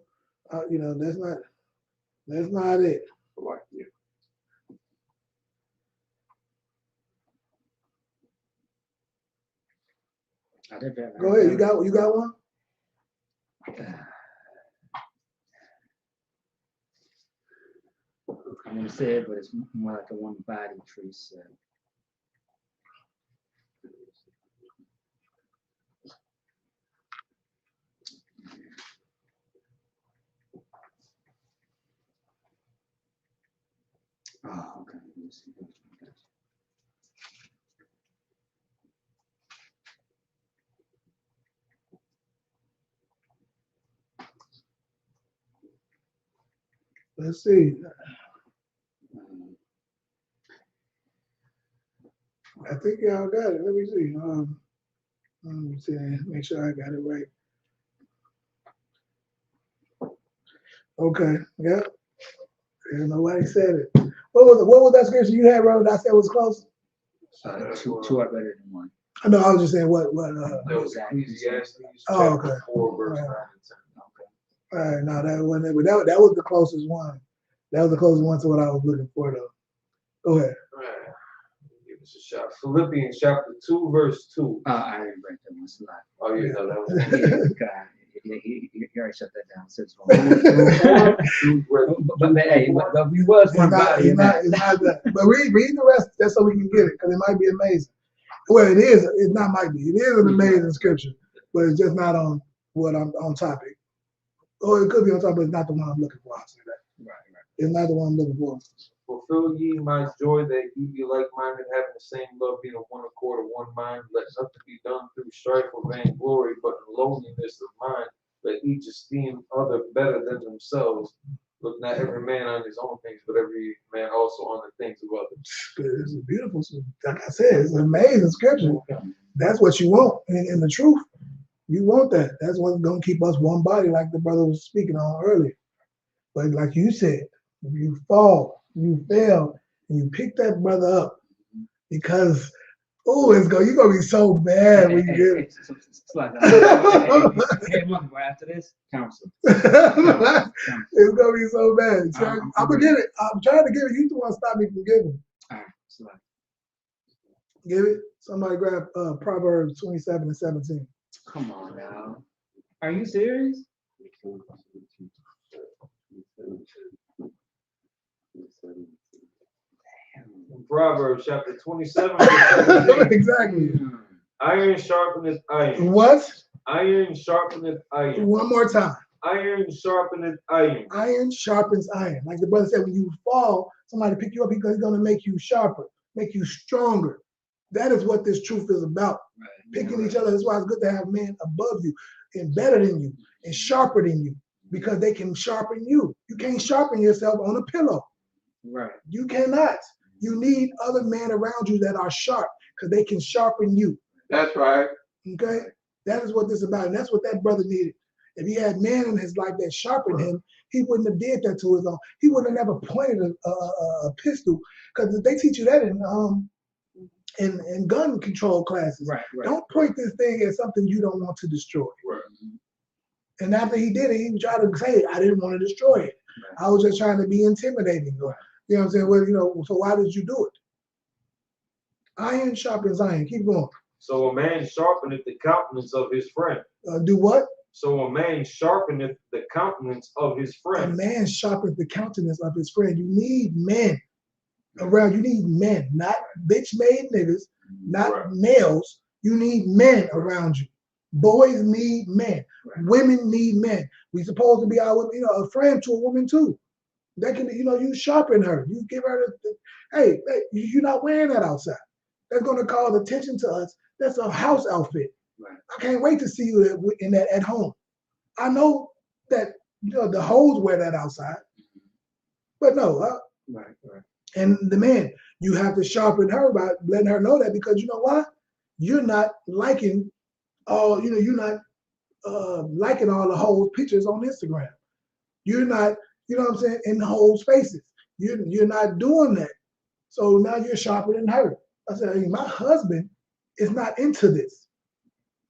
That's not it. Salakia. Go ahead. You got one? I'm gonna say it, but it's more like a one body precept. Oh, okay. Let me see. Let's see. I think y'all got it. Let me see. Let me see. Make sure I got it right. Okay. Yep. Nobody said it. What was that scripture you had, Robert? I said was close. Two are better than one. No, I was just saying what. That was Ecclesiastes Oh, chapter okay. 4, verse 9 and 10. All right, no, that wasn't it. But that was the closest one. That was the closest one to what I was looking for, though. Go ahead. All right. Give us a shot. Philippians chapter 2, verse 2. I didn't break that one. Slide. Oh, yeah, no, that was he already shut that down. Since but hey, but we was one body. It's not that. But read the rest just so we can get it, because it might be amazing. Well, it is. It not might be. It is an amazing scripture, but it's just not on what I'm on topic. Or it could be on topic, but it's not the one I'm looking for. I'll say that. Right. It's not the one I'm looking for. Fulfill ye my joy that ye be like-minded, having the same love, being of one accord, of one mind. Let nothing be done through strife or vainglory, but in lowliness of mind. Let each esteem other better than themselves. Look not every man on his own things, but every man also on the things of others. It's a beautiful, like I said, it's an amazing scripture. That's what you want in the truth. You want that. That's what's going to keep us one body, like the brother was speaking on earlier. But like you said, if you fall, you fail, and you pick that brother up, because you're gonna be so bad when you get it. It's like hey, mother, after this, counsel. It's gonna be so bad. I'm gonna give it. I'm trying to give it. You two want to stop me from giving. All right, give it. Somebody grab Proverbs 27 and 17. Come on now. Are you serious? Proverbs chapter 27, verse 17. Exactly. Iron sharpeneth iron. What? Iron sharpeneth iron. One more time. Iron sharpeneth iron. Iron sharpens iron. Like the brother said, when you fall, somebody pick you up because he's going to make you sharper, make you stronger. That is what this truth is about. Right. Picking each other. That's why it's good to have men above you and better than you and sharper than you, because they can sharpen you. You can't sharpen yourself on a pillow. Right. You cannot. You need other men around you that are sharp, because they can sharpen you. That's right. Okay? That is what this is about. And that's what that brother needed. If he had men in his life that sharpened him, he wouldn't have did that to his own. He wouldn't have never pointed a pistol, because they teach you that in gun control classes. Right. Don't point this thing at something you don't want to destroy. Right. And after he did it, he tried to say, I didn't want to destroy it. Right. I was just trying to be intimidating. Right. You know what I'm saying? Well, so why did you do it? Iron sharpens iron. Keep going. So a man sharpeneth the countenance of his friend. Do what? So a man sharpeneth the countenance of his friend. A man sharpens the countenance of his friend. You need men around. You need men, not bitch-made niggas, not males. You need men around you. Boys need men. Women need men. We supposed to be a friend to a woman too. That can, you sharpen her. You give her hey, you're not wearing that outside. That's going to cause attention to us. That's a house outfit. Right. I can't wait to see you in that at home. I know that the hoes wear that outside, but no. Right. And the man, you have to sharpen her by letting her know that, because you know why? You're not liking all. You're not liking all the hoes pictures on Instagram. You're not. You know what I'm saying? In the whole spaces. You're not doing that. So now you're sharpening her. I said, hey, my husband is not into this.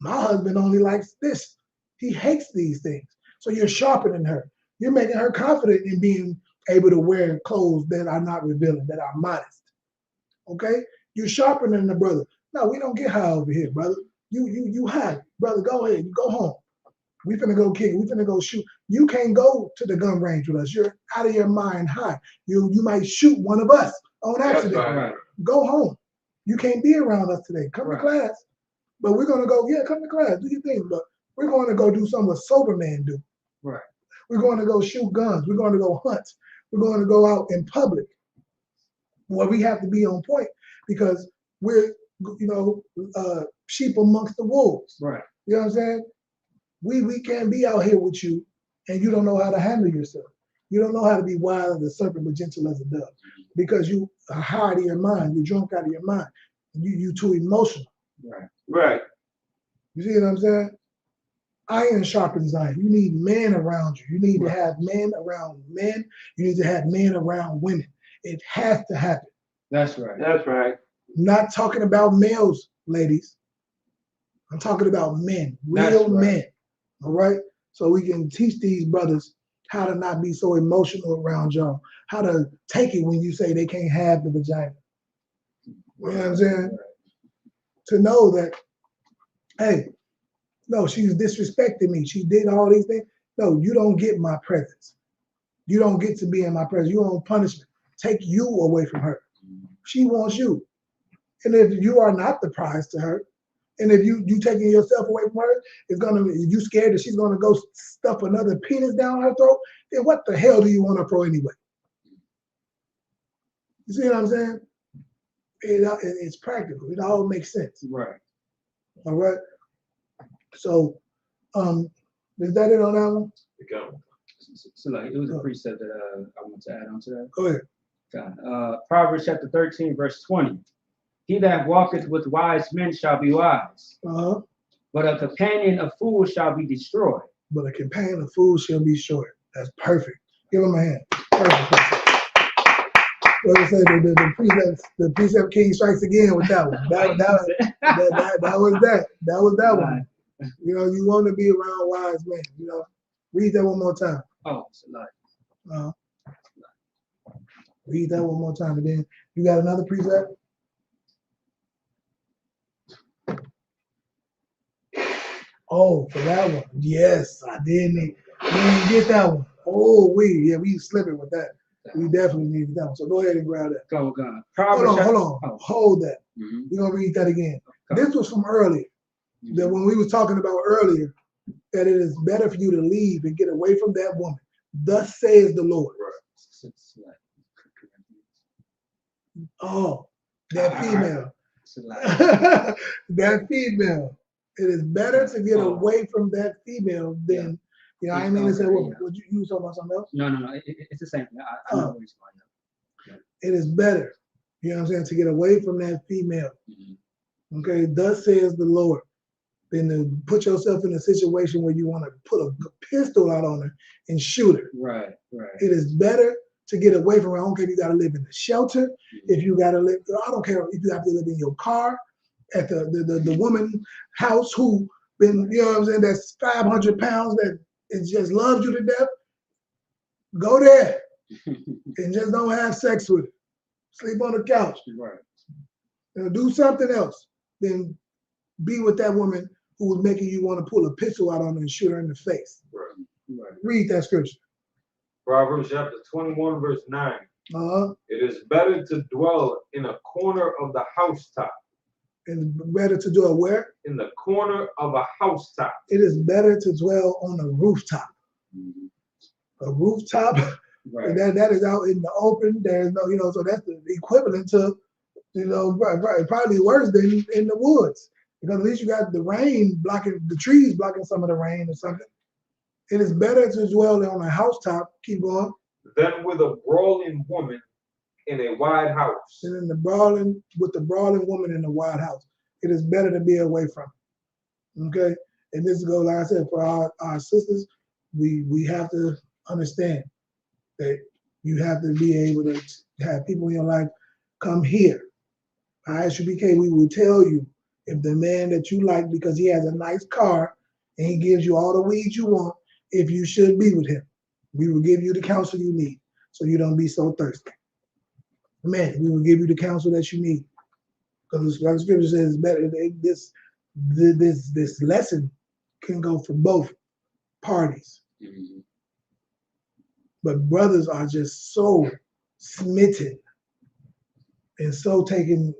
My husband only likes this. He hates these things. So you're sharpening her. You're making her confident in being able to wear clothes that are not revealing, that are modest. Okay? You're sharpening the brother. No, we don't get high over here, brother. You high. Brother, go ahead. You go home. We finna go kick it. We finna go shoot. You can't go to the gun range with us. You're out of your mind high. You might shoot one of us on accident. Right. Go home. You can't be around us today. Come to class. But we're gonna go, come to class, do your thing. But we're going to go do something what sober men do. Right. We're going to go shoot guns. We're going to go hunt. We're going to go out in public. Well, we have to be on point because we're, sheep amongst the wolves. Right. You know what I'm saying? We can't be out here with you and you don't know how to handle yourself. You don't know how to be wise as a serpent but gentle as a dove because you are high out of your mind. You're drunk out of your mind. You too emotional. Right. Right. You see what I'm saying? Iron sharpens iron. You need men around you. You need to have men around men. You need to have men around women. It has to happen. That's right. That's right. I'm not talking about males, ladies. I'm talking about men, real men. All right? So we can teach these brothers how to not be so emotional around y'all, how to take it when you say they can't have the vagina. You know what I'm saying? To know that, hey, no, she's disrespecting me. She did all these things. No, you don't get my presence. You don't get to be in my presence. You want punishment. Take you away from her. She wants you. And if you are not the prize to her, and if you taking yourself away from her, you scared that she's gonna go stuff another penis down her throat, then what the hell do you want her for anyway? You see what I'm saying? It's practical. It all makes sense. Right. All right. So, is that it on that one? So like, it was a precept that I want to add on to that. Go ahead. Proverbs chapter 13, verse 20. He that walketh with wise men shall be wise, but a companion of fools shall be destroyed. But a companion of fools shall be destroyed. That's perfect. Give him a hand. Perfect. Like I said, the precept king strikes again with that one. That was that one. You know, you want to be around wise men. You know, read that one more time. Oh, it's a lie. Read that one more time, and then you got another precept. Oh, for that one, yes, I didn't get that one. Oh, we slipping with that. We definitely needed that one. So go ahead and grab that. Oh God. Hold on. Hold that. We're gonna read that again. This was from earlier. That when we was talking about earlier, that it is better for you to leave and get away from that woman. Thus says the Lord. Oh, that female. That female. It is better to get away from that female than, you know, I mean to say, would you talking about something else? No, it's the same thing. I know what he's talking about. It is better, you know what I'm saying, to get away from that female. Okay, thus says the Lord, than to put yourself in a situation where you want to put a pistol out on her and shoot her. Right. It is better to get away from her. I don't care if you got to live in a shelter, if you got to live, I don't care if you have to live in your car, at the woman house who been, you know what I'm saying, that's 500 pounds that it just loves you to death. Go there and just don't have sex with her. Sleep on the couch. Right. Do something else than be with that woman who was making you want to pull a pistol out on her and shoot her in the face. Right. Read that scripture. Proverbs chapter 21, verse 9. It is better to dwell in a corner of the housetop. And better to dwell where? In the corner of a housetop. It is better to dwell on a rooftop. A rooftop, that is out in the open. There's no, you know, so that's the equivalent to, you know, probably worse than in the woods. Because at least you got the rain blocking, the trees blocking some of the rain or something. It is better to dwell on a housetop, keep going, than with a brawling woman in a wide house. And in the brawling woman in the wide house. It is better to be away from it. Okay? And this goes, like I said, for our sisters, we have to understand that you have to be able to have people in your life come here. I.S.U.P.K, we will tell you if the man that you like because he has a nice car and he gives you all the weed you want, if you should be with him. We will give you the counsel you need so you don't be so thirsty. Man, we will give you the counsel that you need. Because like the scripture says, it's better. This lesson can go for both parties. But brothers are just so smitten and so taken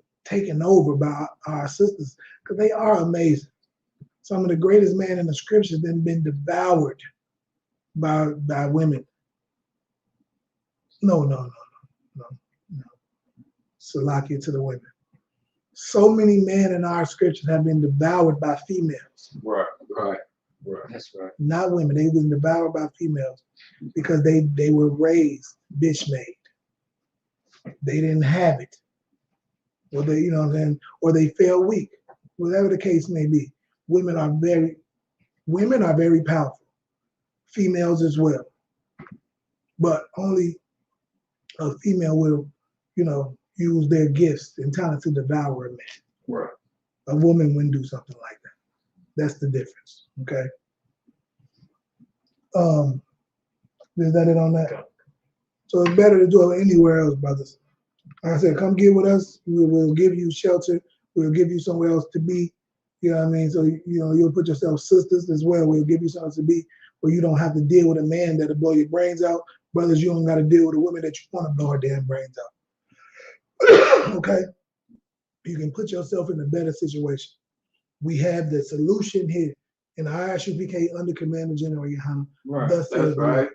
over by our sisters because they are amazing. Some of the greatest men in the scriptures then been devoured by women. No. Salakia to the women. So many men in our scriptures have been devoured by females. Right. That's right. Not women. They've been devoured by females because they were raised bitch made. They didn't have it. Or they, you know what I'm saying, or they fell weak. Whatever the case may be. Women are very powerful. Females as well. But only a female will, use their gifts and talents to devour a man. Right. A woman wouldn't do something like that. That's the difference. Okay. Is that it on that? So it's better to do it anywhere else, brothers. Like I said, come get with us. We'll give you shelter. We'll give you somewhere else to be. You know what I mean? So, you'll put yourself sisters as well. We'll give you something to be where you don't have to deal with a man that'll blow your brains out. Brothers, you don't got to deal with a woman that you want to blow her damn brains out. Okay? You can put yourself in a better situation. We have the solution here in the I.S.U.P.K under Commander General Yahanna. Right. Thus That's says the right.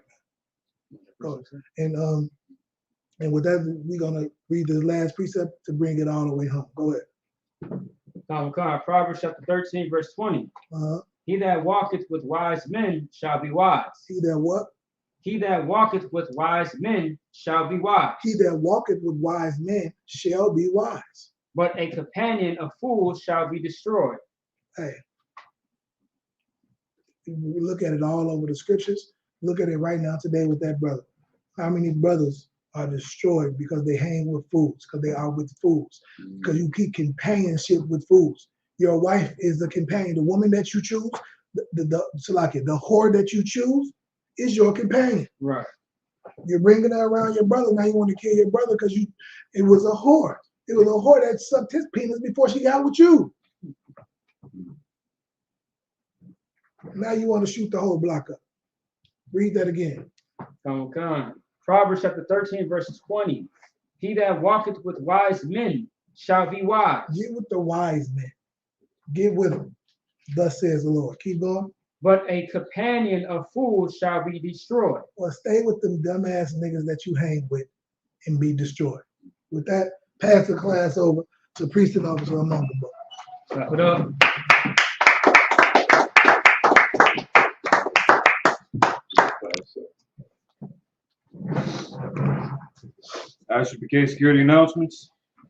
Lord. And with that, we're gonna read the last precept to bring it all the way home. Go ahead. Proverbs chapter 13, verse 20. He that walketh with wise men shall be wise. He that what? He that walketh with wise men shall be wise. He that walketh with wise men shall be wise. But a companion of fools shall be destroyed. Hey, we look at it all over the scriptures. Look at it right now today with that brother. How many brothers are destroyed because they hang with fools, because they are with fools, because you keep companionship with fools. Your wife is the companion. The woman that you choose, the whore that you choose is your companion. Right. You're bringing that around your brother. Now you want to kill your brother because it was a whore. It was a whore that sucked his penis before she got with you. Now you want to shoot the whole block up. Read that again. Come. Proverbs chapter 13, verse 20. He that walketh with wise men shall be wise. Get with the wise men. Get with them. Thus says the Lord. Keep going. But a companion of fools shall be destroyed. Well, stay with them dumbass niggas that you hang with and be destroyed. With that, pass the class over to priest and officer among the book. Clap it up. I.S.U.P.K security announcements.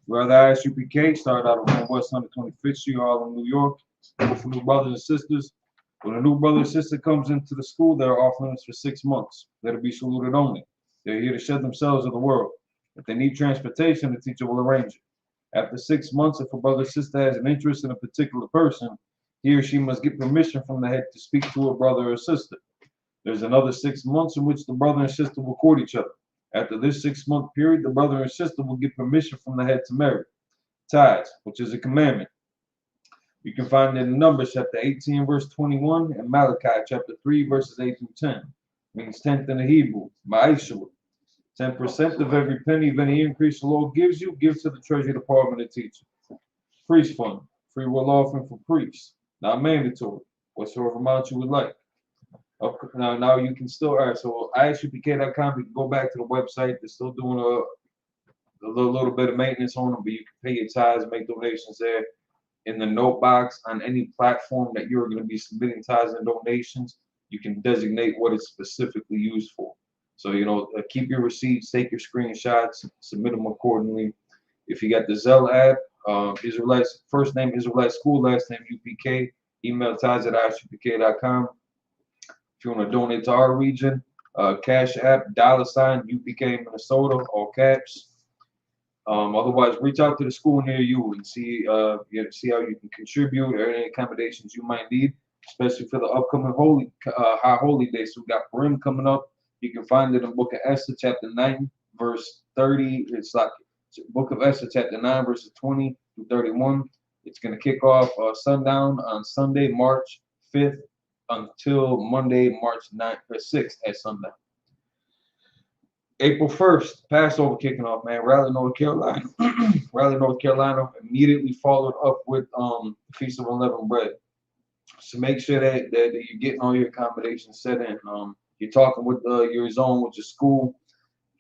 Brother I.S.U.P.K started out on West 125th Street, Harlem, New York. For new brothers and sisters. When a new brother or sister comes into the school, they're offering us for 6 months. They're to be saluted only. They're here to shed themselves of the world. If they need transportation, the teacher will arrange it. After 6 months, if a brother or sister has an interest in a particular person, he or she must get permission from the head to speak to a brother or sister. There's another 6 months in which the brother and sister will court each other. After this 6 month period, the brother and sister will get permission from the head to marry. Tithes, which is a commandment. You can find it in Numbers chapter 18, verse 21, and Malachi chapter 3, verses 8 through 10. Means tenth in the Hebrew, I.S.U.P.K. 10% of every penny of any increase the Lord gives you, give to the Treasury Department and teacher. Priest fund, free will offering for priests, not mandatory, whatsoever amount you would like. Now you can still, all right, so ISUPK.com, you can go back to the website. They're still doing a little bit of maintenance on them, but you can pay your tithes, make donations there. In the note box on any platform that you're going to be submitting tithes and donations, you can designate what it's specifically used for. So, keep your receipts, take your screenshots, submit them accordingly. If you got the Zelle app, Israelites, first name Israelite School, last name UPK, email tithes at ISUPK.com. If you want to donate to our region, Cash App, $ UPK Minnesota, all caps. Otherwise, reach out to the school near you and see how you can contribute or any accommodations you might need, especially for the upcoming high holy days. So we got Purim coming up. You can find it in Book of Esther, chapter 9, verse 30. It's like Book of Esther, chapter 9, verses 20 through 31. It's going to kick off sundown on Sunday, March 5th, until Monday, March 6th at sundown. April 1st, Passover kicking off, man. Raleigh, North Carolina. Raleigh, North Carolina immediately followed up with Feast of Unleavened Bread. So make sure that you're getting all your accommodations set in. You're talking with your zone, with your school,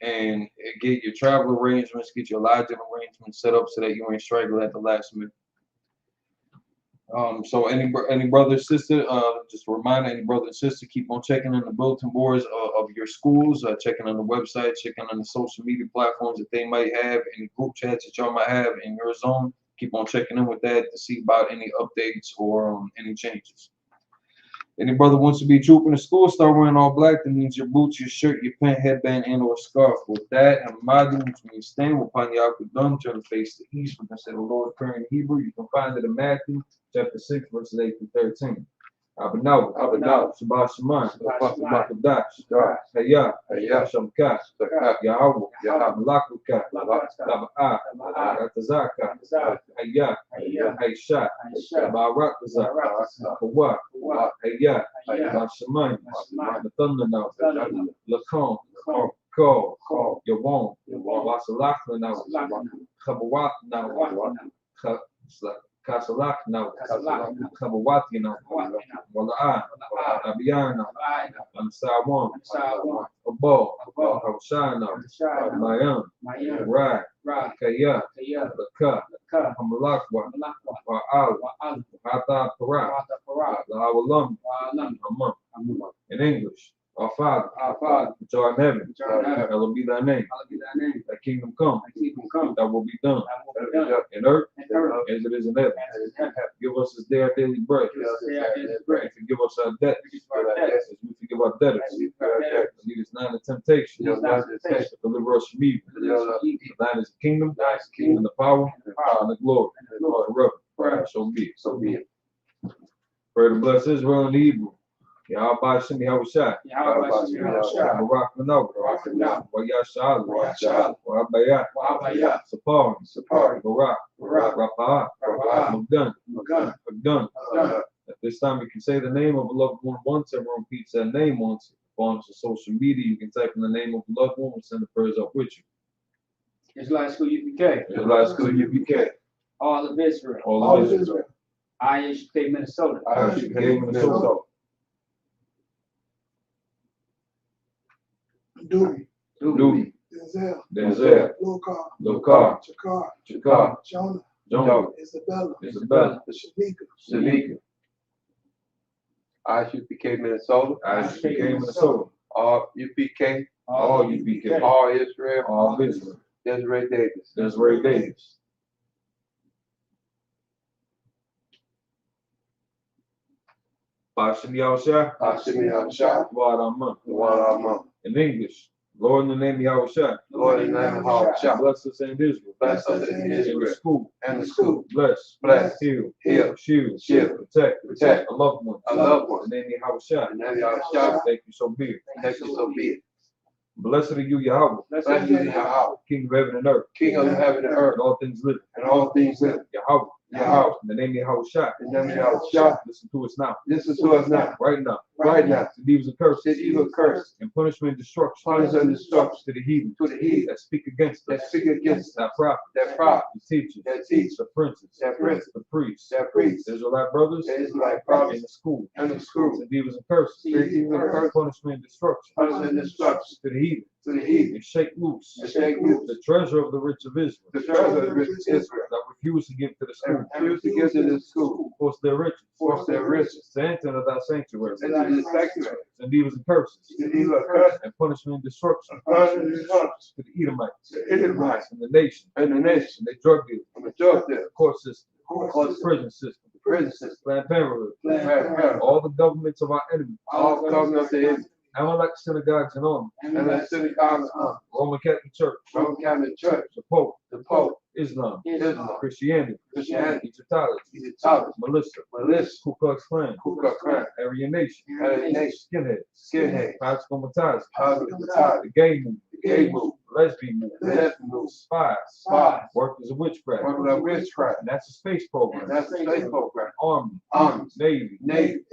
and get your travel arrangements, get your lodging arrangements set up so that you ain't straggled at the last minute. So any brother, sister, just a reminder, any brother and sister, keep on checking on the bulletin boards of your schools, checking on the website, checking on the social media platforms that they might have, any group chats that y'all might have in your zone. Keep on checking in with that to see about any updates or any changes. Any brother wants to be a trooper in the school, start wearing all black. That means your boots, your shirt, your pant, headband, and or scarf. With that, and Mahdi, which means stand, will find the outward done, turn the face to east. We're going to say the Lord prayer in Hebrew. You can find it in Matthew chapter 6, verses 8 through 13. Abanaw, Shabbat Sheman, Makadash, Hayah, Shamka, Yahweh, Malakuka, Laba'a, Ratazaka, Hayah, Haysha, Barakazak, Kawa, Hayah, Bashaman, Nathanaw, Lakom, Ko, Yawon, Wasalakna, Kabawat now, Kasalak now, Kabawati now, Wala'a, Abiyana, Ansawan, Abo, Hawshana, Mayan, Rai, Kaya, Baka, Hamalakwa, Wa'al, Hata Para, La'awalam, in English. Our Father, which art in heaven, hallowed be thy name. Thy kingdom come, thy will be done, in earth as it is in heaven. Give us this day our daily bread. Forgive us our debts, as we forgive our debtors. Lead us not into temptation, deliver us from evil. For thine is the kingdom, and the power, and the glory, forever. So be it. Pray to bless Israel in Hebrew. Yahweh Shem Yahushua, Barak Manoah, Wayashalu, Wabayat, Sapar, Barak, Rapa'ah, Magdun. At this time, you can say the name of a loved one once. Everyone repeats that name once. On social media, you can type in the name of a loved one and send the prayers up with you. Israelite School UPK. Israelite School UPK. All of Israel. All of Israel. I.S.U.P.K, Minnesota. I.S.U.P.K, Minnesota. Duty, Denzel, Lokar, Chakar, Jonah, Isabella, Shanika. I.S.U.P.K, Minnesota. I.S.U.P.K, Minnesota. All U.P.K. All U.P.K. All Israel. All Israel. Desiree Davis. Desiree Davis. Hashem Yahushua. Hashem Yahushua. Wa'ad in English, Lord, in the name of Yahushua. Lord, in the name of Yahushua. Bless us and Israel. Bless us in Israel. And the school. Bless. Heal. Shield. Protect. A loved one. A loved one. In the name of Yahushua. In the name of Yahushua. Thank you, so be it. Thank you, so be it. Blessed are you, Yahweh. Blessed you, Yahweh. King of heaven and earth. King of heaven and earth. And all things living. And all things living. Yahweh. In the name of Yahushua. In the name of Yahushua. Listen to us now. Listen to us now. Right now. Right now. To evils and curses. To evil curse. And punishment and destruction. Punishment and destruction. To the heathen. To the heathen. That speak against us. That speak against us. That prophet. That prophet. The teachers. That teach. The princes. That prince. The priests. That priests. The Israelite brothers. The Israelite brothers. In the school. And the school. To evils and curses. To evil and curse. Punishment and destruction. Punishment and destruction. To the heathen. To the heathen. And shake loose. And shake loose. The treasure of the rich of Israel. The treasure of the rich of Israel. That refuse to give to the school. Refuse to give to the school. Force their riches. Force their riches. To enter into thy sanctuary. Into the sanctuary. And evils and curses. To evil and curse. And punishment and destruction. Punishment and destruction. To the Edomites. The Edomites. And the nation. And the nation. And the drug dealers. And the drug dealers. Court system. The prison system. The prison system. Planned Parenthood. Planned Parenthood. All the governments of our enemies. All the governments of the enemies. Amalek synagogues and armies. And the synagogues and armies. Roman Catholic Church. Roman Catholic Church. The Pope. The Pope. Islam. Christianity. Egyptology. Militia. Ku Klux Klan. Aryan Nation. Skinhead. Practical Matazzi. The gay movement. lesbian movement, spies, workers of witchcraft, and that's a space program, Army, Navy,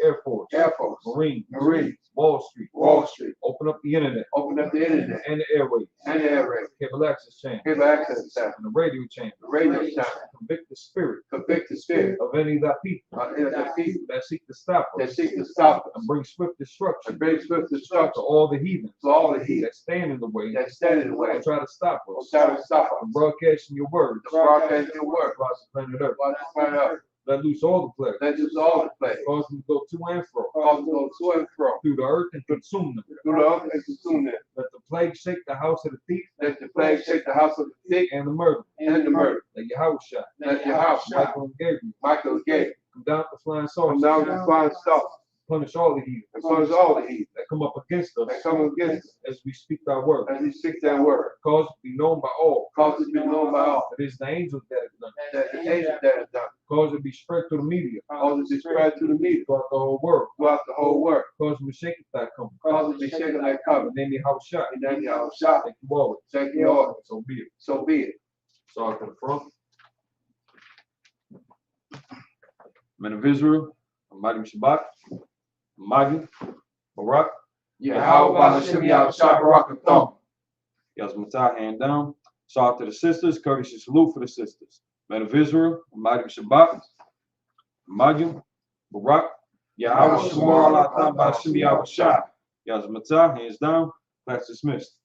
Air Force, Marines, Wall Street, open up the internet, and the airways, cable access channel, and the radio channel, convict the spirit of any of that people that seek to stop us, and bring swift destruction to all the heathens that stand in the way, and try to stop us from broadcasting your words across the planet Earth. Let loose all the plagues. Cause them to go to and fro. Through the earth and consume them. Let the plague shake the house of the thief. And the murder. Let Yahweh Michael and Gabriel. Come down with the flying saucers. Punish all the heathens. That come up against us. As we speak thy word. Cause it to be known by all. That is the angels that have done it. Cause it to be spread through the media. Throughout the whole world. Cause it to shake it that come. And then Yahweh shot. Thank you always. So be it. So I confront. Men of Israel, Almighty Shabbat, Magid, Barak, Yahweh Ba'Hashem Yahushua Barak Atham. Yazmatah, hand down. Shout out to the sisters, courtesy salute for the sisters. Men of Israel, Almighty Shabbat, Magid, Barak, Yahweh Shemar Al Atham Ba'Hashem Yahushua. Yazmatah, hands down. Class dismissed.